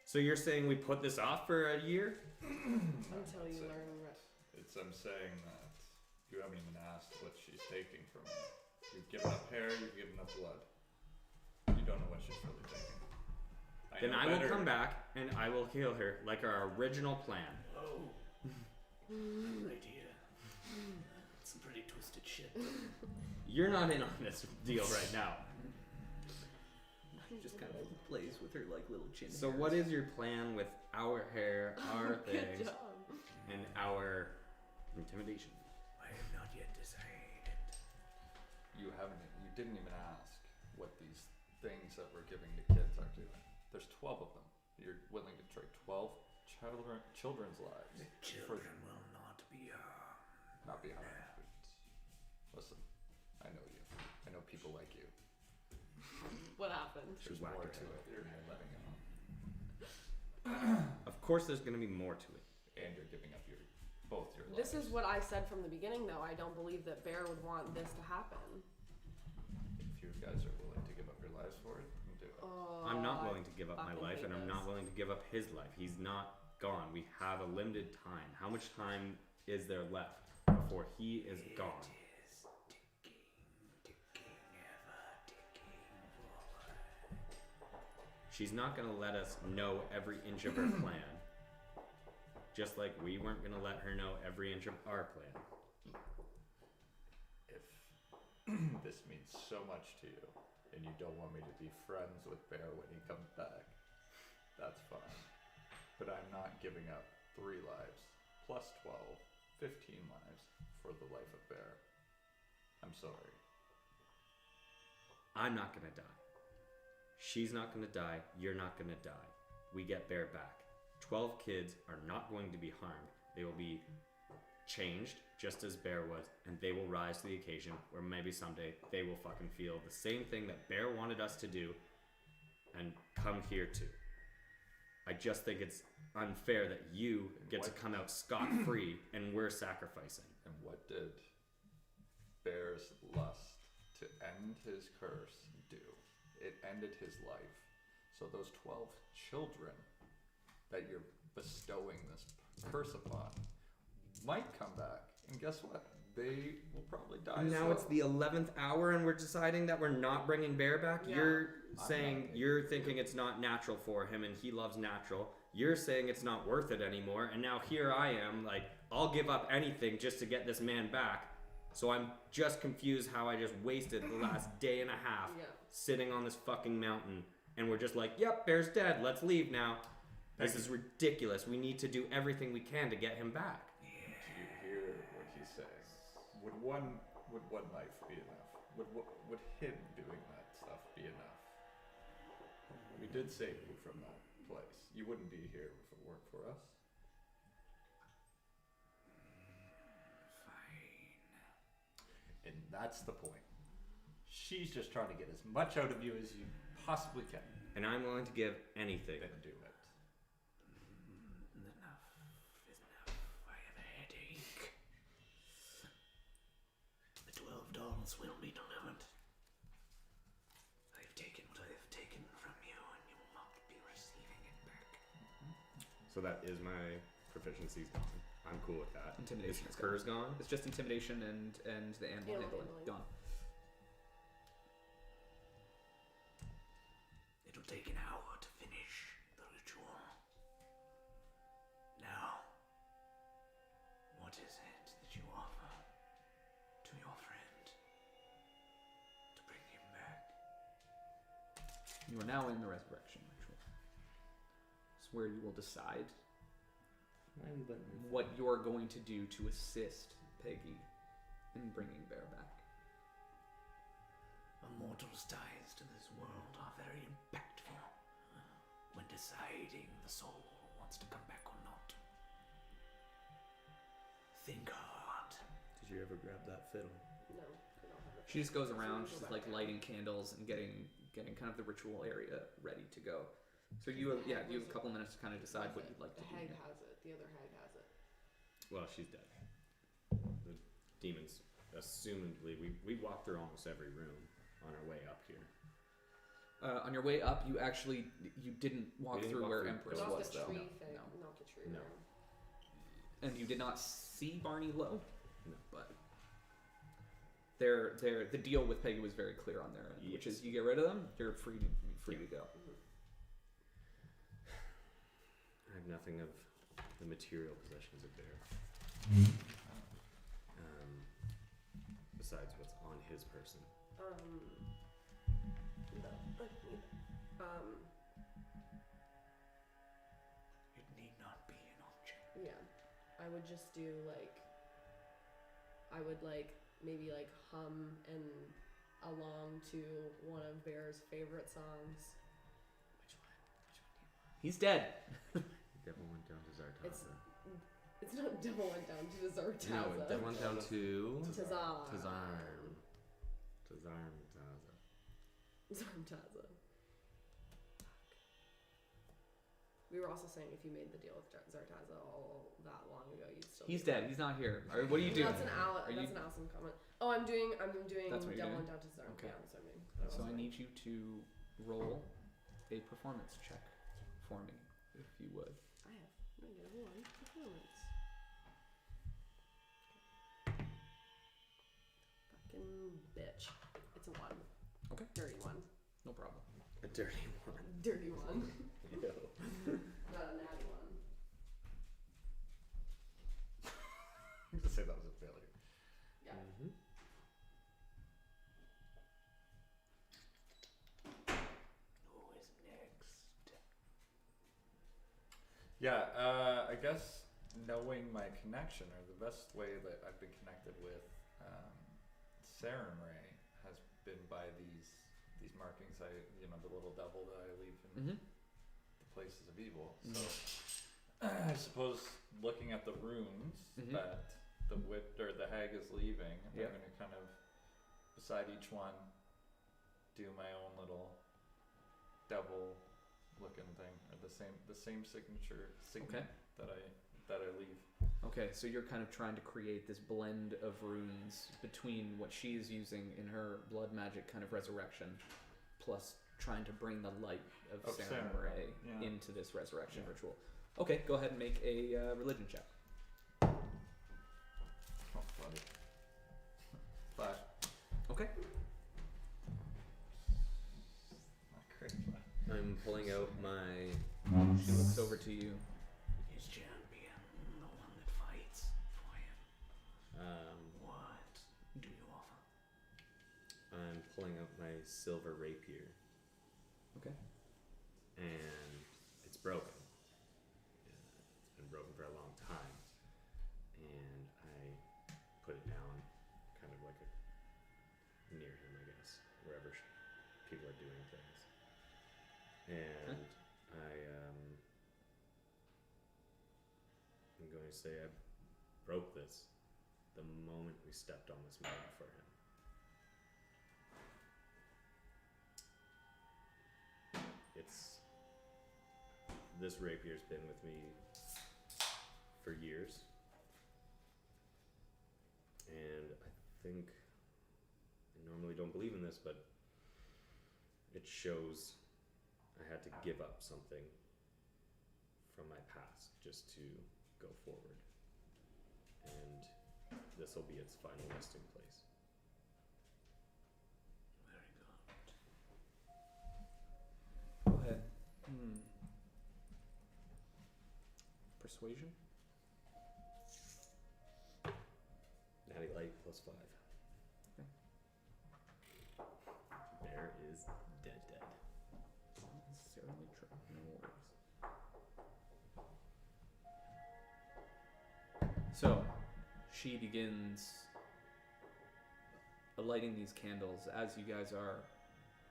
So you're saying we put this off for a year? Until you learn. I'm saying that you haven't even asked what she's taking from you. You've given up hair, you've given up blood. You don't know what she's really taking. Then I will come back and I will heal her like our original plan. Oh. Right here. Some pretty twisted shit. You're not in on this deal right now. She just kind of plays with her like little chin. So hairs. what is your plan with our hair, our things, Good job. and our intimidation? I have not yet decided. You didn't even ask what these things that we're giving to kids are doing. There's 12 of them. You're willing to trade 12 children's lives. The children will not be harmed. Not be harmed. Listen, I know you. I know people like you. What happened? There's whack more her to head. it. You're letting it on. Of course there's going to be more to it. And you're giving up both your lives. This is what I said from the beginning, though. I don't believe that Bear would want this to happen. If you guys are willing to give up your lives for it, then do it. Oh, I'm not I willing to give up my fucking life, hate and I'm this. not willing to give up his life. He's not gone. We have a limited time. How much time is there left before he is gone? It is ticking, ever ticking forward. She's not going to let us know every inch of her plan. Just like we weren't going to let her know every inch of our plan. If this means so much to you, and you don't want me to be friends with Bear when he comes back, that's fine. But I'm not giving up 3 lives, plus 12, 15 lives for the life of Bear. I'm sorry. I'm not going to die. She's not going to die. You're not going to die. We get Bear back. 12 kids are not going to be harmed. They will be changed just as Bear was, and they will rise to the occasion where maybe someday they will fucking feel the same thing that Bear wanted us to do and come here too. I just think it's unfair that you get to come out scot-free and we're sacrificing. And what did Bear's lust to end his curse do? It ended his life. So those 12 children that you're bestowing this curse upon might come back. And guess what? They will probably die. And now it's the 11th hour and we're deciding that we're not bringing Bear back? Yeah. You're I'm saying, not you're making thinking it's not natural for him and he loves natural. You're saying it's not worth it anymore. And now here I am, like, I'll give up anything just to get this man back. So I'm just confused how I just wasted the last day and a half Yeah. sitting on this fucking mountain. And we're just like, yep, Bear's dead. Let's leave now. This is ridiculous. We need to do everything we can to get him back. Do you hear what he's saying? Would one life be enough? Would him doing that stuff be enough? We did save you from that place. You wouldn't be here if it weren't for us. Fine. And that's the point. She's just trying to get as much out of you as you possibly can. And I'm willing to give anything. Then do it. Enough is enough. I have a headache. The $12 will be delivered. I have taken what I have taken from you, and you will not be receiving it back. So that is my proficiency's gone. I'm cool with that. Intimidation Is is hers gone? It's just intimidation and the animal Animal handling. handling. Gone. It'll take an hour to finish the ritual. Now, what is it that you offer to your friend to bring him back? You are now in the resurrection ritual. It's where you will decide what you're going to do to assist Peggy in bringing Bear back. A mortal's ties to this world are very impactful when deciding the soul wants to come back or not. Think hard. Did you ever grab that fiddle? No, we don't have it. She just goes around. Go She's back like down. lighting candles and getting kind of the ritual area ready to go. So you have you have a couple minutes to kind of decide what you'd like to The do. hag here. has it. The other hag has it. Well, she's dead. The demons, assumedly, we walked through almost every room on our way up here. On your way up, you didn't walk We didn't through walk where through Empress Not was the though, tree No. thing. No. Not the tree No. room. and you did not see Barney Lowe. No. But the deal with Peggy was very clear on their end, which Yes. is you get rid of them, you're free to go. I have nothing of the material possessions of Bear. Besides what's on his person. No, It need not be an object. yeah. I would just do I would maybe hum and along to one of Bear's favorite songs. Which one? Which one do you want? He's dead. Devil went down to Zartaza. It's not Devil Went Down to Zartaza. No, it went down to Tazarm. Tazarm. Zartaza. We were also saying if you made the deal with Zartaza all that long ago, you'd still. He's be dead. He's not here. All right, what are you doing? That's an awesome comment. Oh, I'm doing That's what you're Devil doing? Went Down to Tazarm. Okay. Yeah, that's what I mean. So I need you to roll a performance check for me, if you would. I have -1 performance. Fucking bitch. It's a 1. Okay. Dirty 1. No problem. A dirty one. Dirty 1. Ew. Not a natty 1. I'm gonna say that was a failure. Yeah. Mm-hmm. Who is next? Yeah, I guess knowing my connection, or the best way that I've been connected with Ray has been by these markings. The little devil that I leave in Mm-hmm. the places of evil. So I suppose looking at the runes Mhm. that the hag is leaving, Yep. I'm gonna kind of beside each one do my own little devil looking thing, or the same signature Okay. that I leave. Okay, so you're kind of trying to create this blend of runes between what she's using in her blood magic kind of resurrection, plus trying to bring the light of Of Samurai yeah. into this resurrection Yeah. ritual. Okay, go ahead and make a religion check. Oh, buddy. 5. Okay. Not great, but I'm pulling out my. She looks over to you. Is champion the one that fights for him? What do you offer? I'm pulling out my silver rapier. Okay. And it's broken. It's been broken for a long time. And I put it down, kind of like near him, I guess, wherever people are doing things. And I'm going to say I broke this the moment we stepped on this mountain for him. This rapier's been with me for years, and I think I normally don't believe in this, but it shows I had to give up something from my past just to go forward, and this will be its final resting place. Very good. Go ahead. Persuasion? Natty light +5. Okay. Bear is dead. Not necessarily true. No worries. So, she begins lighting these candles as you guys are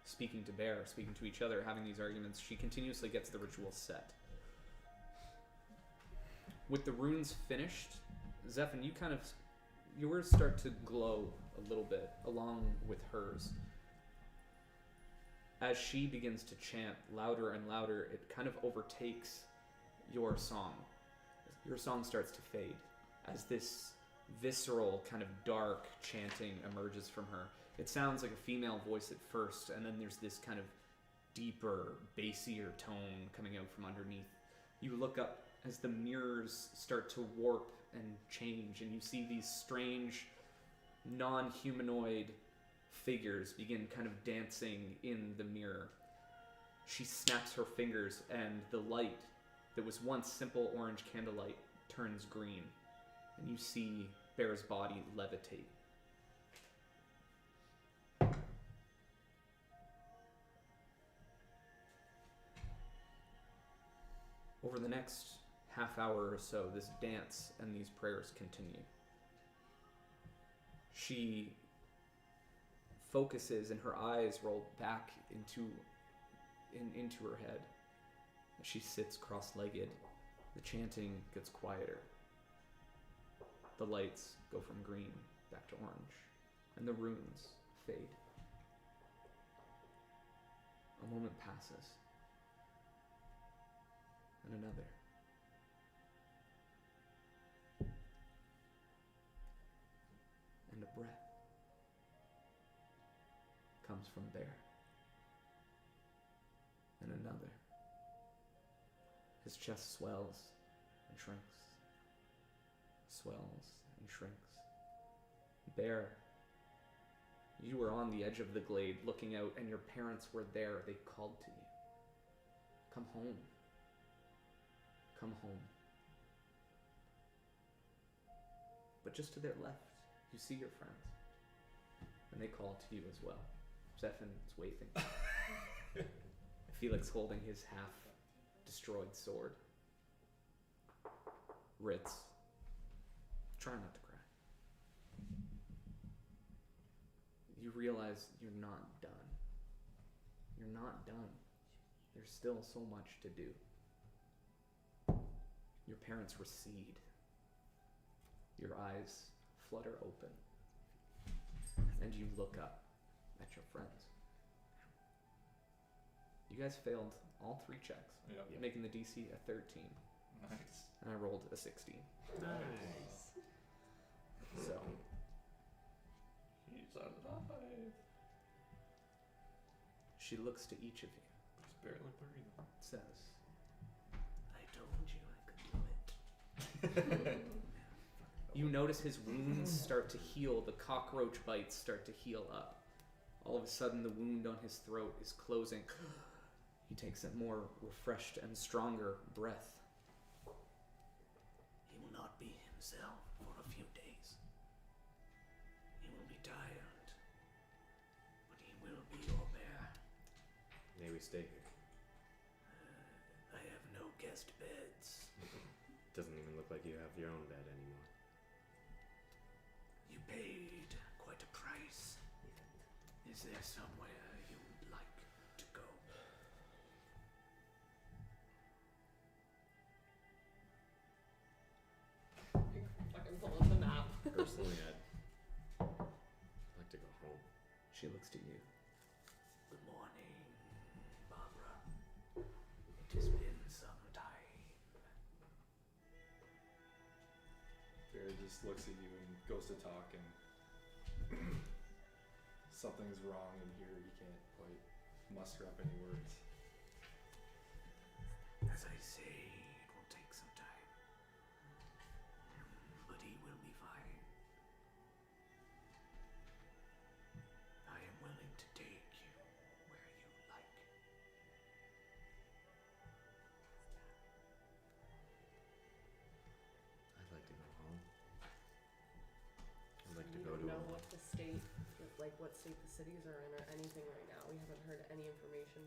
speaking to Bear, speaking to each other, having these arguments. She continuously gets the ritual set. With the runes finished, Zephyr, yours start to glow a little bit along with hers. as she begins to chant louder and louder, it kind of overtakes your song. Your song starts to fade as this visceral, kind of dark chanting emerges from her. It sounds like a female voice at first, and then there's this kind of deeper, bassier tone coming out from underneath. You look up as the mirrors start to warp and change, and you see these strange, non-humanoid figures begin kind of dancing in the mirror. She snaps her fingers, and the light that was once simple orange candlelight turns green, and you see Bear's body levitate. Over the next half hour or so, this dance and these prayers continue. She focuses, and her eyes roll back into her head. As she sits cross-legged, the chanting gets quieter. The lights go from green back to orange, and the runes fade. A moment passes, and another. And a breath comes from Bear. And another. His chest swells and shrinks. Swells and shrinks. Bear, you were on the edge of the glade looking out, and your parents were there. They called to you. Come home. Come home. But just to their left, you see your friends. And they call to you as well. Zephyr is waving. Felix holding his half-destroyed sword. Ritz, try not to cry. You realize you're not done. You're not done. There's still so much to do. Your parents recede. Your eyes flutter open. And you look up at your friends. You guys failed all 3 checks, making the DC a 13. Nice. And I rolled a 16. Nice. So, He's alive. she looks to each of you. He's barely breathing. Says, I told you I could do it. you notice his wounds start to heal. The cockroach bites start to heal up. All of a sudden, the wound on his throat is closing. He takes a more refreshed and stronger breath. He will not be himself for a few days. He will be tired, but he will be your bear. May we stay here? I have no guest beds. Doesn't even look like you have your own bed anymore. You paid quite a price. Is there somewhere you would like to go? You fucking pull up the map. Personally, I'd like to go home. She looks to you. Good morning, Barbara. It has been some time. Bear just looks at you and goes to talk, and something's wrong in here. You can't quite muster up any words. As I say, it will take some time. But he will be fine. I am willing to take you where you like. I'd like to go home. I'd like to We go don't to know a what the state, like what state the cities are in or anything right now. We haven't heard any information.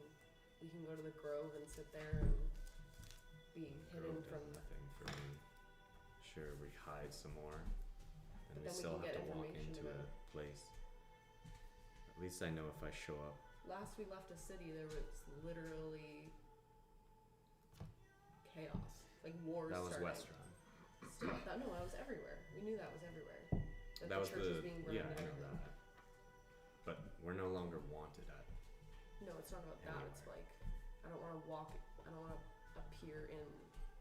We can go to the Grove and sit there and be hidden grove from. does nothing for me. Sure, we hide some more, and we But then we still can have get to walk information into a about- place. At least I know if I show up. Last we left a city, there was literally chaos, like wars. That was starting. Westron. Still, no, that was everywhere. We knew that was everywhere. That That the was church was the being burned yeah, and I know everything. that. But we're no longer wanted at No, it's not about that. It's like I don't want to appear in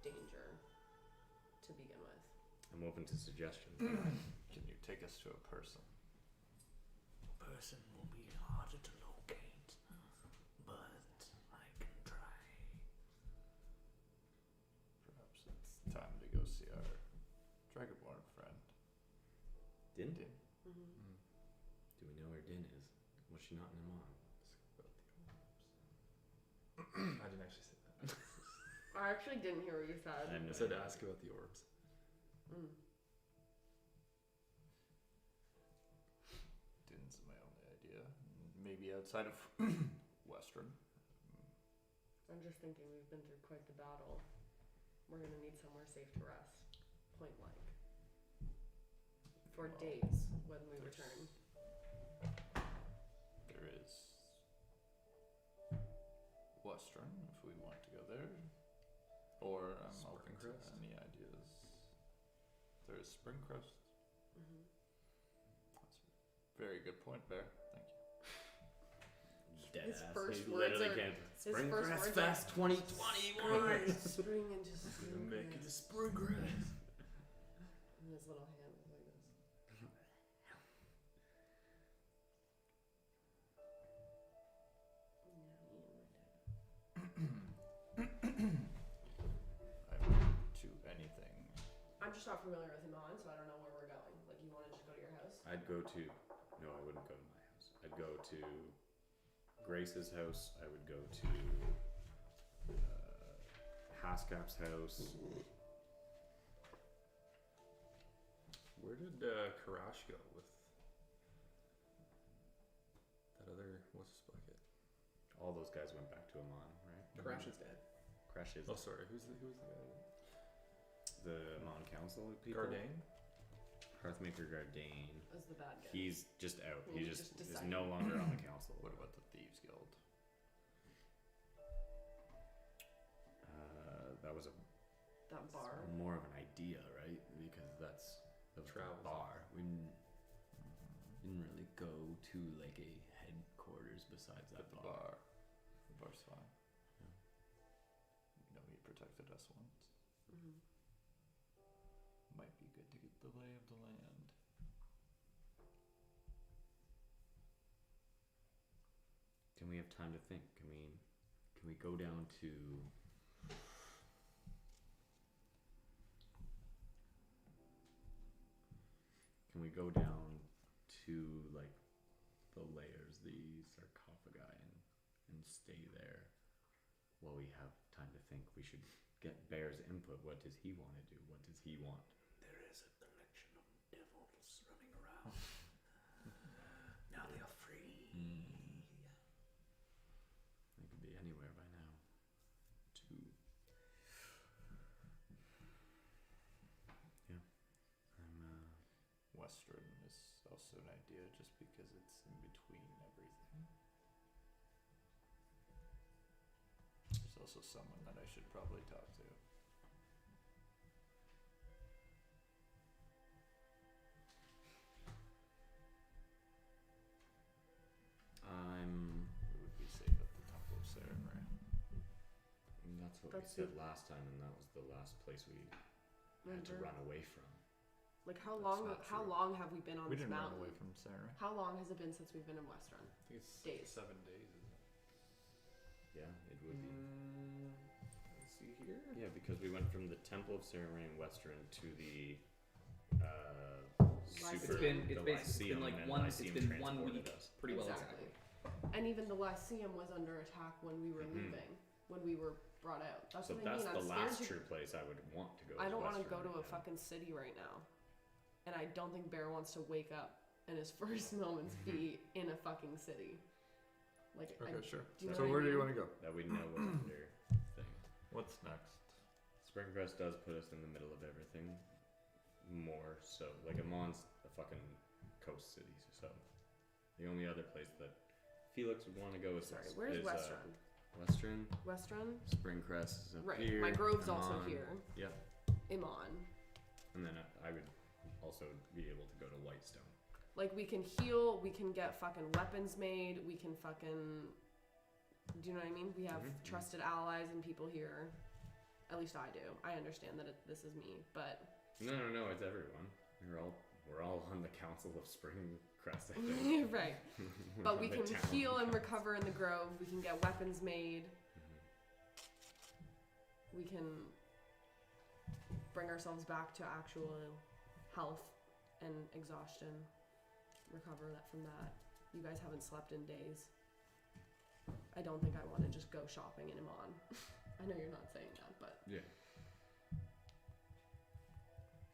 danger to begin with. I'm open to suggestions. Can you take us to a person? Person will be harder to locate, but I can try. Perhaps it's time to go see our Dragonborn friend. Din? Din. Mm-hmm. Do we know where Din is? Was she not in Amon? I didn't actually say that. I actually didn't hear what you said. I said to ask about the orbs. Mm. Din's my only idea. Maybe outside of Western. I'm just thinking we've been through quite the battle. We're gonna need somewhere safe to rest. Point blank. For days when we return. There is Western, if we want to go there. Or I'm open to Springcrest? any ideas. There is Springcrest. Mm-hmm. That's a very good point, Bear. Thank you. His Deadass. first He words literally are- can't. his first Springcrest words Fest 2021. Spring into Gonna make it a spring. Springcrest. And his little hand was like this. I'm to anything. I'm just not familiar with Iman, so I don't know where we're going. Like, you want to just go to your house? I'd go to. No, I wouldn't go to my house. I'd go to Grace's house. I would go to Haskap's house. Where did Karash go with that other what's his bucket? All those guys went back to Amon, right? Karash is dead. Crash is Oh, sorry. Who was the guy? the Amon Council people. Gardain. Hearthmaker Gardain. As the bad guy. He's just out. He He just is decided. no longer on the council. What about the Thieves Guild? That was that bar. more of an idea, right? Because that was Travel. a bar. We didn't really go to like a headquarters besides that At the bar. bar. The bar's fine. Yeah. You know, he protected us once. Mm-hmm. Might be good to get the lay of the land. Can we have time to think? Can we go down to like the layers, the sarcophagi, and stay there while we have time to think? We should get Bear's input. What does he want to do? What does he want? There is a collection of devils running around. Now they are free. They could be anywhere by now. Yeah. Western is also an idea just because it's in between everything. There's also someone that I should probably talk to. We would be safe at the Temple of Sarenrae. That's what That's we said it. last time, and that was the last place we had to Remember? run away from. Like how That's long? not How true. long have we been on We this didn't run mountain? away from Sarenrae. How long has it been since we've been in Western? I think it's Days. 7 days, isn't it? Yeah, it would be. Let's see here. Yeah, because we went from the Temple of Sarenrae in Western to the Lyceum. It's the basically been Lyceum, like and one. Lyceum It's been 1 transported week, us. pretty well Exactly. exactly. And even the Lyceum was under attack when we were Mhm. leaving, when we were brought out. That's So what I that's mean. the I'm last scared true place I would want to go. I is don't want to Western go to a right now. fucking city right now. And I don't think Bear wants to wake up and his first moments be in a fucking city. Like, Okay, sure. do you know So what I where do you mean? want to go? That we know what's under thing. What's next? Springcrest does put us in the middle of everything. More so, like Amon's a fucking coast city, so the only other place that Felix would want to go is Sorry, West- where's is, Western? Western. Western? Springcrest is up Right. here. My grove's also Amon. here. Yep. Iman. And then I would also be able to go to Whitestone. Like, we can heal, we can get fucking weapons made, we can fucking Do you know what I mean? We have trusted allies and people here. At least I do. I understand that this is me, but No, it's everyone. We're all on the Council of Spring Crest, I think. right. We're But on we the can town heal and council. recover in the grove. We can get weapons made. We can bring ourselves back to actual health and exhaustion. Recover that from that. You guys haven't slept in days. I don't think I want to just go shopping in Iman. I know you're not saying that, but Yeah.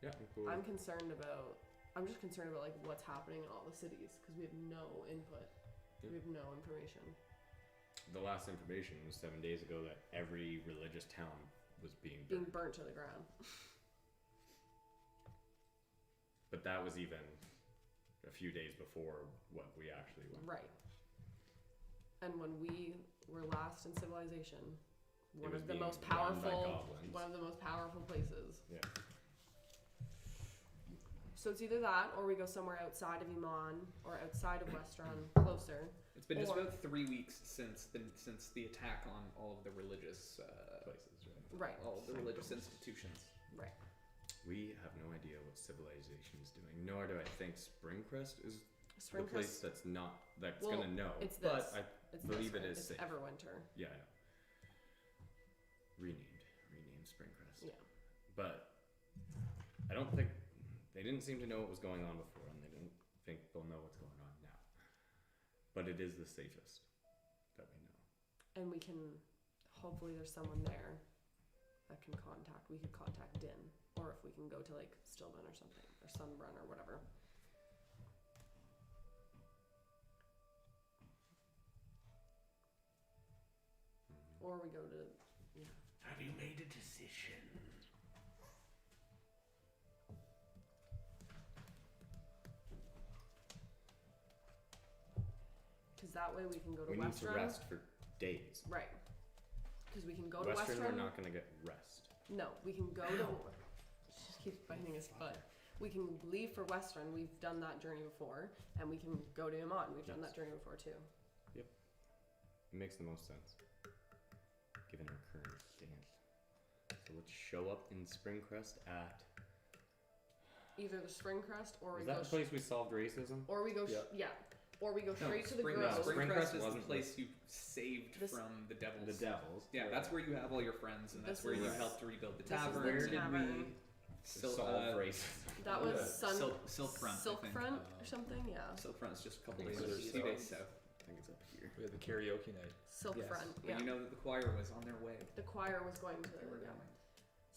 Yeah, I'm cool. I'm just concerned about like what's happening in all the cities because we have no input. Yeah. We have no information. The last information was 7 days ago that every religious town was being Being burned. burnt to the ground. But that was even a few days before what we actually went. Right. And when we were last in civilization, one was of the being most run by powerful goblins. one of the most powerful places. Yeah. So it's either that or we go somewhere outside of Iman or outside of Westron, closer. It's been just Or- about 3 weeks since the attack on all of the religious Places, right? Right. all of the religious institutions. Right. We have no idea what civilization is doing, nor do I think Springcrest is Spring the place Crest, that's not that's Well, gonna know. it's but this. I It's believe this it one. is It's safe. Everwinter. Yeah, I know. Renamed Springcrest. Yeah. But I don't think they didn't seem to know what was going on before, and they don't think they'll know what's going on now. But it is the safest that we know. And we can hopefully there's someone there that can contact. We could contact Din, or if we can go to like Stillman or something, or Sunbrun or whatever. Or we go to Have you made a decision? because that way we can go to We need Western. to rest for days. Right. Because we can go to Western, Western. we're not gonna get rest. No, we can go to. She just keeps biting his foot. We can leave for Western. We've done that journey before, and we can go to Iman. We've done Yes. that journey before too. It makes the most sense, given our current stance. So let's show up in Springcrest at. Either the Spring Crest, or we Was go. that the place we solved racism? Or we go. Yeah. Or we go straight to the Spring, grove. Spring Springcrest Crest is the wasn't place you saved This- from the devils. The devils. Yeah, that's where you have all your friends, and that's This where you is- helped rebuild the this is the tavern. Where did we tavern. solve racism? That was Yeah. Silkfront. I think. Silkfront or something. Yeah. Silkfront is just a couple I think days it's few south. days south. I think it's up here. We had the karaoke night. Silkfront. But Yeah. you know that the choir was on their way. The choir was going to. They were Yeah. going.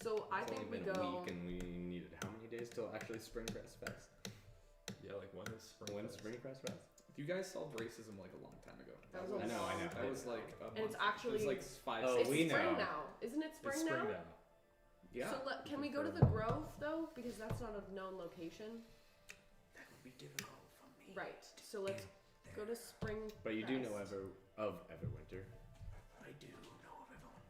So I It's think only we been a go. week, and we needed how many days till actually Springcrest Fest? Yeah, like when is spring? When's Fest? Springcrest Fest? You guys solved racism like a long time ago. That was a I know, I long know. That time was ago. like a And month. it's actually. It was like 5 Oh, it's we spring know. now, isn't it? Spring, It's spring now. now. Yeah. So can we go to the confirm. Grove though? Because that's not a known location. That would be difficult for me. Right. So let's go to Spring. But you do know Crest. of Everwinter. I do know of everyone.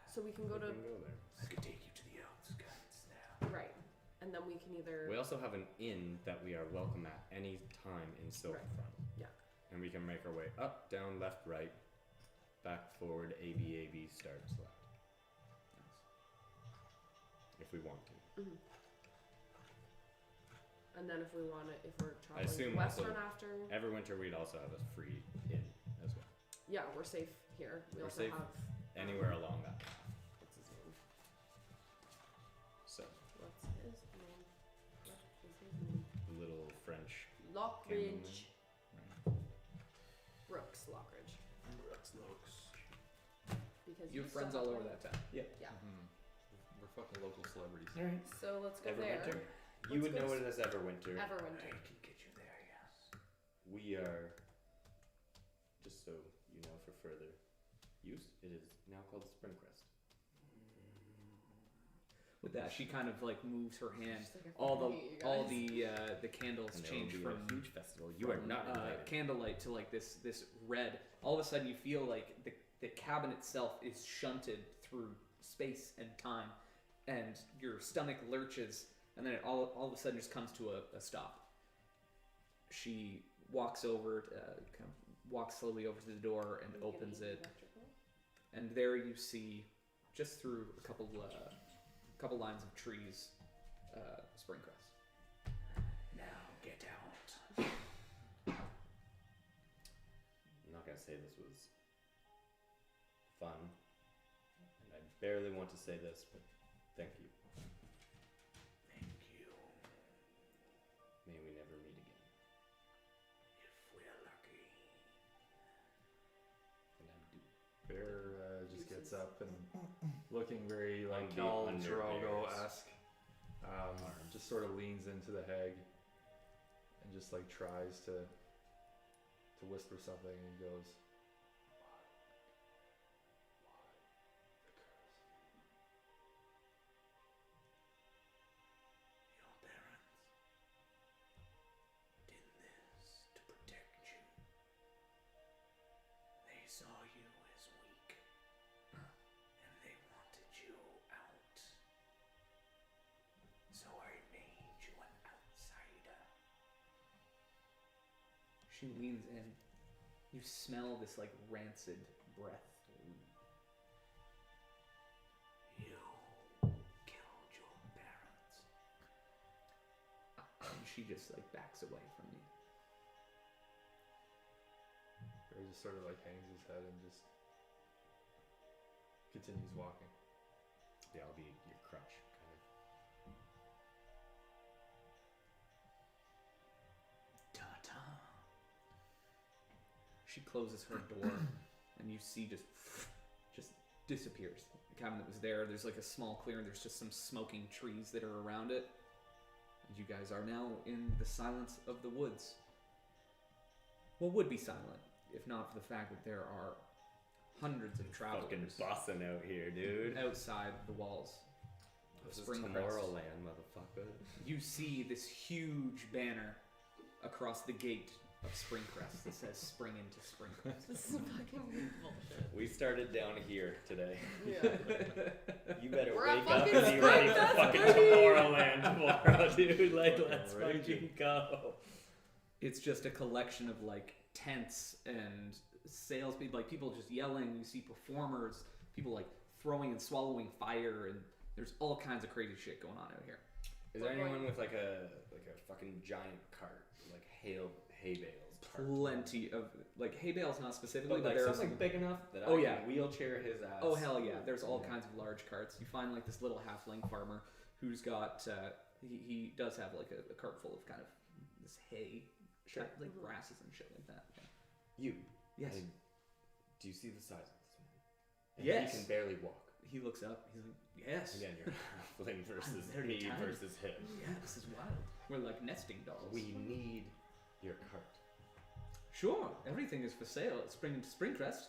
So we can go We to can go there. I could take you to the outskirts now. right, and then we can either. We also have an inn that we are welcome at any time in Silverfront. Yeah. And we can make our way up, down, left, right, back, forward, AB, start, select. If we want to. Mhm. And then if we want to, if we're traveling assume to Western also- after, Everwinter, we'd also have a free inn as well. yeah, we're safe here. We We're also safe have anywhere along that path. what's his name? So, What's his name? What is his name? little French. Lockridge. Brooks Lockridge. Because You have still friends all over one. that town. Yeah. Mm-hmm. We're fucking local celebrities. Alright. So let's go Everwinter. there. You would Let's go know to it as Everwinter. I Everwinter. can get you there, yes. We are, just so you know for further use, it is now called Springcrest. With that, she kind of like moves her hand. Just like I All fucking hate you the candles And there change will be from a huge festival. You are from, not invited. candlelight to like this red. All of a sudden, you feel like the cabin itself is shunted through space and time, and your stomach lurches, and then it all of a sudden just comes to a stop. She walks over, kind of walks slowly over to the door and opens it. and there you see, just through a couple lines of trees, Springcrest. Now get out. I'm not gonna say this was fun, and I barely want to say this, but thank you. Thank you. May we never meet again. If we're lucky. And I do. Bear just gets Juices. up and looking very like I'm the Cal under Drogo-esque, just sort of leans into the hag and just like tries to whisper something, and he goes, Your parents did this to protect you. They saw you as weak, and they wanted you out. So I made you an outsider. She leans in. You smell this like rancid breath. You killed your parents. And she just like backs away from you. Bear just sort of like hangs his head and just continues walking. Yeah, I'll be your crutch, kind of. Ta-ta. She closes her door, and you see just disappears. The cabin that was there, there's like a small clearing. There's just some smoking trees that are around it. And you guys are now in the silence of the woods. Well, would be silent if not for the fact that there are hundreds of travelers Fucking bossing out here, dude. outside the walls of This is Springcrest. Tomorrowland, motherfucker. You see this huge banner across the gate of Springcrest that says "Spring into Springcrest." This is fucking bullshit. We started down here today. Yeah. You better We're at wake up fucking and be ready for Springfest, fucking baby! Tomorrowland tomorrow, dude. Like, let's Alrighty. fucking go. It's just a collection of like tents and salespeople, like people just yelling. You see performers, people like throwing and swallowing fire, and there's all kinds of crazy shit going on out here. Is there anyone with like a fucking giant cart, like hay bales? cart? Plenty of like hay bales, not specifically, But like there's something big enough that Oh, I yeah. can wheelchair his ass. Oh hell yeah! There's all Yeah. kinds of large carts. You find like this little halfling farmer who's got he does have like a cart full of kind of this hay, Sure. like grasses and shit like that. Yeah. You. Yes. Do you see the size of this man? And Yes. He can barely walk. He looks up. He's like, yes. Again, you're halfling versus very me tiny. versus him. Yeah, this is wild. We're like nesting dolls. We need your cart. Sure, everything is for sale at Springcrest.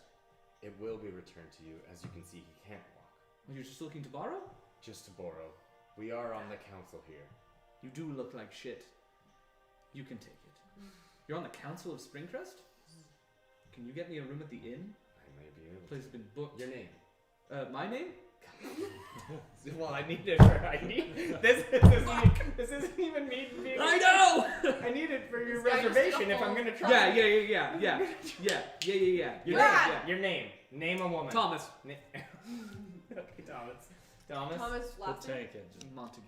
It will be returned to you. As you can see, he can't walk. Are you just looking to borrow? Just to borrow. We are on the council here. You do look like shit. You can take it. You're on the council of Springcrest? Can you get me a room at the inn? I may be able The place has been booked. Your name? My name? Well, I need it for. This isn't even me being. I know! I need it for your This guy just reservation got if I'm full. gonna try. Yeah. Your God! name. Your name. Name a woman. Thomas. Okay, Thomas. Thomas The left it. tank engine. Montague.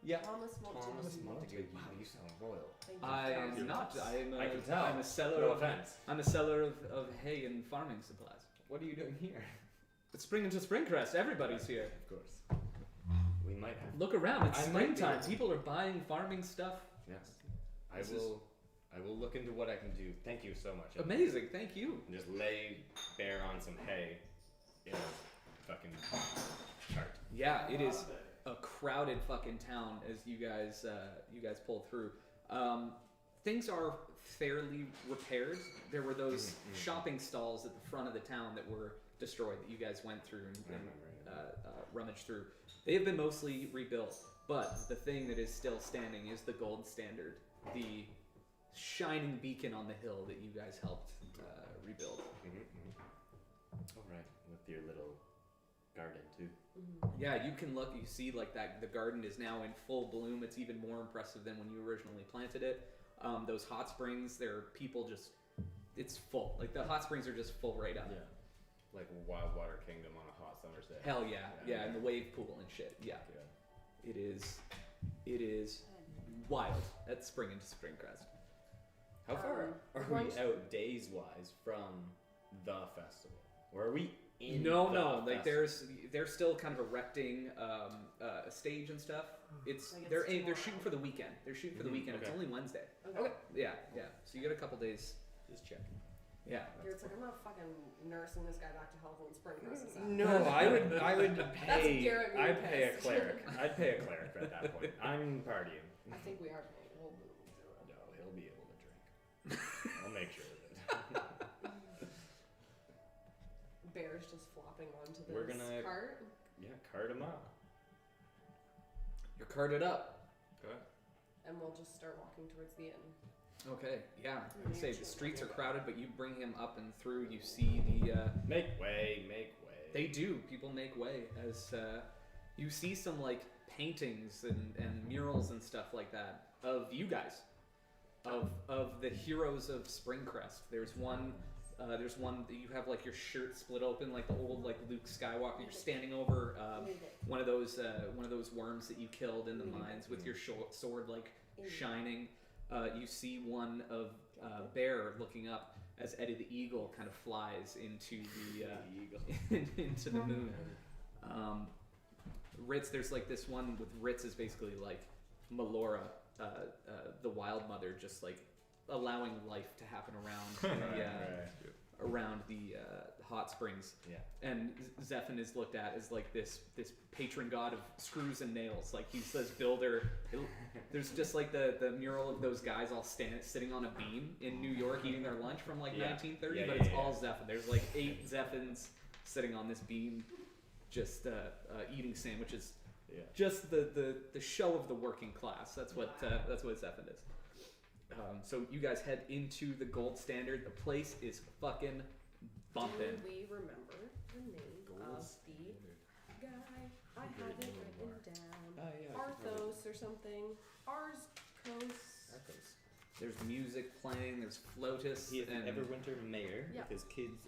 Yeah. Thomas Montague. Montague. Wow, you sound royal. Thank you. I Thomas. am not. I can tell. I'm a seller No of offense. I'm a seller of hay and farming supplies. What are you doing here? It's spring into Springcrest. Everybody's here. Of course. We might have. Look around. It's I might be springtime. able- People are buying farming stuff. Yes. I This is- will look into what I can do. Thank you so much. Amazing. Thank you. And just lay bare on some hay in a fucking cart. Yeah, it is a crowded fucking town as you guys pull through. Things are fairly repaired. There were those shopping stalls at the front of the town that were destroyed that you guys went through and rummaged through. They have been mostly rebuilt, but the thing that is still standing is the gold standard, the shining beacon on the hill that you guys helped rebuild. All right, with your little garden too. Yeah, you can look. You see, like that. The garden is now in full bloom. It's even more impressive than when you originally planted it. Those hot springs, there are people just. It's full. Like the hot springs are just full right up. Yeah. like Wildwater Kingdom on a hot summer's day. Hell yeah, and the wave pool and shit. Yeah, it is wild at Spring into Springcrest. How far are we out days wise from the festival? Or are we in? No, the like festival? they're still kind of erecting a stage and stuff. It's Like they're it's shooting for the weekend. They're shooting for the weekend. It's Okay. only Wednesday. Okay. Yeah. So you got a couple days. Just checking. Yeah. Garrett's like, I'm not fucking nursing this guy back to health when Springcrest is out. No, I would pay. Garrett being I'd pay a pissed. cleric. I'd pay a cleric at that point. I'm partying. I think we are paying. We'll do it. No, he'll be able to drink. I'll make sure of it. Bear's just flopping onto this We're gonna- cart. Yeah, cart him up. You're carted up. Okay. And we'll just start walking towards the inn. Okay. Yeah. Yeah, I'd say sure. the streets are crowded, but you bring him up and through. You see the. Make way, make way. They do. People make way as you see some like paintings and murals and stuff like that of you guys, of the heroes of Springcrest. There's one that you have like your shirt split open like the old like Luke Skywalker. You're standing over one of those worms that you killed in the mines with your sword like shining. You see one of Bear looking up as Eddie the Eagle kind of flies into the into the moon. Ritz, there's like this one with Ritz is basically like Melora, the Wild Mother, just like allowing life to happen around the hot springs. Yeah. And Zephyr is looked at as like this patron god of screws and nails. Like he's this builder. There's just like the mural of those guys all sitting on a beam in New York eating their lunch from like 1930, Yeah, but yeah, it's yeah. all Zephyr. There's like 8 Zephins sitting on this beam, just eating sandwiches. Yeah. Just the show of the working class. That's what Zephyr is. So you guys head into the Gold Standard. The place is fucking bumping. Do we remember the name of the guy? I have it written down. Arthos or something. Arthos. There's music playing. There's Flotus. He is the and Everwinter mayor Yeah. with his kids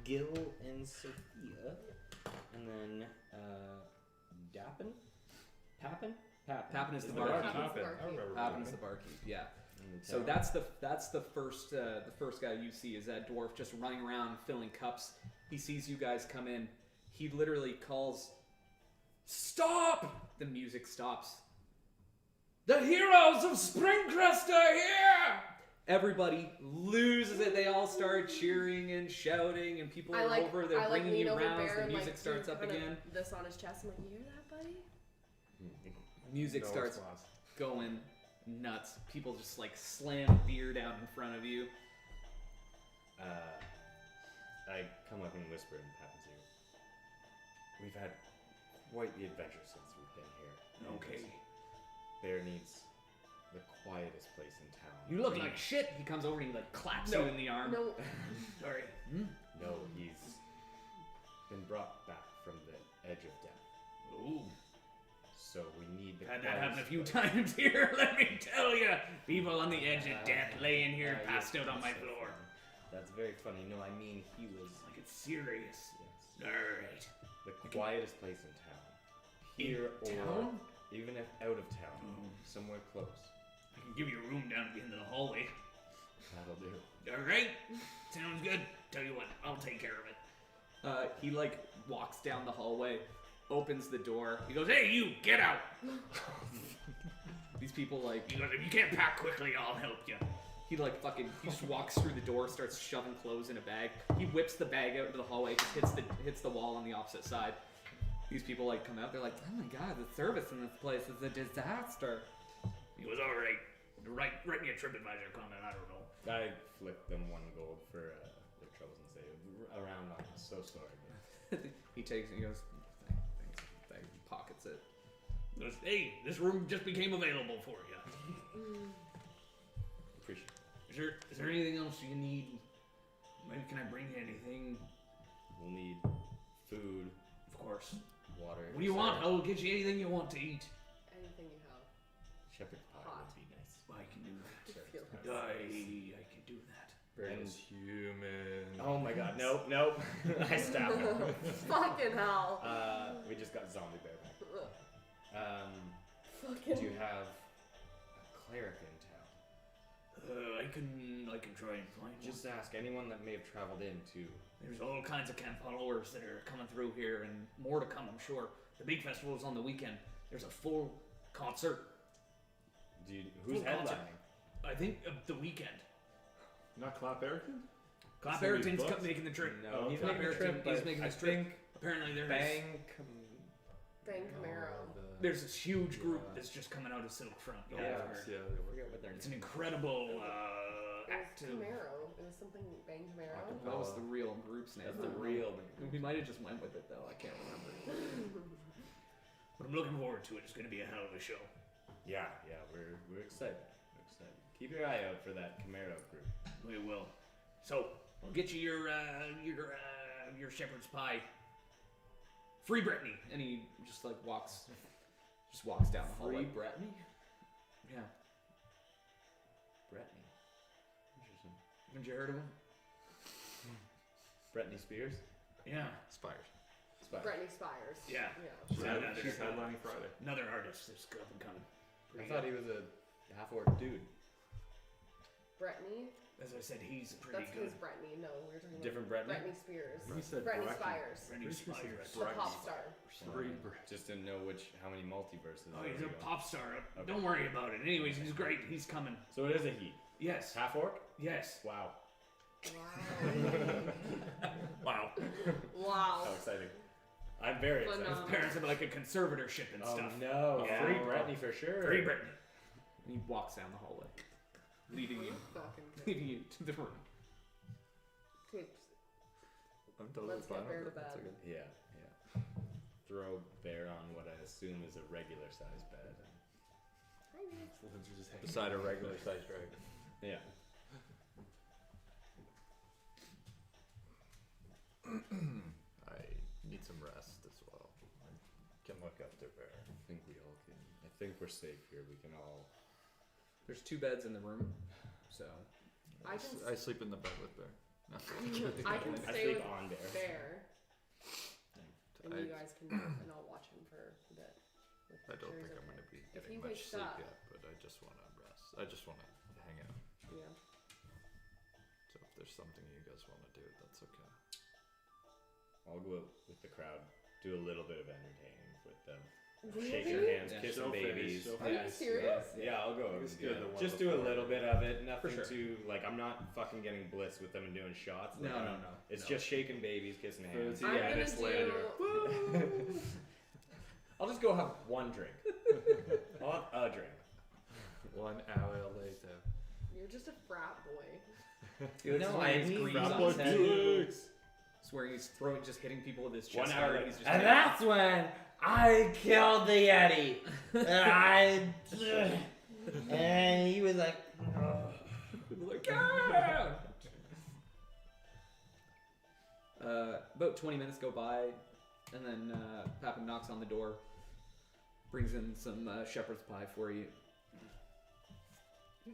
Gil and Sophia, and then Pappin is the barkeep. barkeep. Pappin. I remember. Pappin is the barkeep. Yeah. And the So town. that's the first guy you see is that dwarf just running around filling cups. He sees you guys come in. He literally calls, "Stop!" The music stops. "The heroes of Springcrest are here!" Everybody loses it. They all start cheering and shouting, and people are over. They're bringing lean you over rounds. Bear The and, music starts up kind of again. This on his chest. I'm like, you hear that, buddy? Music No starts response. going nuts. People just like slam beer down in front of you. I come up and whisper in Pappin's ear. We've had quite the adventure since we've been here. Okay. Bear needs the quietest place in town. You look like shit. He comes over and he like claps you in the arm. No. Sorry. No, he's been brought back from the edge of death. Ooh. So we need the Had that happen a quietest few place. times here, let me tell you. People on the edge of death laying here Yes, passed out on my that's so floor. funny. That's very funny. No, I mean he was Like it's serious. yes, Alright. the quietest place in town. In Here or town? even if out of town, somewhere close. I can give you a room down at the end of the hallway. That'll do. Alright. Sounds good. Tell you what, I'll take care of it. He like walks down the hallway, opens the door. He goes, "Hey, you, get out!" These people like, he goes, "If you can't pack quickly, I'll help you." He like fucking, he just walks through the door, starts shoving clothes in a bag. He whips the bag out into the hallway, just hits the wall on the opposite side. These people like come out, they're like, "Oh my god, the service in this place is a disaster." He goes, "Alright, write me a TripAdvisor comment, I don't know." I flick them 1 gold for their troubles and say, "Around on us. So sorry." But He takes it, he goes, thanks, he pockets it. He goes, "Hey, this room just became available for you. appreciate. Is there anything else you need? Maybe can I bring you anything?" We'll need food, Of course. water. What do you want? I'll get you anything you want to eat. Anything you have. Shepherd's pie Hot. would be nice. I can do that. Feel Shepherd's nice. pie. I can do that. And human. oh my god, nope. I stabbed him. Fucking hell. We just got zombie bear back. Fucking. Do you have a cleric in town? I can try and find one. Just ask anyone that may have traveled in to. There's all kinds of camp followers that are coming through here, and more to come, I'm sure. The big festival is on the weekend. There's a full concert. Who's Full concert. headlining? I think the weekend. Not Clap Erican? Clap Somebody Ayrton's booked? making the trip. No, he's Clap making the Ayrton trip, but is making I this trip. think Apparently there's Bang Camaro. there's this huge group that's just coming out of Silkfront. Oh, Yeah, yes, yeah, they were. forget what their it's an incredible It was active. Camaro. It was something Bang Camaro. That was the real group's name. That's the real. We might have just went with it though. I can't remember. But I'm looking forward to it. It's going to be a hell of a show. Yeah, we're excited. We're excited. Keep your eye out for that Camaro group. We will. So I'll get you your shepherd's pie. Free Brittany. And he just like walks down the hallway. Brittany? Yeah. Brittany. Interesting. Haven't you heard of him? Brittany Spears? Yeah. Spires. Brittany Spires. Yeah. Yeah. She's headlining Friday. Another artist that's up and coming. I thought he was a half-orc dude. Brittany. As I said, he's pretty That's good. his Brittany. No, we were talking Different about Brittany? Spears. You said Brittany Brecken. Spires. Brittany Spires. The pop star. Just to know how many multiverses. Oh, there he's we a go. pop star. Okay. Don't worry about it. Anyways, he's great. He's coming. So it is a he. Yes. Half-orc? Yes. Wow. Wow. Wow. How exciting. I'm very excited. Phenomenal. His parents have like a conservatorship and Oh stuff. no. Yeah. Free Brittany for sure. Free Brittany. And he walks down the hallway, leading you Fucking to the room. good. I'm totally Let's get fine Bear with to that. That's bed. okay. Yeah. Throw Bear on what I assume is a regular sized bed. Beside a regular sized dragon. Yeah. I need some rest as well. I can look after Bear. I think we all can. I think we're safe here. We can all. There's 2 beds in the room, so I can I sleep in the bed with Bear. No. I can I stay sleep with on Bear. Bear, and I- you guys can nap, and I'll watch him for a bit. with I don't pictures think of I'm him. going to be If getting he much wakes sleep up- yet, but I just want to rest. I just want to hang out. Yeah. So if there's something you guys want to do, that's okay. I'll go out with the crowd. Do a little bit of entertaining with them. Really? Shake your hands, Yeah. kiss Show some babies. face, show Are you face. serious? Yeah, I'll go. It's and do good that. the one Just do a before. little bit of it. Nothing sure. too like. I'm not fucking getting bliss with them and doing shots. Like, no. It's No. just shaking babies, kissing hands. Yeah, I'm gonna minutes do. later. I'll just go have one drink. I'll have a drink. 1 hour later. You're just a frat boy. No, I need Frat boy head. Felix. Swearing he's just hitting people with his 1 chest. hour. He's just And that's when I killed the Yeti. And he was like, like, "Ah!" About 20 minutes go by, and then Papa knocks on the door, brings in some shepherd's pie for you.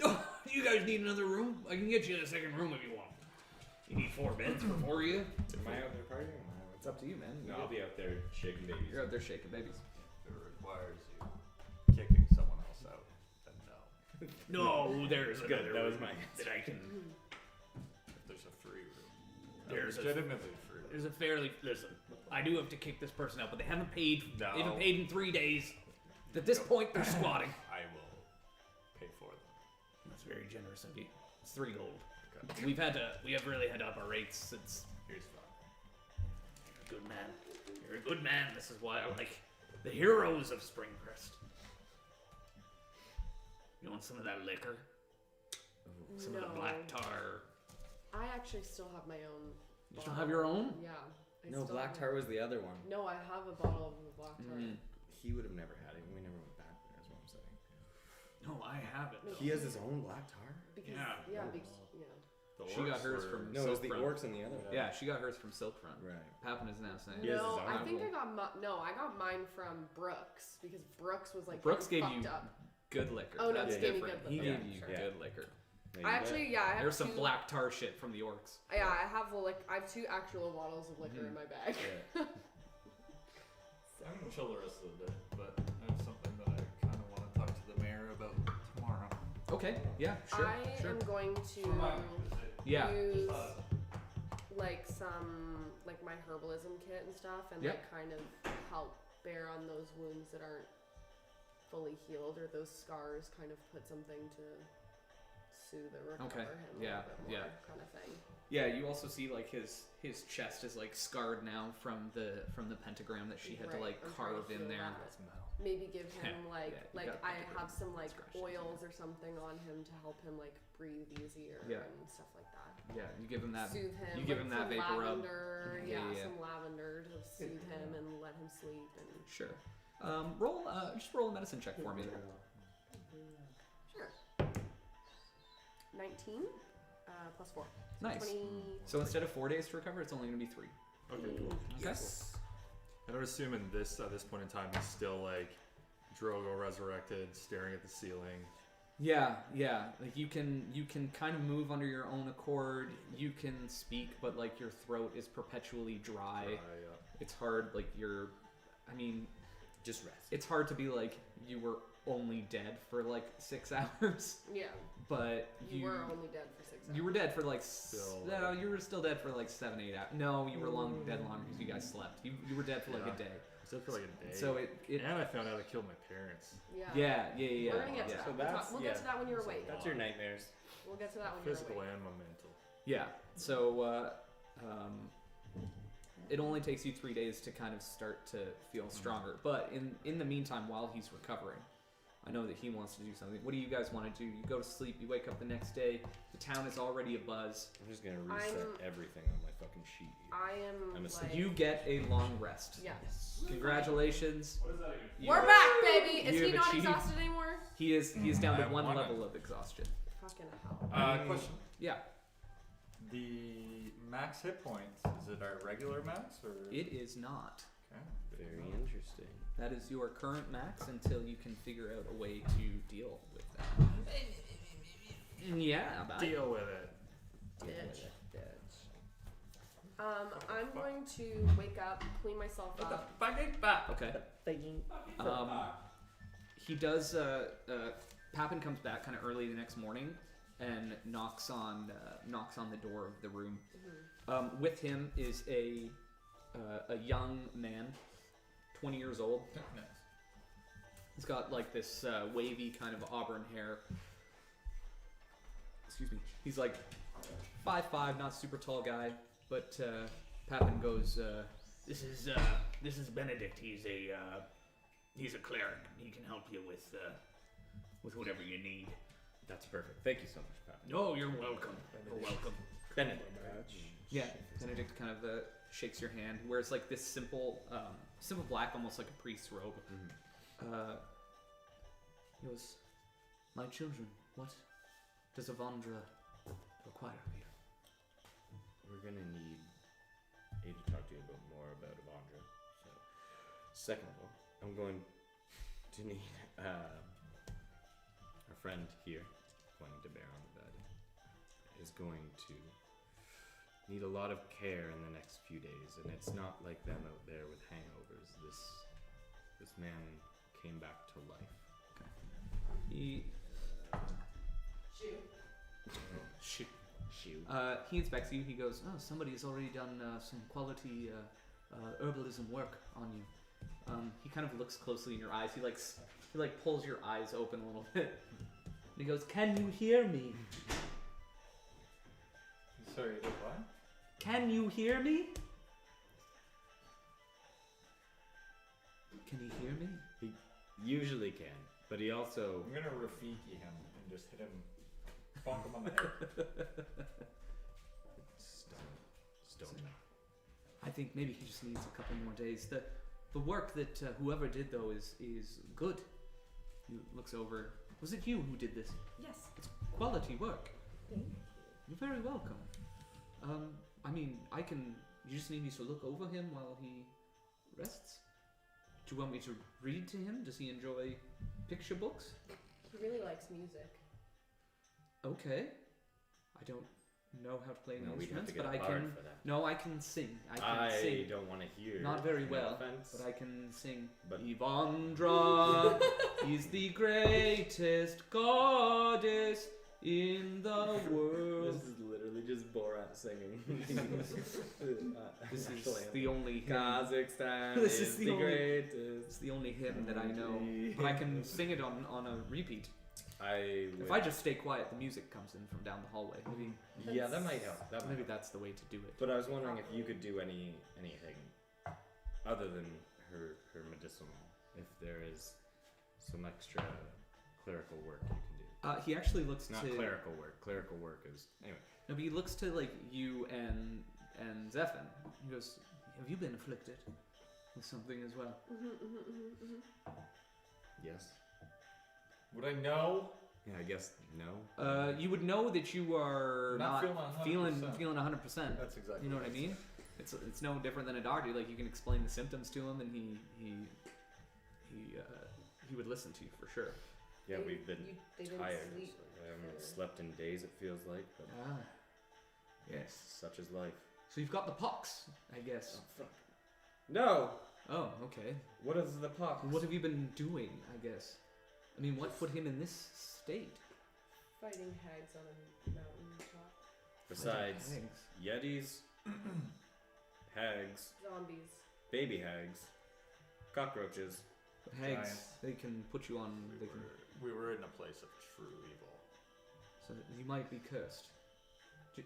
Oh, you guys need another room? I can get you a second room if you want. You need 4 beds for 4 of you? Am I out there partying? It's up to you, man. No, I'll be out there shaking babies. You're out there shaking babies. If it requires you kicking someone else out, then no. No, there's Good, another that was room my that I can. If there's a free room. There's a- legitimately free room. There's a fairly listen. I do have to kick this person out, but they haven't paid. No. They haven't paid in 3 days. At this point, they're squatting. I will pay for them. That's very generous of you. It's 3 gold. Okay. We have really had to up our rates since. Here's fun. You're a good man. You're a good man. This is why I like the heroes of Springcrest. You want some of that liquor? Some of the black tar. I actually still have my own. You still have your own? Yeah. I no, still Black have Tar was the other one. No, I have a bottle of the Black Tar. He would have never had it. We never went back there, is what I'm saying. No, I have it. He has his own Black Tar? Because, Yeah. yeah. She got hers from No, it was the Silkfront. orcs and the other one. Yeah, she got hers from Silkfront. Right. Papin is now saying. He has No, his I own think I apple. got I got mine from Brooks because Brooks was like Brooks getting gave you fucked up. good liquor. Oh, no, That's he gave me different. good He liquor. gave you Yeah. good liquor. There you I go. actually, yeah, I have There's some two, black tar shit from the orcs. Yeah, I have 2 actual bottles of liquor in my bag. Yeah. I'm gonna chill the rest of the day, but I have something that I kind of want to talk to the mayor about tomorrow. Okay, yeah, sure, I sure. am going to Yeah. use like my herbalism kit and stuff, and Yep. like kind of help bear on those wounds that aren't fully healed, or those scars. Kind of put something to soothe or recover him a Yeah, little bit more, yeah. kind of thing. Yeah, you also see like his chest is like scarred now from the pentagram that she had to Right, like I'm trying to carve in feel there. that. Maybe give him like Yeah, you got I pentagram have some like scratches oils or something on him to help him like breathe easier Yeah. and stuff like that. Yeah, you give him that. Soothe him. you give like him that some vapor rub. lavender, Yeah, yeah. some lavender to soothe him and let him sleep. And Sure. Just roll a medicine check for me. sure. 19 plus 4. Nice. 20. So instead of 4 days to recover, it's only gonna be 3. Okay, cool. Yes. And I would assume at this point in time, he's still like Drogo resurrected, staring at the ceiling. Yeah. Like you can kind of move under your own accord. You can speak, but like your throat is perpetually dry. It's hard. Like I mean, Just rest. it's hard to be like you were only dead for like 6 hours, Yeah. but You were only dead for 6 hours. you were dead for like Still, no, you were still dead for like 7, 8 hours. No, you were dead longer because you guys slept. You were dead for like Yeah. a day. Still for like a day. So it and I found out I killed my parents. Yeah. yeah. We're gonna get to yeah. that. So We'll, that's- we'll get to that when you're awake. That's your nightmares. We'll get to that when you're Physical awake. and my mental. Yeah. So it only takes you 3 days to kind of start to feel stronger. But in the meantime, while he's recovering, I know that he wants to do something. What do you guys want to do? You go to sleep. You wake up the next day. The town is already abuzz. I'm just gonna reset everything on my fucking sheet. I am I'm asleep. like, You get a long rest. yes. Congratulations. What does that even You- We're back, baby. Is You he have not achieved- exhausted anymore? He is down I to have 1 one. level of exhaustion. Fucking hell. Question. Yeah. The max hit points, is it our regular max or? It is not. Okay. Very interesting. That is your current max until you can figure out a way to deal with that. Yeah, bye. Deal with it. Bitch. I'm going to wake up, clean myself up. Okay. He does. Papin comes back kind of early the next morning and knocks on the door of the room. With him is a young man, 20 years old. Nice. He's got like this wavy kind of auburn hair. Excuse me. He's like 5'5", not super tall guy, but Papin goes. This is Benedict. He's a cleric. He can help you with whatever you need. That's perfect. Thank you so much, Pat. No, you're welcome. You're welcome. Benedict. Yeah, Benedict kind of shakes your hand. He wears like this simple black, almost like a priest's robe. He goes, "My children, what does Avandra require of you?" We're gonna need A to talk to you about more about Avandra. So, second of all, I'm going to need our friend here, pointing to Bear on the bed, is going to need a lot of care in the next few days, and it's not like them out there with hangovers. This man came back to life. He Shoot. he inspects you. He goes, "Oh, somebody has already done some quality herbalism work on you." He kind of looks closely in your eyes. He pulls your eyes open a little bit. And he goes, "Can you hear me? Sorry, what? Can you hear me? Can he hear me?" He usually can, but he also I'm gonna Rafiki him and just hit him, bonk him on the head. stone. I think maybe he just needs a couple more days. The work that whoever did though is good. He looks over. Was it you who did this? Yes. It's quality work. Thank you. You're very welcome. I mean, I can. You just need me to look over him while he rests. Do you want me to read to him? Does he enjoy picture books? He really likes music. Okay. I don't know how to play any No, we'd have instruments, to get but a I bard can. for that. No, I can sing. I can sing. don't want to hear. Not very no well, offense. but I can sing. But- Ivandra is the greatest goddess in the world. This is literally just Borat singing. This is the only hymn. Kazakhstan This is is the the only- greatest. It's the only hymn that I know, but I can sing it on a repeat. If I just stay quiet, the music comes in from down the hallway. Maybe Yeah, that might help. That might maybe help. that's the way to do it. But I was wondering if you could do anything other than her medicinal. if there is some extra clerical work you can do. He actually looks It's not to clerical work. Clerical work is anyway. no, but he looks to like you and Zephin. He goes, "Have you been afflicted with something as well?" Yes. Would I know? Yeah, I guess no. You would know that you are Not not feeling 100%. feeling 100%. That's exactly. You know what I mean? It's no different than a doctor. Like you can explain the symptoms to him, and he would listen to you for sure. Yeah, we've been They didn't tired. sleep. I haven't for- slept in days. It feels like, but Ah, yes. such is life. So you've got the pox, I guess. Fuck. No. Oh, okay. What is the pox? What have you been doing? I guess. I mean, what put him in this state? Fighting hags on a mountain top. Besides Hags. yetis, hags, Zombies. baby hags, cockroaches. But hags, Giants. they can put you on. They can, We were in a place of true evil. so that you might be cursed. Do-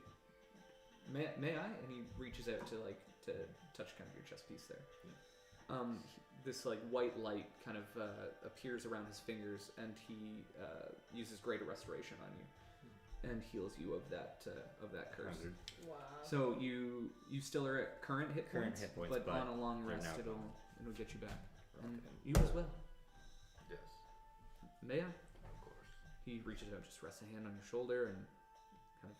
May I? And he reaches out to touch kind of your chest piece there. This like white light kind of appears around his fingers, and he uses greater restoration on you, and heals you of that curse. 100. Wow. So you still are at current hit Current points, hit points, but but on a long they're rest now it'll get you back, and Okay. you as well. Yes, May I? of course. He reaches out, just rests a hand on your shoulder, and kind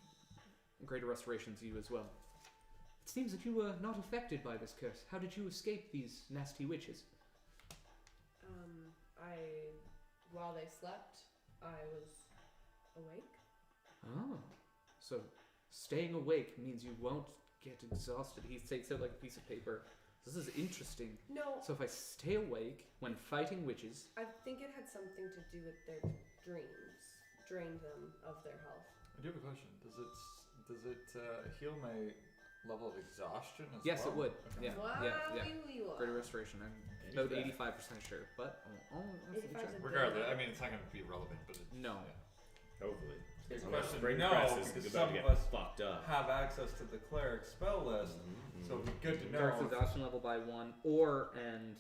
of greater restoration to you as well. It seems that you were not affected by this curse. How did you escape these nasty witches? While they slept, I was awake. Oh, so staying awake means you won't get exhausted. He takes out like a piece of paper. This is interesting. No, So if I stay awake when fighting witches, I think it had something to do with their dreams. Drained them of their health. I do have a question. Does it heal my level of exhaustion as yes, well? it would. Okay. Yeah, Wow, yeah. you are. Greater restoration. I'm about 85% sure, but I'll 85 check. is a Regardless, bit. I mean, it's not going to be relevant, but it, No. Hopefully. It's a Unless question. brain No, press is because about some to of get us fucked up. have access to the cleric spell list, so it'd be good to know. Dark's exhaustion level by 1, or and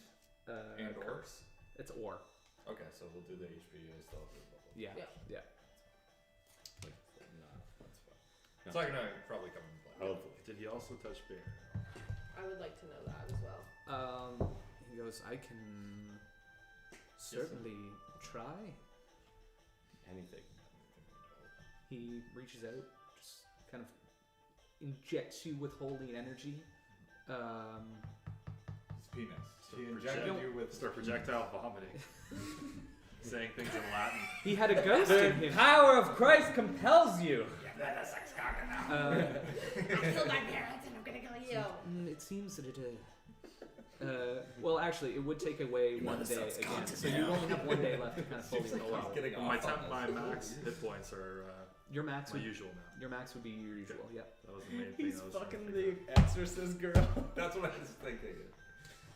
And curse. It's or. Okay, so we'll do the HP. I still have the level. Yeah. Yeah. Yeah. Like, That's fine. It's not going to probably come in play. hopefully. Did he also touch bear? I would like to know that as well. He goes, I can certainly try. Anything. He reaches out, just kind of injects you with holy energy. His penis. So He project- injected you with Start projectile vomiting. Saying things in Latin. He had a ghost in him. Power of Christ compels you. I killed my parents and I'm gonna kill you. It seems that it. Well, actually, it would take away one day again, so you only have 1 day left to kind of fully Seems like recover. he's getting My off on my this. max hit points are Your max my would usual now. your max would be your usual. Yeah. That was the main thing. He's I was trying to fucking figure the exorcist girl. That's what I was thinking.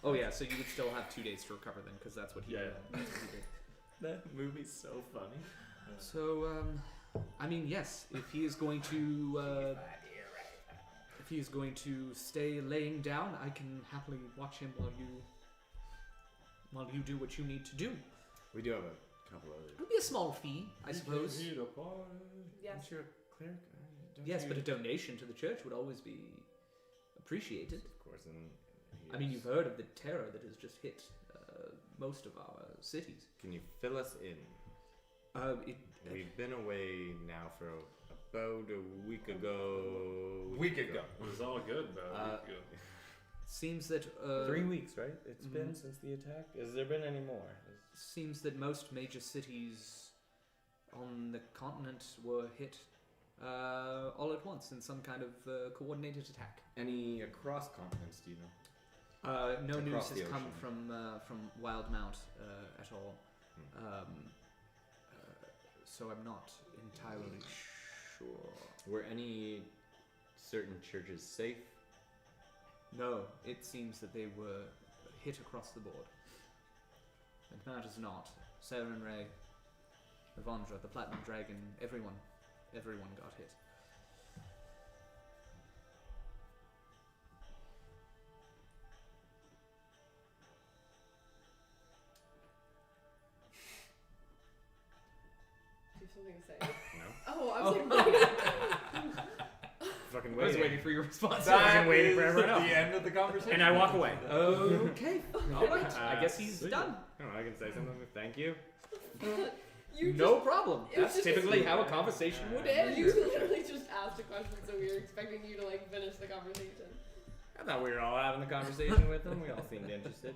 Oh yeah, so you would still have 2 days to recover then, because that's what he, Yeah, he did. That movie's so funny. So, I mean, yes, if he is going to, if he is going to stay laying down, I can happily watch him while you do what you need to do. We do have a couple other. It would be a small fee, I suppose. Eat a pie. Yes. Aren't you a cleric? Yes, but a donation to the church would always be appreciated. Of course, and I mean, you've heard of the terror that has just hit most of our cities. Can you fill us in? We've been away now for about a week ago. Week ago. It was all good about a week ago. Seems that 3 weeks, right? It's been Mhm. since the attack. Has there been any more? seems that most major cities on the continent were hit all at once in some kind of coordinated attack. Any across continents, do you know? No news Across has the come ocean. from Wildmount at all. Hmm. So I'm not entirely sure. Were any certain churches safe? No, it seems that they were hit across the board. It matters not. Saren Ray, Avandra, the Platinum Dragon, everyone got hit. Do you have something to say? No. Oh, I was like, Fucking I was waiting for your response. That waiting for is everyone else. the end of the conversation. And I walk away. Okay. Alright. I guess he's see ya. done. I can say something. Thank you. you No just, problem. it was That's just- typically how a conversation would end. you literally just asked a question, so we were expecting you to like finish the conversation. I thought we were all having the conversation with them. We all seemed interested.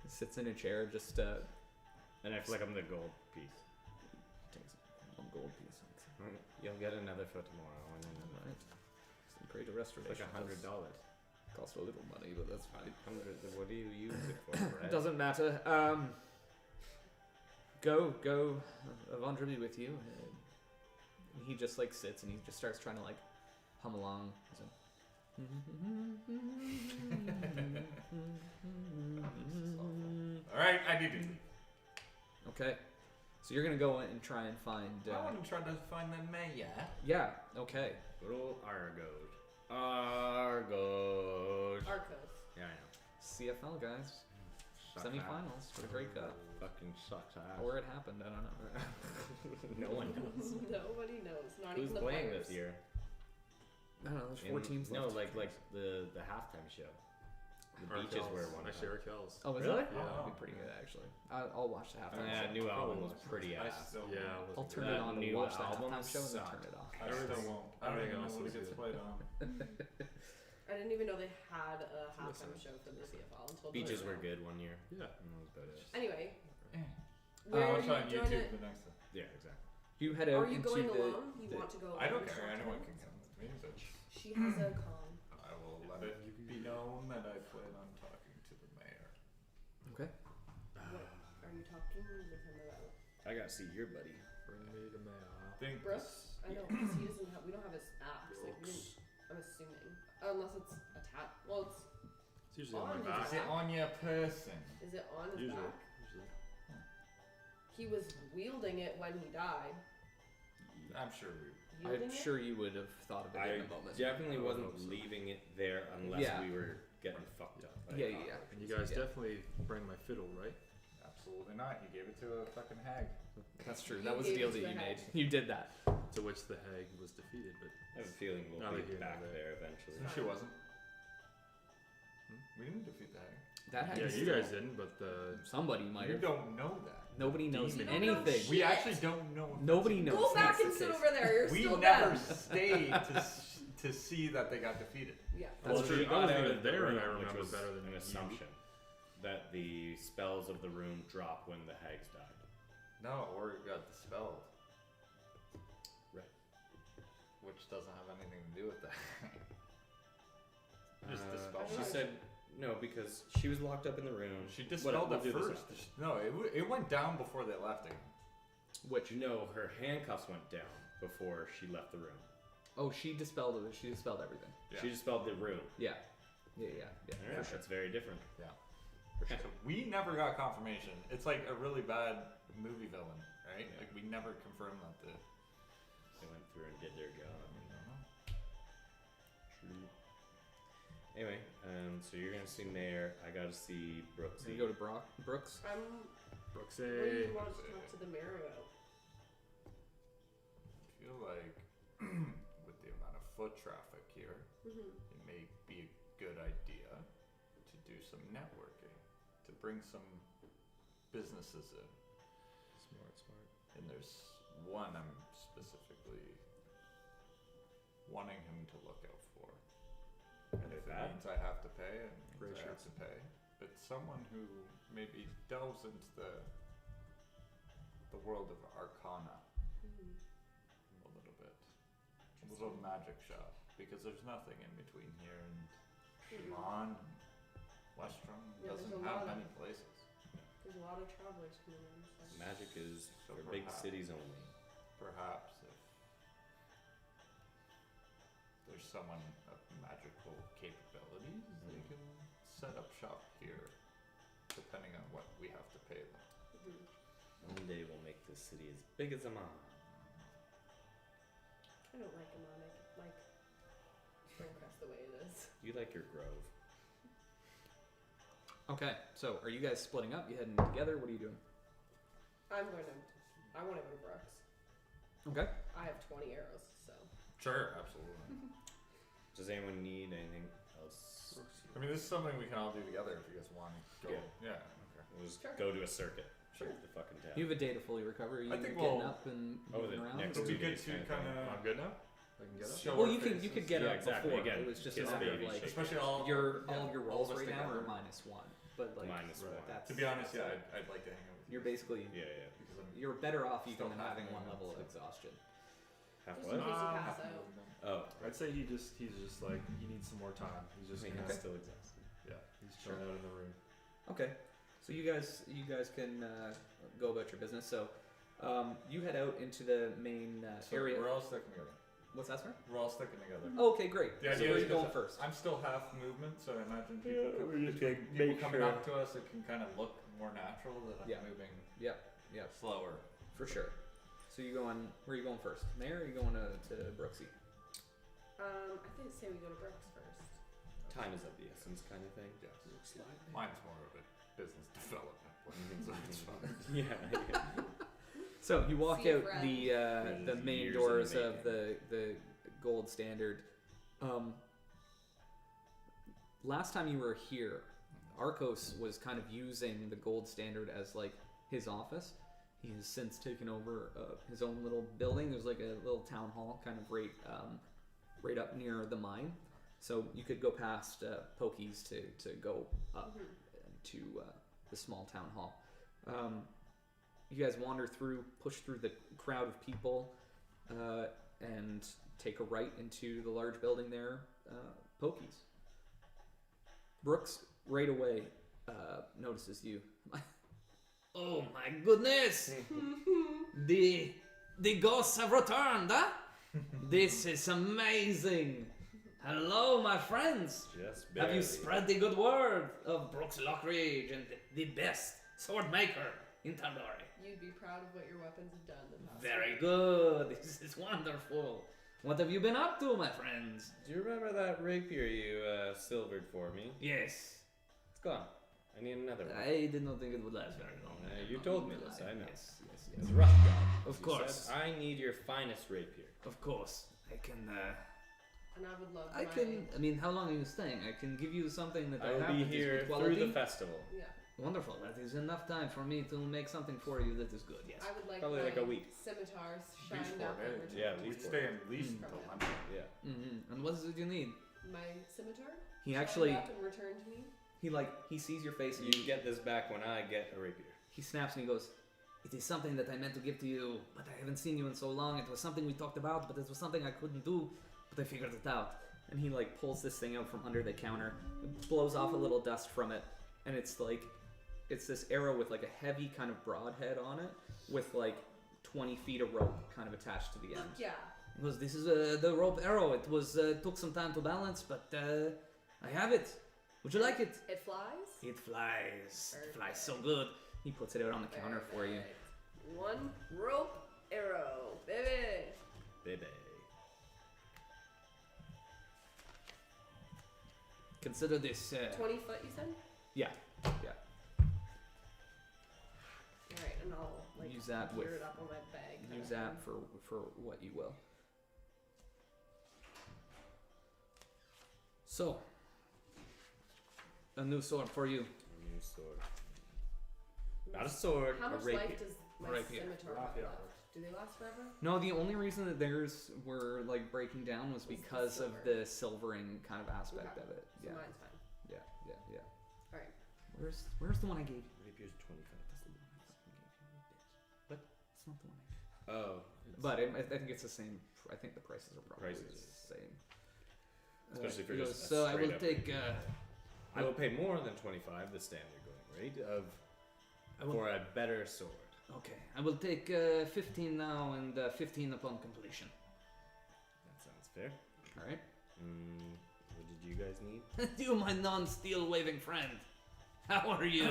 Sits in a chair, just And I flick him the gold piece. takes one gold piece. You'll get another for tomorrow. And then Right. Pray to restoration. it's like $100. Cost a little money, but that's fine. What do you use it for? Bread? Doesn't matter. Go. Avandra be with you. And he just like sits and he just starts trying to like hum along. Alright, I need to leave. Okay. So you're gonna go in and try and find. I want to try to find the mayor. Yeah. Okay. Good old Argos. Argos. Arcos. Yeah, I know. CFL guys. Sucks Semifinals for the Grey Cup. Fucking sucks ass. Or it happened. I don't know. No one knows. Nobody knows. Not Who's even the playing players. this year? I don't know. There's 4 teams No, left. like the halftime show. The beaches were one. I of share them. Kells. Oh, is Really? it? Yeah. That'd be pretty good actually. I'll watch the halftime Yeah, show. new album was pretty I ass. still, yeah, it was I'll turn That it on and new watch the album halftime show and then sucked. turn it off. I still won't. I don't even know what it gets played on. I didn't even know they had a halftime show for the CFL until Beaches just were now. good one year. Yeah. And that was about it. Anyway, Eh. where I'll are watch on you doing YouTube it? the next time. Yeah, exactly. You head out Are you into going the. alone? You want to go? I don't and care. talk to Anyone him? can come with me, but She has a con. I will let it be known that I plan on talking to the mayor. Okay. What are you talking with him about? I gotta see your buddy. Bring me to mayor. Think Brooks? I know, because he doesn't have. We don't have his axe. Like, we didn't, I'm assuming, unless it's attached. Well, It's usually on On my his back. Is it on your person? is it on his Usually. back? He was wielding it when he died. I'm sure we. I'm Wielding it? sure you would have thought of it I in a moment. definitely I would wasn't hope so. leaving it there unless Yeah. we were getting fucked up. by Yeah, a yeah, cockroach. And you guys Yeah. definitely bring my fiddle, right? Absolutely not. You gave it to a fucking hag. That's true. You That was a gave deal it that to you a made. hag. You did that. To which the hag was defeated, but I have a feeling we'll Neither be here nor back there. there eventually. She wasn't. We didn't defeat the hag. That hag yeah, is you still- guys didn't. But the Somebody might You have. don't know that. Nobody knows You don't know anything. shit. We actually don't know. if Nobody knows. Go back that's and the sit case. over there. You're We still never dead. stayed to see that they got defeated. Yeah. That's Well, true. we I got wasn't out even of the there, and I room, which remember was better than an you. assumption that the spells of the room drop when the hags died. No, or it got dispelled. Right. Which doesn't have anything to do with that. Just dispelled She it. said no because she was locked up in the room. She dispelled We'll it do this first. after. No, it went down before they left again. Which no, her handcuffs went down before she left the room. Oh, she dispelled it. She dispelled everything. Yeah. She dispelled the room. Yeah. Yeah. Alright, that's very different. So we never got confirmation. It's like a really bad movie villain, right? Yeah. Like we never confirmed that the. They went through and did their job. I don't know. True. Anyway, so you're gonna see Mayor. I gotta see Brooksy. So you go to Brooks. What do Brooksy. you want to talk to the mayor about? I feel like with the amount of foot traffic here, Mm-hmm. it may be a good idea to do some networking, to bring some businesses in. Smart. And there's one I'm specifically wanting him to look out for. And if it That? means I have to pay, it means Gray I have shirts. to pay. But someone who maybe delves into the the world of Arcana Mhm. a little bit. A little magic shop, because there's nothing in between here and Shimon and Westrom. Yeah, there's Doesn't a have lot of- many places. There's a lot of travelers coming in. So. Magic is So for big perhaps- cities only. Perhaps if there's someone of magical capabilities, they can set up shop here, depending on what we have to pay them. Mhm. One day we'll make this city as big as Amon. I don't like Amon. I like Springcrest the way it is. You like your grove. Okay, so are you guys splitting up? You heading together? What are you doing? I want to go to Brooks. Okay. I have 20 arrows, so. Sure, absolutely. Does anyone need anything else? I mean, this is something we can all do together if you guys want to go. Yeah. Okay. We'll just Sure. go to a circuit. Sure. The fucking town. You have a day to fully recover. Are you I think getting we'll- up and Oh, moving the around? next It'll two be good days to kinda kind thing. of. I'm good now. I can get up. Show Well, our you could faces. get Yeah, up exactly. before. Again, It was just kiss a matter of baby, like shake Especially all all your all rolls of us right now are together. -1, but like Minus Right. one. that's To be honest, yeah, I'd like to hang out with you. you're basically Yeah, yeah. Because I'm you're better off even Still than half having one movement, level of so. exhaustion. Half Just what? in case you pass half out. movement. Oh, I'd say he's just like he needs some more time. He's just I mean, gonna, he's still exhausted. yeah, he's chilling out in the room. Okay, so you guys can go about your business. So you head out into the main So area. we're all sticking together. What's that, sir? We're all sticking together. Oh, okay, great. The So idea where are is you going that first? I'm still half movement, so I imagine Yeah, people, we just people make coming sure. up to us, it can kind of look more natural that I'm Yeah. moving Yep, slower. for sure. So you going? Where are you going first? Mayor? Or are you going to Brooksy? I think say we go to Brooks first. Time is of the essence, kind of thing. Yes. Mine's more of a business development plan, so it's fine. Yeah. So you walk See a out friend. the Years main in doors the of the Gold Standard. Last time you were here, Arcos was kind of using the Gold Standard as like his office. He has since taken over his own little building. There's like a little town hall kind of right up near the mine. So you could go past Pokies to go up to the small town hall. You guys wander through, push through the crowd of people, and take a right into the large building there, Pokies. Brooks right away notices you. Oh my goodness! the ghosts have returned, huh? This is amazing! Hello, my friends! Just Have barely. you spread the good word of Brooks Lockridge and the best sword maker in Tal'Dorei? You'd be proud of what your weapons have done the past Very week. good. This is wonderful. What have you been up to, my friends? Do you remember that rapier you silvered for me? Yes. It's gone. I need another one. I did not think it would last very long. You I'm told not me gonna this, lie. I know. Yes. It's a rough job. Of You course. said, I need your finest rapier. Of course. I can. And I would love I can. I mean, how long are you staying? I can give you something that I, I will have be that is here good through quality. the festival. Yeah. Wonderful. That is enough time for me to make something for you that is good. Yes. I would like Probably my like a week. scimitars Least shined 4 up and days. returned. Yeah, We least stay at least Mm. until From Monday. Yeah. And what is it you need? My scimitar He shined actually. up and returned to me. He sees your face and You get this back when I get a rapier. he snaps and he goes, "It is something that I meant to give to you, but I haven't seen you in so long. It was something we talked about, but it was something I couldn't do, but I figured it out." And he like pulls this thing out from under the counter, blows off a little dust from it, and it's this arrow with like a heavy kind of broadhead on it, with like 20 feet of rope kind of attached to the end. Yeah. He goes, "This is the rope arrow. It was took some time to balance, but I have it. Would you like it?" It flies. It flies. It flies Perfect. so good. He puts it out on the counter for you. Perfect. One rope arrow, baby. Baby. Consider this. 20 foot, you said? Yeah. All right, and I'll like Use that gear with- it up on my bag. kinda Use that thing. for what you will. So, a new sword for you. New sword. Not a sword. How a much rapier. life does my Rapier. scimitar have Rapier. left? Do they last forever? No, the only reason that theirs were like breaking down was Was the because of silver. the silvering kind of aspect Okay. of it. So Yeah, mine's fine. yeah. All right. Where's the one I gave you? Rapier's 25. That's the one I fucking gave you, bitch. It's not the 180. Oh. But I think it's the same. I think the prices are probably Prices. the same. Especially for He just goes, a so I will straight up take. I will pay more than 25, the standard going rate, for a better sword. Okay, I will take 15 now and 15 upon completion. That sounds fair. All right. What did you guys need? You, my non-steel waving friend. How are you?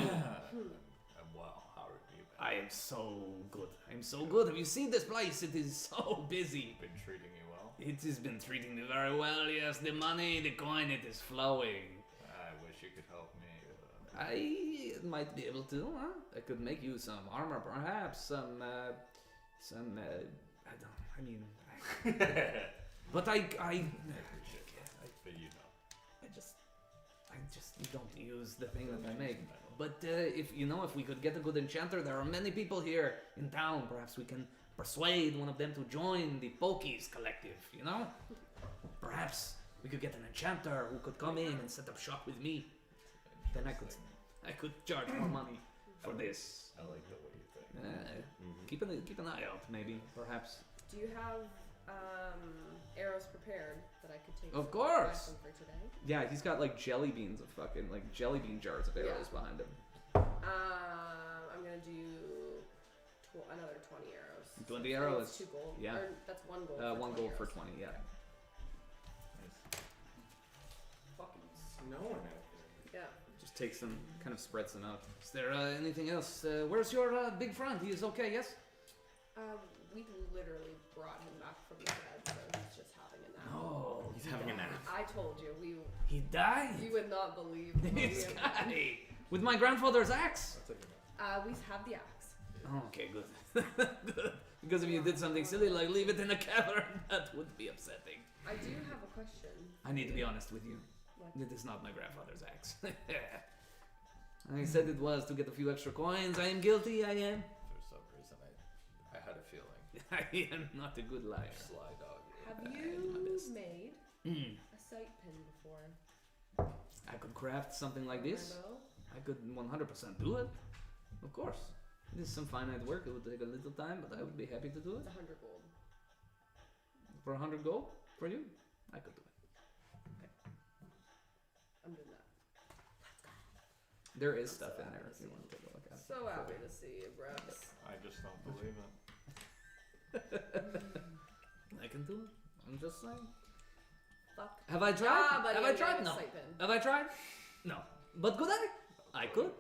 Wow, how are you? I am so good. I'm so good. Have you seen this place? It is so busy. Been treating you well? It has been treating me very well. Yes, the money, the coin, it is flowing. I wish you could help me. I might be able to, huh? I could make you some armor, perhaps. Some, I don't, I mean, but I But you know. I just don't use the thing that I make. But if we could get a good enchanter, there are many people here in town. Perhaps we can persuade one of them to join the Pokies collective, you know? Perhaps we could get an enchanter who could come in and set up shop with me. Then I could charge more money for this. I like the way you think. Keep an eye out, maybe, perhaps. Do you have arrows prepared that I could take? Of some course. for today? Yeah, he's got like jelly beans of fucking like jelly bean jars of arrows behind him. I'm gonna do another 20 arrows. 20 So arrows. that's 2 gold. Yeah. Or that's 1 gold. For 1 20 gold for arrows. 20. Yeah. Fucking Snowing out yeah. Just takes them, kind of spreads them out. Is there anything else? Where's your big friend? He is okay, yes? We literally brought him back from the dead, so he's just having a nap. Oh, He's having a nap. I told you, he died. you would not believe This guy with my grandfather's axe. We have the axe. Oh, okay, good. Good. Because if you did something silly like leave it in a cavern, that would be upsetting. I do have a question. I need to be honest with you. What? It is not my grandfather's axe. I said it was to get a few extra coins. I am guilty. I am. For some reason, I had a feeling. I am not a good liar. Sly dog. Have I do my you best. made Mm. a sight pin before? I could craft something like this. Rainbow? I could 100% do it. Of course. It is some finite work. It would take a little time, but I would be happy to do it. It's 100 gold. For 100 gold? For you? I could do it. I'm doing that. There is stuff in there if you want to take a look at it. So happy to see you, Brooks. I just don't believe it. I can do it. I'm just saying. Fuck. Have I tried? Ah, buddy, Have I'm I tried? getting a No. sight pin. Have I tried? No. But could I? I could.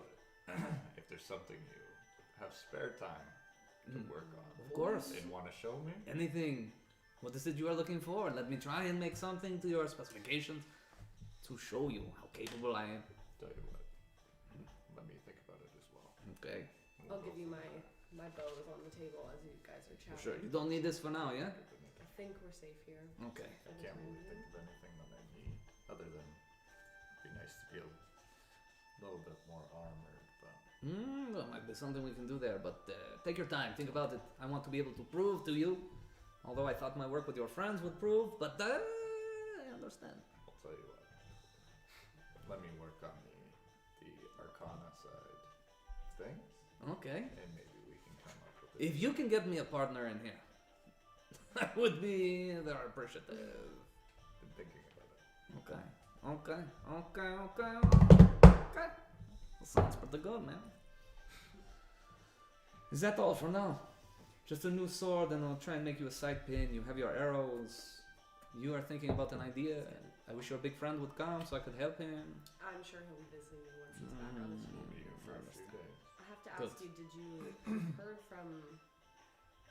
If there's something you have spare time to work on Of course. and want to show me, Anything. What is it you are looking for? Let me try and make something to your specifications to show you how capable I am. tell you what. Let me think about it as well. Okay. I'll give you my bows on the table as you guys are chatting. Sure. You don't need this for now, yeah? I think we're safe here. Okay. for I the can't time really being. think of anything that I need other than it'd be nice to be a little bit more armored, but Well, might be something we can do there, but take your time. Think about it. I want to be able to prove to you, although I thought my work with your friends would prove, but I understand. I'll tell you what. Let me work on the Arcana side of things, Okay. and maybe we can come up with If you can get me a partner in here, that would be very appreciative. Been thinking about it. Okay. Okay. That sounds pretty good, man. Is that all for now? Just a new sword, and I'll try and make you a side pin. You have your arrows. You are thinking about an idea. I wish your big friend would come so I could help him. I'm sure he'll be visiting you once he's back on the team. We'll be here for a few days. I have to Good. ask you, did you heard from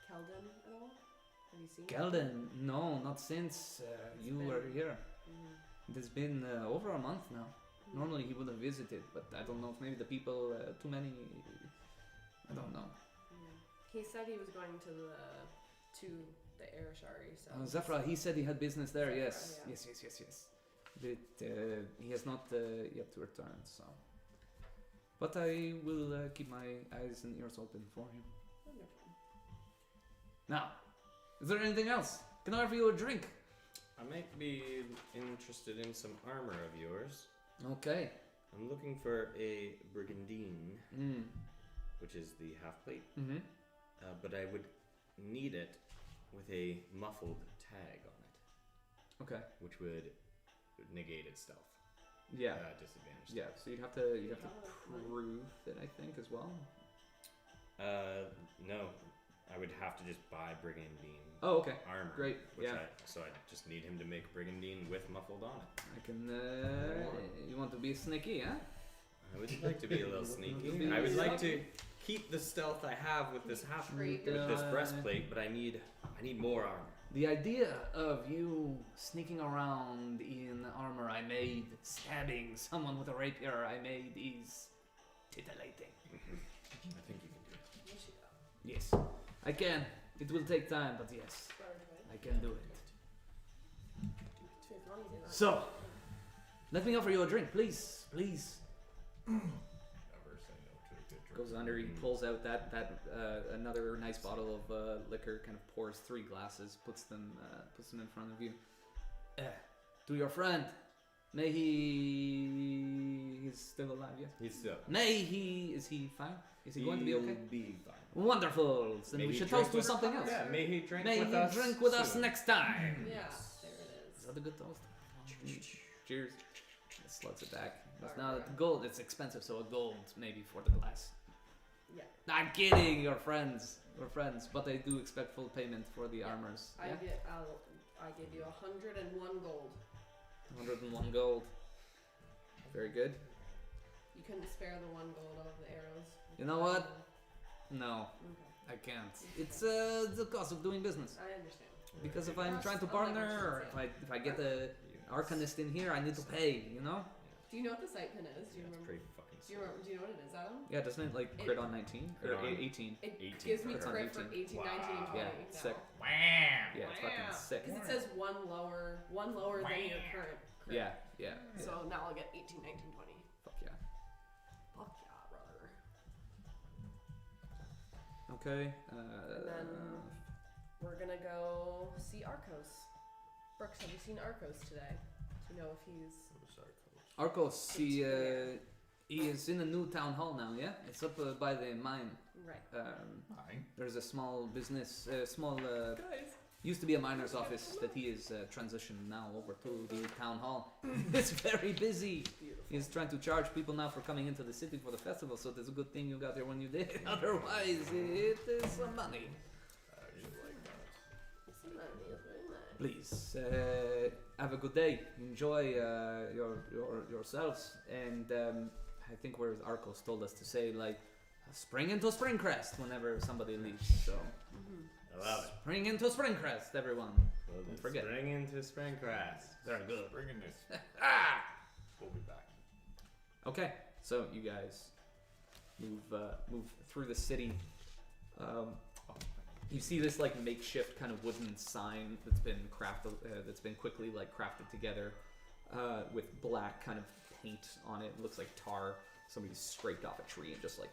Keldon at all? Have you seen him? Kelden, no, not since It's you been- were here. Mhm. It has been over a month now. Normally he would have visited, but I don't know if maybe the people, too many. I don't know. Yeah. He said he was going to the Airshari, so. Zephyr, he said he had business there. Zephyr, Yes, yeah. yes. But he has not yet returned. So, but I will keep my eyes and ears open for him. Wonderful. Now, is there anything else? Can I offer you a drink? I might be interested in some armor of yours. Okay. I'm looking for a brigandine, Mm. which is the half plate. Mm-hmm. But I would need it with a muffled tag on it, Okay. which would negate its stealth. Yeah. Disadvantage. Yeah. So you'd have to prove it, I think, as well. No. I would have to just buy Brigandine Oh, okay. armor. Great, Which yeah. so I just need him to make Brigandine with muffled on it. I can. You want to be sneaky, huh? I would like to be a little sneaky. Be I would like to sneaky. keep the stealth I have with this Trade with this Uh, breastplate, but I need more armor. The idea of you sneaking around in armor I made, stabbing someone with a rapier I made is titillating. I think you can do it. Yes, I can. It will take time, but yes, I can do it. So, let me offer you a drink, please. Please. Never say no to a good drink. Goes under. He pulls out that another nice bottle of liquor. Kind of pours 3 glasses. Puts them in front of you. To your friend. May he's still alive, yes? He's still. May he... Is he fine? Is he going to be okay? He'll be fine. Wonderful. Then May we he should drink toast to with- something else. Yeah, may he drink May with he us drink with us soon. next time. Yeah, there it Is is. that a good toast? Cheers. Slugs it back. It's not gold. It's expensive, so a gold maybe for the glass. Yeah. I'm kidding. You're friends. We're friends, but I do expect full payment for the armors. I Yeah? give you 101 gold. 101 gold. Very good. You couldn't spare the 1 gold of the arrows. You know what? No, Okay. I can't. It's the cost of doing business. I understand. Because if I'm Cost trying to of partner, or leverage, if I get a arcanist in here, I need to pay. You know? Do you know what the sight pin is? Do you Yeah, it's remember? pretty fucking Do you remember? Do you know what it is, Adam? Yeah, doesn't it like crit on 19 Crit or on- 18? It 18 gives me crits on crit for 18. 18, 19, and 20. Yeah, now. sick. Yeah, it's fucking sick. Because it says one lower than your current crit. Yeah, yeah. So now I'll get 18, 19, 20. Fuck yeah. Fuck yeah, brother. Okay. And then we're gonna go see Arcos. Brooks, have you seen Arcos today? Do you know if he's... Arcos, he is in a new town hall now. Yeah, it's up by the mine. Right. There's a small business, small. Guys. Used to be a miner's office that he is transitioned now over to the town hall. It's very busy. Beautiful. He's trying to charge people now for coming into the city for the festival, so it's a good thing you got there when you did. Otherwise, it is some money. Please have a good day. Enjoy yourselves, and I think where Arcos told us to say like, spring into Springcrest whenever somebody leaves. So I love it. spring into Springcrest, everyone. Well, Don't forget. Spring into Springcrest. Very good. Bringing this. We'll be back. Okay, so you guys move through the city. You see this like makeshift kind of wooden sign that's been that's been quickly like crafted together with black kind of paint on it. It looks like tar. Somebody scraped off a tree and just like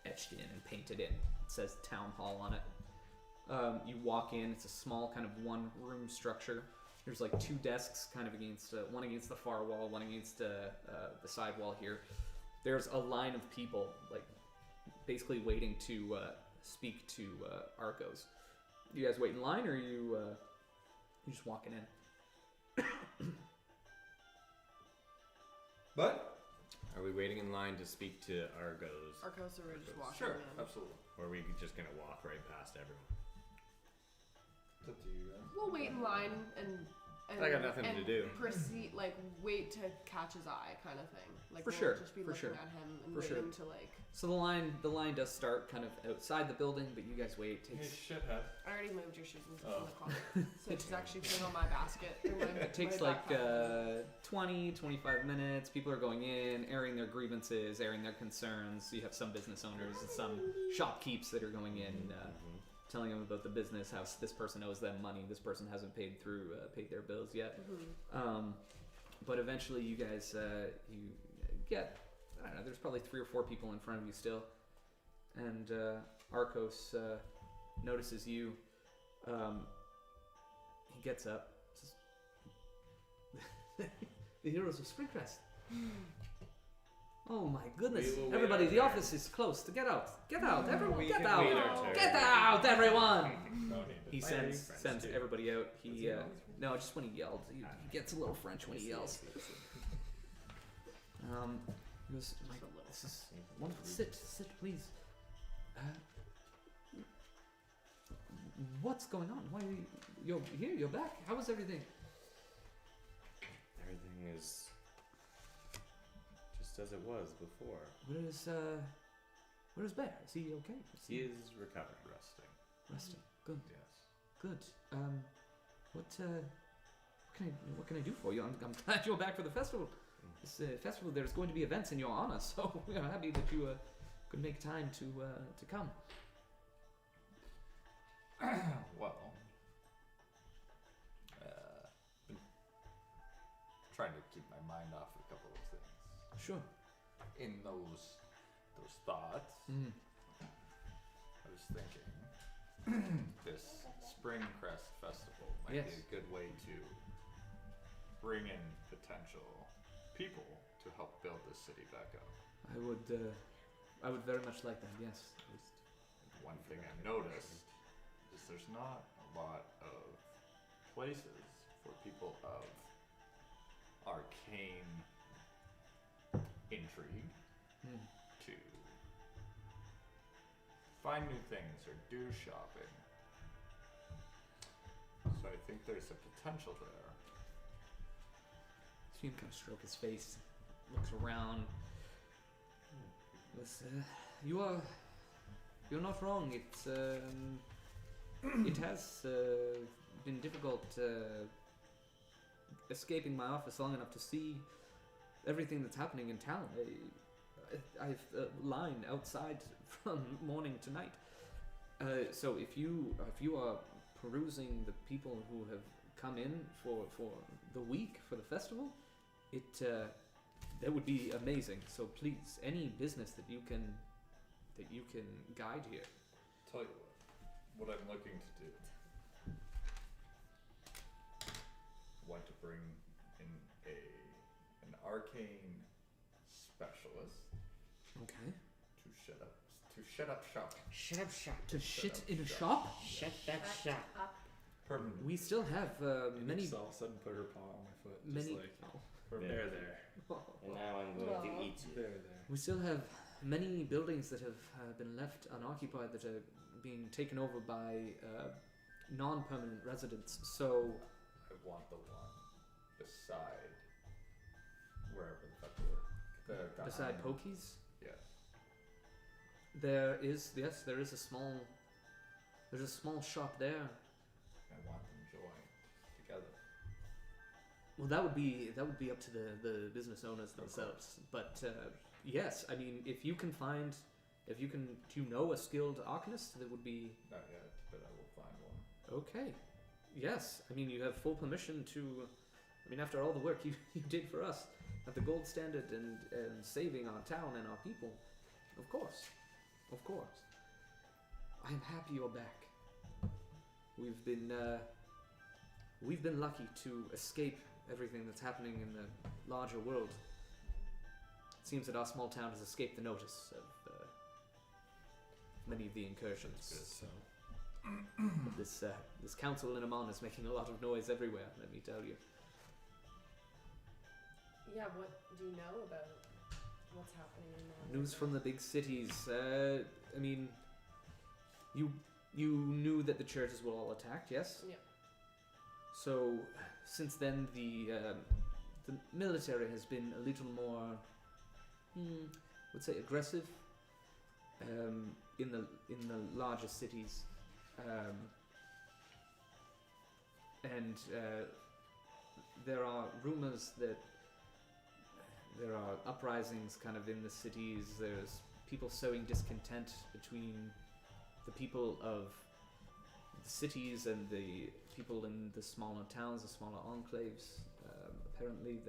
etched in and painted in. It says Town Hall on it. You walk in. It's a small kind of one-room structure. There's like 2 desks kind of against one against the far wall, one against the side wall here. There's a line of people like basically waiting to speak to Arcos. You guys wait in line, or are you just walking in? But Are we waiting in line to speak to Argos? Arcos are just walking sure, in. absolutely. Or are we just gonna walk right past everyone? It's up to you guys. We'll wait in line and I got nothing and to do. Proceed, like wait to catch his eye, kind of thing. Like For we'll sure, just be for looking sure. at him and For waiting sure. to like. So the line does start kind of outside the building, but you guys wait. It Hey, takes shithead. I already moved your shoes into Oh. the closet, so it's actually putting on my basket. Or my, it takes my like backpack. 20-25 minutes. People are going in, airing their grievances, airing their concerns. You have some business owners and some shopkeepers that are going in, telling them about the business, how this person owes them money, this person hasn't paid their bills yet. But eventually you guys you get, I don't know, there's probably 3 or 4 people in front of you still, and Arcos notices you. He gets up, says, The heroes of Springcrest. Oh my goodness! We will wait Everybody, our the turn. office is closed. Get out! Get out! Everyone, We get can out! wait our turn. Get out, everyone! No need to He fight. sends French sends too. everybody out. He Does he always- no, just when he yelled. He gets a little French when he yells. He goes, Mike, this is wonderful. Sit, please. What's going on? Why are you're here? You're back. How was everything? Everything is just as it was before. Where's Bear? Is he okay? He is recovering. Resting. resting. Good. Yes. Good. What can I do for you? I'm glad you're back for the festival. This festival, there's going to be events in your honor, so we are happy that you could make time to come. Well, been trying to keep my mind off a couple of things. Sure. In those thoughts, Mm. I was thinking this Spring Crest Festival might Yes. be a good way to bring in potential people to help build this city back up. I would very much like that. Yes. One thing I noticed is there's not a lot of places for people of arcane intrigue Mm. to find new things or do shopping. So I think there's a potential there. So you can kind of stroke his face, looks around. Yes, you're not wrong. It's it has been difficult escaping my office long enough to see everything that's happening in town. I've lined outside from morning to night. So if you are perusing the people who have come in for the week for the festival, that would be amazing. So please, any business that you can guide here. Tell you what I'm looking to do. Want to bring in an arcane specialist Okay. to shut up shop. Shut up, shop. To shit up in a shop. shop? Shut that shop. Up. Permanently. We still have many. All of a sudden, put her paw on my foot. Just Many. like, Oh. there, there, And now I'm going to Well. eat you. there, there. We still have many buildings that have been left unoccupied that are being taken over by non-permanent residents. So I want the one beside wherever the fuck we were. The beside iron- Pokies, Yes. there is a small shop there. I want them joined together. Well, that would be up to the business owners themselves. But yes, I mean, if you do you know a skilled arcanist that would be Not yet, but I will find one. okay. Yes, I mean you have full permission to. I mean, after all the work you did for us at the gold standard and saving our town and our people, of course. I am happy you're back. We've been lucky to escape everything that's happening in the larger world. It seems that our small town has escaped the notice of many of the incursions. So but this council in Amon is making a lot of noise everywhere. Let me tell you. Yeah, what do you know about what's happening in the News from the big cities. I mean, you knew that the churches were all attacked, yes? Yeah. So since then, the military has been a little more, let's say, aggressive in the larger cities, and there are rumors that there are uprisings kind of in the cities. There's people sowing discontent between the people of the cities and the people in the smaller towns, the smaller enclaves. Apparently,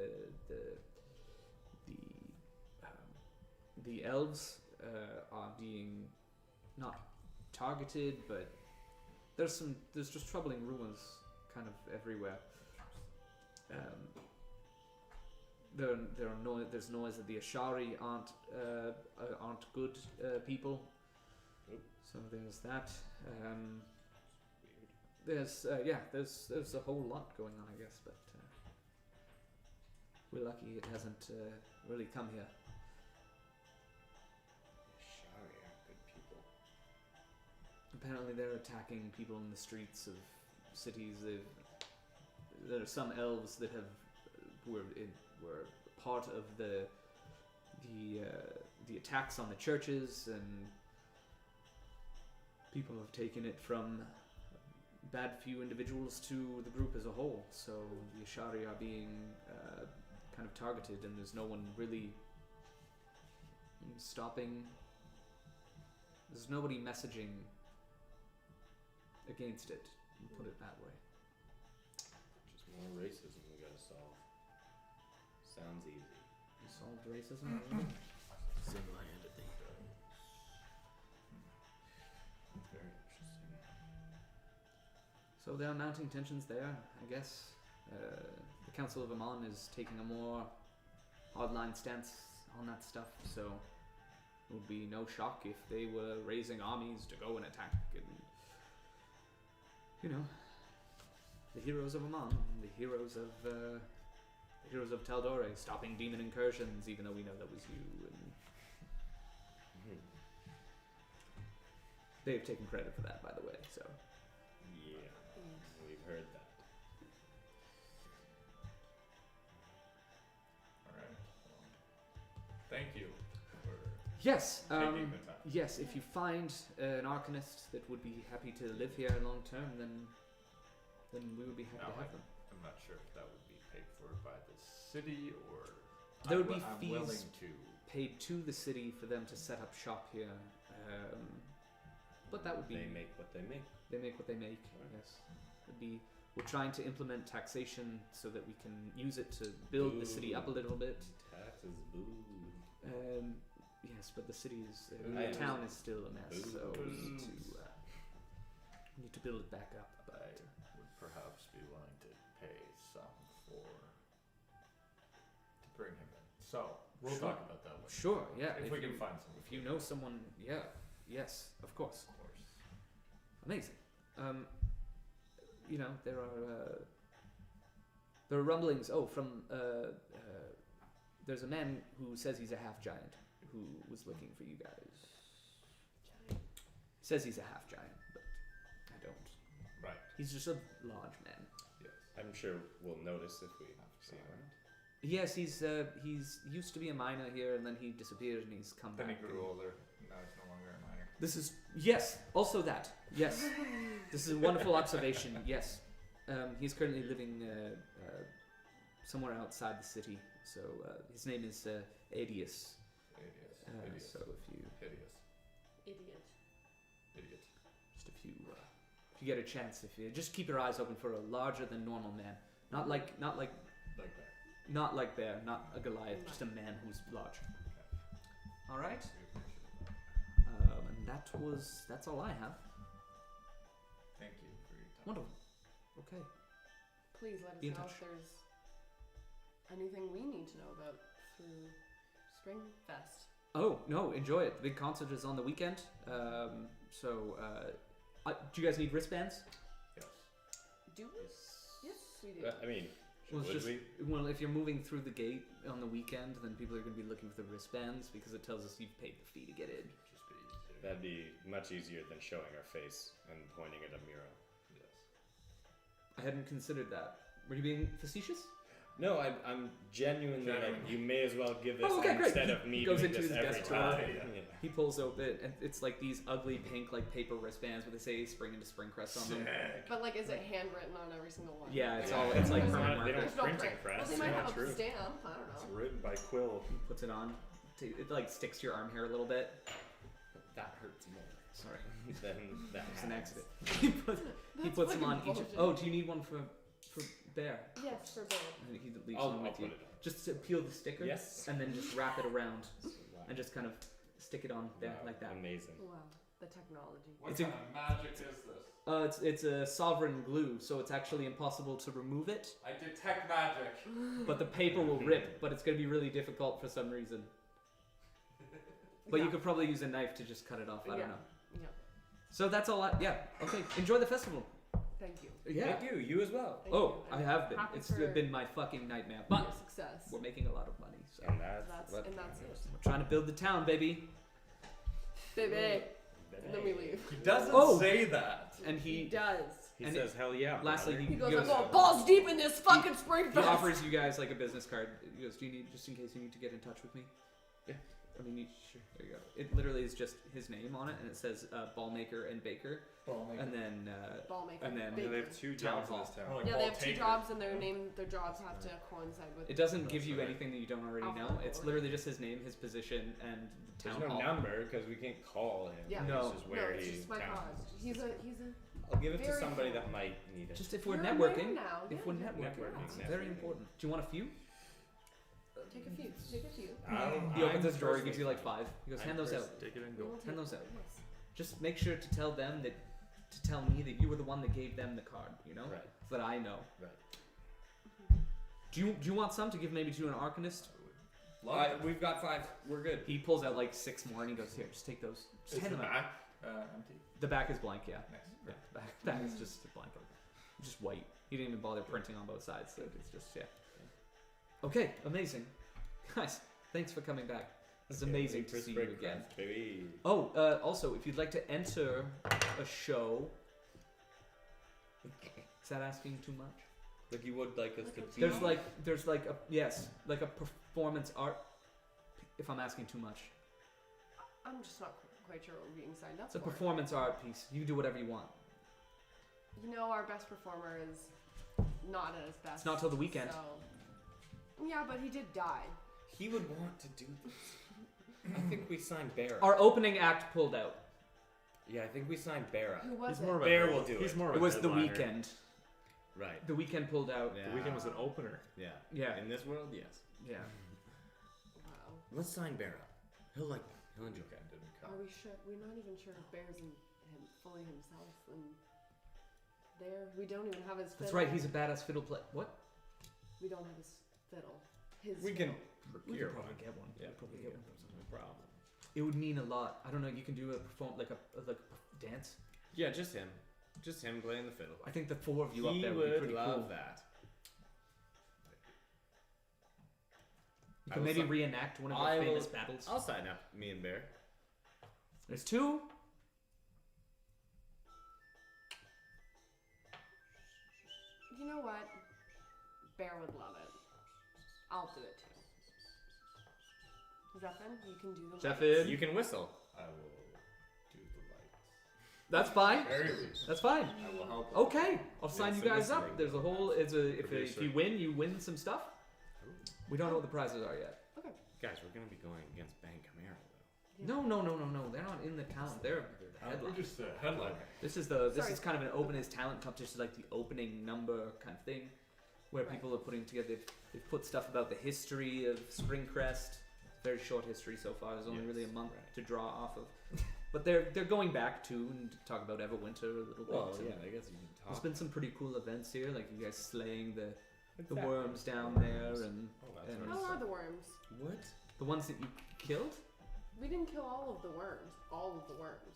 the elves are being not targeted, but there's just troubling rumors kind of everywhere. there's noise that the Ashari aren't good people. Oop. So there's that. There's a whole lot going on, I guess, but we're lucky it hasn't really come here. Shari are good people. Apparently, they're attacking people in the streets of cities. There are some elves that were part of the attacks on the churches, and people have taken it from bad few individuals to the group as a whole. So the Ashari are being kind of targeted, and there's no one really stopping. There's nobody messaging against it, put it that way. Just more racism we gotta solve. Sounds easy. You solved racism already? Single-handedly. Very interesting. So there are mounting tensions there, I guess. The Council of Amon is taking a more hardline stance on that stuff, so it would be no shock if they were raising armies to go and attack, and the heroes of Amon, the heroes of Tal'Dorei, stopping demon incursions, even though we know that was you, and they've taken credit for that, by the way. So Yeah, we've heard that. All right. Thank you for yes, taking the time. yes. If you find an arcanist that would be happy to live here long term, then we would be happy to have them. I'm not sure if that would be paid for by the city or. There would be I'm fees willing to. paid to the city for them to set up shop here, but that would be They make what they make. they make what they make. Yes, we're trying to implement taxation so that we can use it to build the city up a little bit. Taxes, boo. Yes, but the city is I the town is still a mess, so we Boo. need to build it back up. I would perhaps be willing to pay some to bring him in. So we'll Sure. talk about that later. Sure, yeah. If we can find someone. if you know someone, yeah, yes, of course. Of course. Amazing. There are rumblings. Oh, from there's a man who says he's a half giant who was looking for you guys. Says he's a half giant, but I don't. Right. He's just a large man. Yes. I'm sure we'll notice if we see him around. Yes, he's used to be a miner here, and then he disappeared, and he's come Then he back. grew older. Now he's no longer a minor. This is yes. Also that yes. This is a wonderful observation. Yes, he's currently living somewhere outside the city. So his name is Adius. Hideous. So if you Hideous. Idiot. Idiot. just if you get a chance, if you just keep your eyes open for a larger than normal man, not like Like that. Bear, not a Goliath, just a man who's large. All right, We appreciate that. and that's all I have. Thank you for your time. Wonderful. Okay. Please let us Be in know touch. if there's anything we need to know about through Springfest. Oh no, enjoy it. The big concert is on the weekend. Do you guys need wristbands? Yes. Do we? Yes, we do. I mean, Well, it's would just we? well, if you're moving through the gate on the weekend, then people are going to be looking for the wristbands because it tells us you've paid the fee to get in. Just be easier. That'd be much easier than showing our face and pointing at a mural. Yes. I hadn't considered that. Were you being facetious? No, I'm genuinely like, Genuinely. you may as well give this Oh, okay, great. instead He of me goes doing into this his every desk time. drawer. Yeah. He pulls out it, and it's like these ugly pink like paper wristbands with they say "Spring into Spring Crest" on them. Sick. But like, is it handwritten on every single one? Yeah, it's Yeah. all it's like There's permanent They marker. don't There's no printing print. press. Well, they might Yeah, have true. a stamp. I don't It's know. written by Quill. He puts it on. It like sticks to your arm hair a little bit. That hurts more. Sorry, Than that. it's an happens. accident. He puts That's them on fucking each. bullshit. Oh, do you need one for Bear? Yes, for both. And he leaves I'll one with put you. it on. Just to peel the sticker. Yes. And then just wrap it around Wow. and just kind of stick it on there Wow, like that. Amazing. Wow. the technology. What It's a- kind of magic is this? It's a sovereign glue, so it's actually impossible to remove it. I detect magic. But the paper will rip, but it's going to be really difficult for some reason. But you Yeah. could probably use a knife to just cut it off. I don't know. Yeah. So that's all. Yeah. Okay. Enjoy the festival. Thank you. Yeah. Thank you. You as well. Thank Oh, you. I have been. Happy It's for been my fucking nightmare. your But success. we're making a lot of money, so And that's That's what and that's it. we're trying to build the town, baby. Baby. And then we leave. He doesn't Oh. say that. And He he does. He And says, "Hell yeah." lastly brother." He goes, he I'm goes- going balls deep in this fucking spring he fest. offers you guys like a business card. He goes, "Do you need just in case you need to get in touch with me?" Yeah. I mean, sure. There you go. It literally is just his name on it, and it says ball maker and baker, and then Ball maker. and then Yeah, they Baker. have 2 Town jobs in this More town. like Yeah, ball they have 2 taker. jobs, and their jobs have to coincide with. it doesn't give That's you right. anything that you don't already know. Alphabetical It's order. literally just his name, his position, and There's town no hall. number because we can't call him. Yeah. No. It's just No, where it's he just my counts. cause. He's a. I'll give it to very somebody cool. that might need it. Just if we're You're a networking, man now. if Yeah, we're yeah. networking, Networking, it's very networking. important. Do you want a few? Take a few. Take a few. He opens I'm his drawer, he gives you like personally 5. He goes, I'm hand those out. personally- Take it and We go. will Hand take those them, out. yes. Just make sure to tell them that, to tell me that you were the one that gave them the card, you know? Right. So that I know. Right. Do you want some to give maybe to an arcanist? We've got 5. We're good. He pulls out like 6 more and he goes, here, just take those. Just Is hand the them out. back empty? The back is blank, yeah. Nice. Yeah, the back is just a blank. Just white. He didn't even bother printing on both sides, so it's just, yeah. Okay, amazing. Guys, thanks for coming back. It's amazing to see you again. Baby. Oh, also, if you'd like to enter a show, is that asking too much? Like you would like us to be. There's like a performance art. If I'm asking too much, I'm just not quite sure what we're being signed up it's a for. performance art piece. You can do whatever you want. You know, our best performer is not at his best. It's not till the weekend. So. Yeah, but he did die. He would want to do this. I think we signed Bear. Our opening act pulled out. Yeah, I think we signed Bear. Who was He's it? more of a Bear will do He's it. more of It a was the headliner. weekend. Right. The weekend pulled out. Yeah. The weekend was an opener. Yeah. Yeah. In this world, yes. Yeah. Wow. Let's sign Bear up. He'll enjoy it. Weekend didn't come. Are we sure? We're not even sure if Bear's in him fully himself, and we don't even have his. Fiddle. That's right. He's a badass fiddle player. What? We don't have his fiddle. His. We can fiddle. We procure could probably one. get one. Yeah, We'd probably we get can. one. No problem. It would mean a lot. I don't know. You can do a dance. Yeah, just him. Just him playing the fiddle. I think the 4 of you up He there would be would pretty love cool. that. You I can will maybe si- reenact one of I your will- famous battles. I'll sign up. Me and Bear. There's 2. You know what? Bear would love it. I'll do it too. Zephin, you can do the. Zephin. You can whistle. I will do the lights. That's fine. Very least. That's fine. I will help. Okay, I'll sign you some guys up. whistling. There's a whole. If Producer. you win, you win some stuff. We don't know what the prizes are yet. Okay. Guys, we're gonna be going against Ban Camaro though. No. They're not in the talent. They're the We're headline. just a headliner. This is Sorry. kind of an open as talent competition, like the opening number kind of thing, where Right. people are putting together. They've put stuff about the history of Springcrest. Very short history so far. There's only Yes, really a month right. to draw off of, but they're going back to and talk about Everwinter a little Well, bit. and yeah, I guess you can talk. There's been some pretty cool events here, like you guys slaying the Exactly. worms down there, and Oh, that's and- How are the worms? What? the ones that you killed. We didn't kill all of the worms. All of the worms.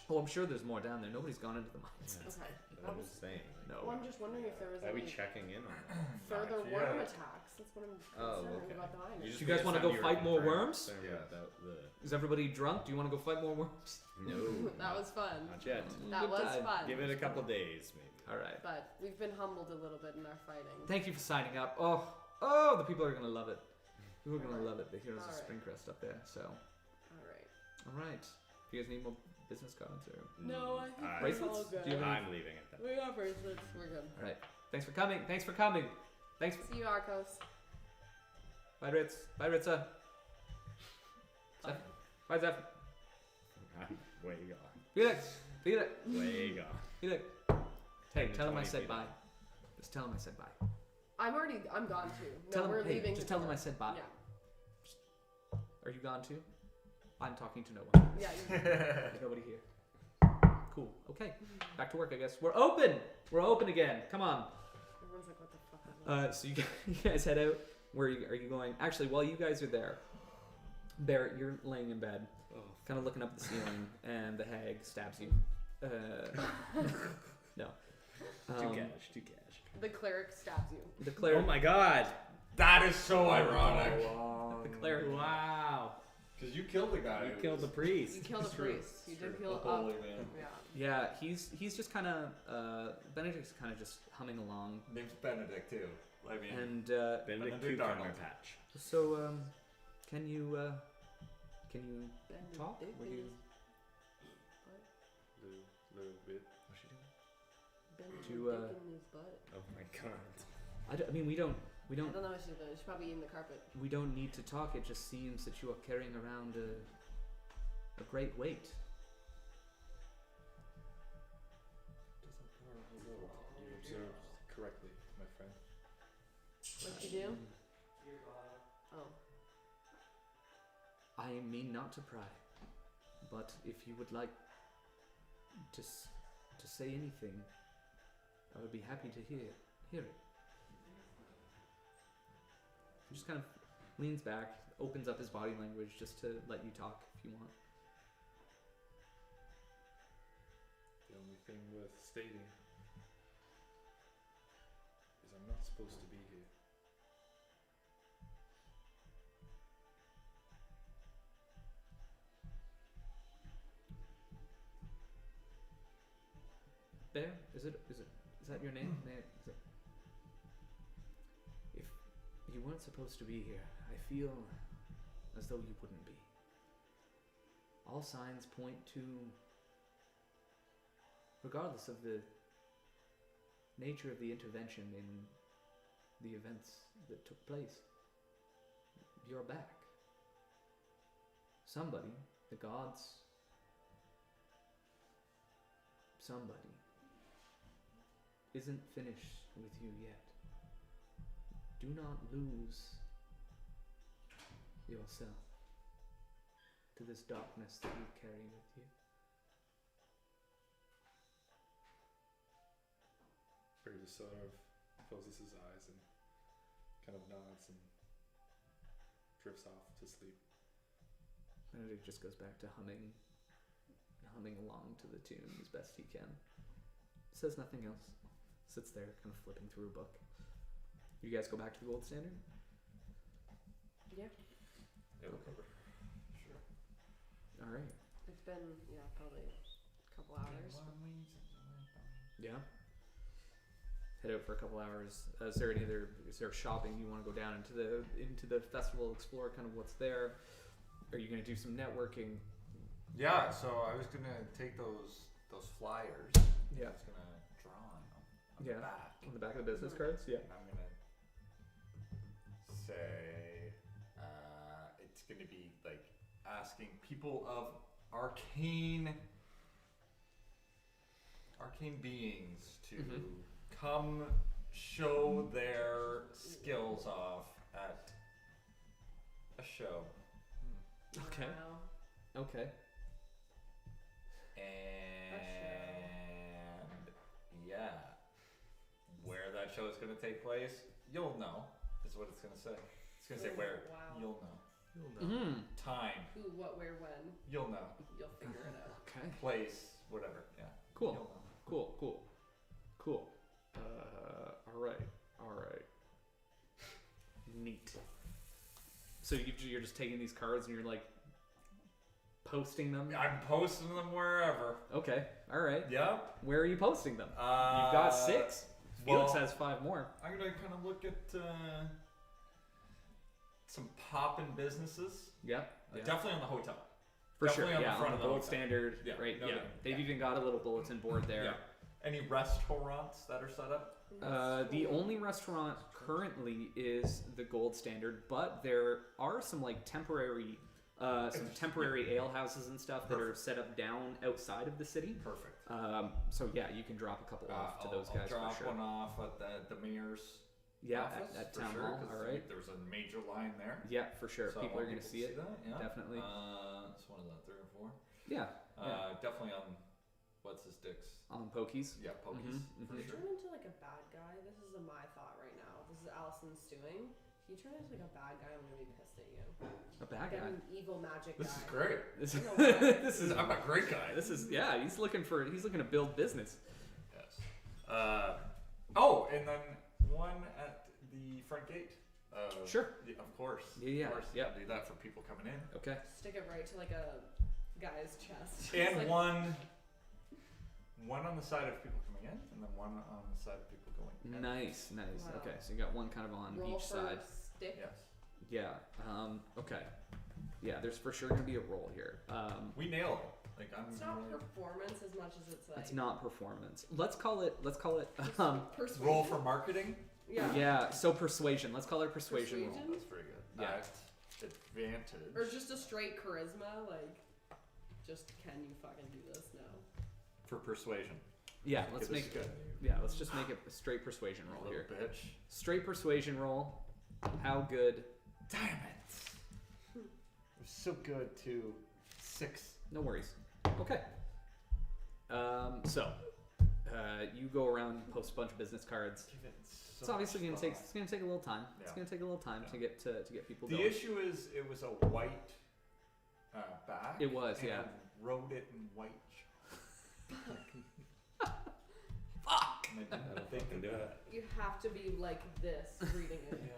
Oh, I'm sure there's more down there. Nobody's gone into the mines. Okay. What That I'm was. saying. No. Well, I'm just wondering if there was Are we any checking in on that? further Not worm yet. attacks. That's what I'm Oh, concerned okay. about the miners. You guys wanna go fight more worms? Yeah. About the... Is everybody drunk? Do you want to go fight more worms? No. That was fun. Not yet. That Good was time. fun. Give it a couple days, maybe. All right. But we've been humbled a little bit in our fighting. Thank you for signing up. Oh, the people are gonna love it. People are gonna love it. The Heroes of Alright. Springcrest up there. So, All right. all right. Do you guys need more business cards or? No, I think Alright. we're Bracelets? all good. Do you have any- I'm leaving it then. We got bracelets. We're good. All right. Thanks for coming. Thanks for coming. Thanks. See you, Arcos. Bye, Ritz. Bye, Ritza. Bye. Bye, Zeph. I'm way gone. Felix. Felix. Way gone. Felix. Hey, Only tell him I 20 said feet bye. away. Just tell him I said bye. I'm gone too. No, Tell him. we're Hey, leaving. just to tell him go. I said bye. Yeah. Are you gone too? I'm talking to no one. Yeah. There's nobody here. Cool. Okay. Back to work, I guess. We're open. We're open again. Come on. Everyone's like, what the fuck is that? So you guys head out. Where are you going? Actually, while you guys are there, Barrett, you're laying in bed, kind of looking up at the ceiling, and the hag stabs you. No. Too cash. The cleric stabs you. The cleric. Oh my god. That is so ironic. The cleric. Wow. Because you killed the guy. You killed the priest. You killed a priest. You did kill The holy up. man. Yeah. Yeah, he's just kind of Benedict's kind of just humming along, Name's Benedict too. I mean, and Benedict Benedict Cucumber Arnold. Patch. so can you talk? Benedict Were you? Little bit. What's she doing? Benedict To, in his butt. Oh my god. I mean, we don't I don't know what she's doing. She's probably eating the carpet. we don't need to talk. It just seems that you are carrying around a great weight. You observed correctly, my friend. What'd you do? Oh. I mean not to pry, but if you would like to say anything, I would be happy to hear it. He just kind of leans back, opens up his body language just to let you talk if you want. The only thing worth stating is I'm not supposed to be here. Bear, is that your name? If you weren't supposed to be here, I feel as though you wouldn't be. All signs point to, regardless of the nature of the intervention in the events that took place, you're back. Somebody, the gods, somebody isn't finished with you yet. Do not lose yourself to this darkness that you carry with you. Barry just sort of closes his eyes and kind of nods and drifts off to sleep. Benedict just goes back to humming along to the tune as best he can. Says nothing else. Sits there, kind of flipping through a book. You guys go back to the gold standard? Yeah. it'll cover. Sure. All right. It's been, probably a couple hours. Yeah. Head out for a couple hours. Is there shopping you want to go down into the festival, explore kind of what's there? Are you going to do some networking? Yeah, so I was gonna take those flyers. Yeah. I was gonna draw on them on Yeah. the back. On the back of the business cards? Yeah. And I'm gonna say it's gonna be like asking people of arcane beings to come show their skills off at a show. Okay. Wow. Okay. And yeah, where that show is going to take place, you'll know. Is what it's going to say. It's going to say where. Wow. You'll know. Mm-hmm. Time. Who, what, where, when. You'll know. You'll figure it out. Okay. Place. Whatever. Yeah. Cool. You'll know. Cool. All right. Neat. So you're just taking these cards and you're like posting them? I'm posting them wherever. Okay. All right. Yep. Where are you posting them? You've got 6. Felix well, has 5 more. I'm gonna kind of look at some poppin' businesses. Yep. Yeah. Definitely on the hotel. For definitely sure. on the Yeah. front On of the the gold hotel. standard. Yeah, Right. no Yeah. doubt. They've Yeah. even got a little bulletin board there. Yeah. Any restaurants that are set up? The only restaurant currently is the gold standard, but there are some like temporary ale houses and stuff that are set up down outside of the city. Perfect. So yeah, you can drop a couple off to those guys I'll drop for sure. one off at the mayor's Yeah, office at for town sure, hall. 'cause All right. There's a major line there. Yeah, for sure. So I People are want going to see it. that. Yeah. Definitely. It's one of the 3 or 4. Yeah. Definitely on what's his dicks? Pokies. Yeah, pokies. Mhm, If mhm. you turn into like a bad guy, this is my thought right now. This is Allison's doing. If you turn into like a bad guy, I'm gonna be pissed at you. A bad Like guy. an evil magic This guy. is great. This I know why. this is I'm a great guy. This is he's looking to build business. Yes. Oh, and then one at the front gate. Sure. Yeah, of course. Yeah, Of course. yeah. Do that for people coming in. Okay. Stick it right to like a guy's chest. And It's like, one on the side of people coming in, and then one on the side of people going in. Nice. Wow. Okay, so you got one kind of on roll each for side. stick. Yes. Yeah. Okay. Yeah, there's for sure gonna be a roll here. We nail it. Like I'm. It's not performance as much as it's like. It's not performance. Let's call it. Persuasion. roll for marketing. Yeah. Yeah. So persuasion. Let's call it a persuasion roll. Persuasion? That's pretty good. Yeah. At advantage. Or just a straight charisma, like, just can you fucking do this now? for persuasion. Yeah. Okay, Let's this make is good. Yeah. Let's just make it a straight persuasion roll Little here. bitch. Straight persuasion roll. How good? Damn it! It was so good too. 6. No worries. Okay. So, you go around, you post a bunch of business cards. Give it It's obviously gonna take. It's gonna take a little time. It's Yeah. gonna take a little time Yeah. to get people The going. issue is it was a white back. It was, and yeah. I wrote it in white. Fuck. And I didn't That'll think fucking of do that. You have to be like this reading it. Yeah.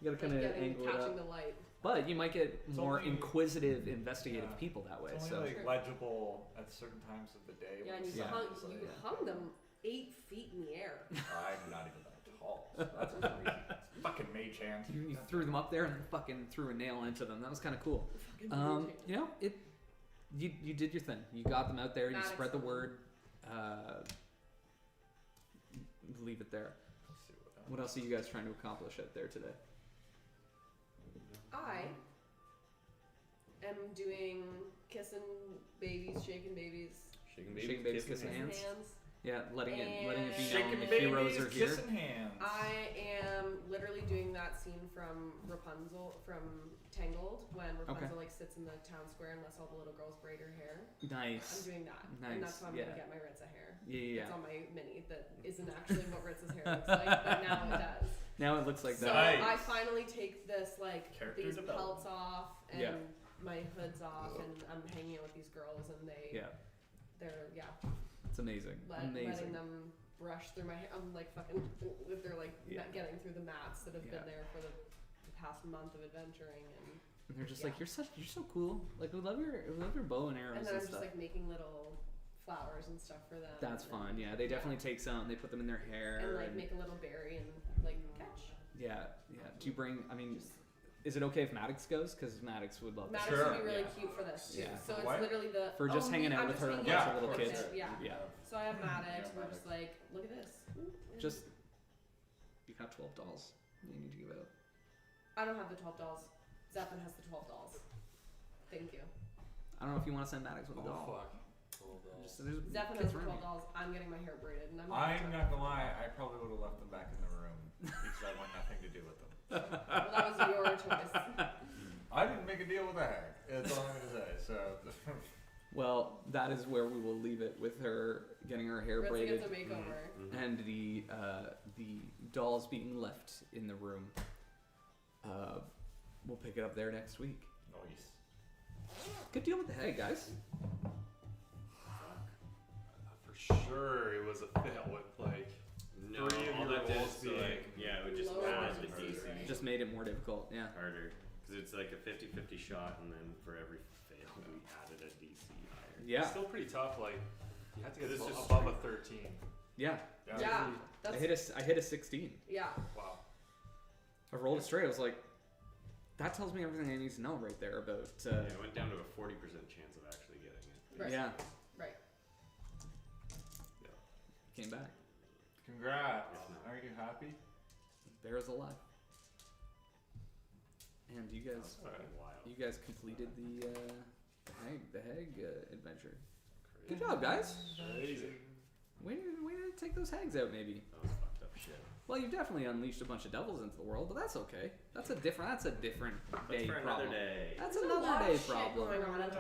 You gotta kind Like of getting, angle it catching up. the light. But you might get It's more only- inquisitive, investigative yeah. people that way. It's So only like legible at certain times of the day. Yeah, when and the you, Yeah. sun hung, is, you like- hung them 8 feet in the air. I'm not even that tall. So that's crazy. It's fucking mage hand. you threw them up there and fucking threw a nail into them. That was kind of cool. Fucking You know, you did your thing. You got them out there. You Maddox spread the won. word. Leave it there. Let's see What else are you guys trying to accomplish out there today? I am doing kissing babies, shaking babies, Shaking Shaking babies, kissing hands. hands. Yeah, letting it be And- known Shaking the babies, heroes are here. kissing hands. I am literally doing that scene from Rapunzel, from Tangled, when Rapunzel like sits in the town square and lets all the little girls braid her hair. I'm Nice. doing that, Nice, and that's how I'm yeah. gonna get my Ritza hair. Yeah. It's on my mini that isn't actually what Ritza's hair looks like, but now it does. Now it looks like So that. Nice. I finally take this like Character these development. pelts off and Yeah. my hood's off, and I'm hanging out with these girls, and Yeah, they're it's amazing. letting Amazing. them brush through my hair. I'm like fucking if they're like Yeah. getting through the mats that have Yeah. been there for the past month of adventuring, And they're just Yeah. like, you're so cool. Like we love your bow and arrows and and, then I'm just stuff. like making little flowers and stuff for them. That's and fun. Yeah, they definitely take some. They put them in their hair. and like make a little berry and like catch. Yeah. Do you bring? I mean, is it okay if Maddox goes? Because Maddox would love Maddox that. Sure. would be really Yeah. cute for this too. Yeah. So it's What? literally the For just hanging out I'm with just her and a hanging bunch out of little with kids. it, Yeah. Yeah. So I have Maddox. Yeah, We're Maddox. just like, look at this. Just you got 12 dolls. You need to give out. I don't have the 12 dolls. Zeppin has the 12 dolls. Thank you. I don't know if you want to send Maddox with a doll. fuck. Just, there's Zeppin kids has the around 12 me. dolls. I'm getting my hair braided, and I'm I'm not gonna lie, I probably would have left them back in the room because I want nothing to do with them. Well, that was your choice. I didn't make a deal with a hag. That's all I'm gonna say. So Well, that is where we will leave it with her getting her hair Ritza braided gets a makeover. Mm-hmm. and the dolls being left in the room. We'll pick it up there next week. nice. Good deal with the head, guys. For sure, it was a fail with like No, Three of all your that did rolls is being like, yeah, it would just lower add than the DC, DC right? Just made it more difficult. Yeah. harder. Because it's like a 50-50 shot, and then for every fail, we added a DC higher. it's Yeah. still pretty tough. Like you have to get This is above a 13. Yeah. Yeah, I that's hit a 16. yeah. Wow. I rolled it straight. I was like, that tells me everything I need to know right there about. Yeah, it went down to a 40% chance of actually getting it. Right. Yeah. Right. Came back. Congrats. If not. Aren't you happy? Bear's alive. And you That guys, was fucking wild. you guys completed the hag adventure. Good job, guys. Crazy. We need to take those hags out, maybe. That was fucked up shit. Well, you've definitely unleashed a bunch of devils into the world, but that's okay. That's a different day That's for problem. another day. That's There's a another lot day of shit problem. going on in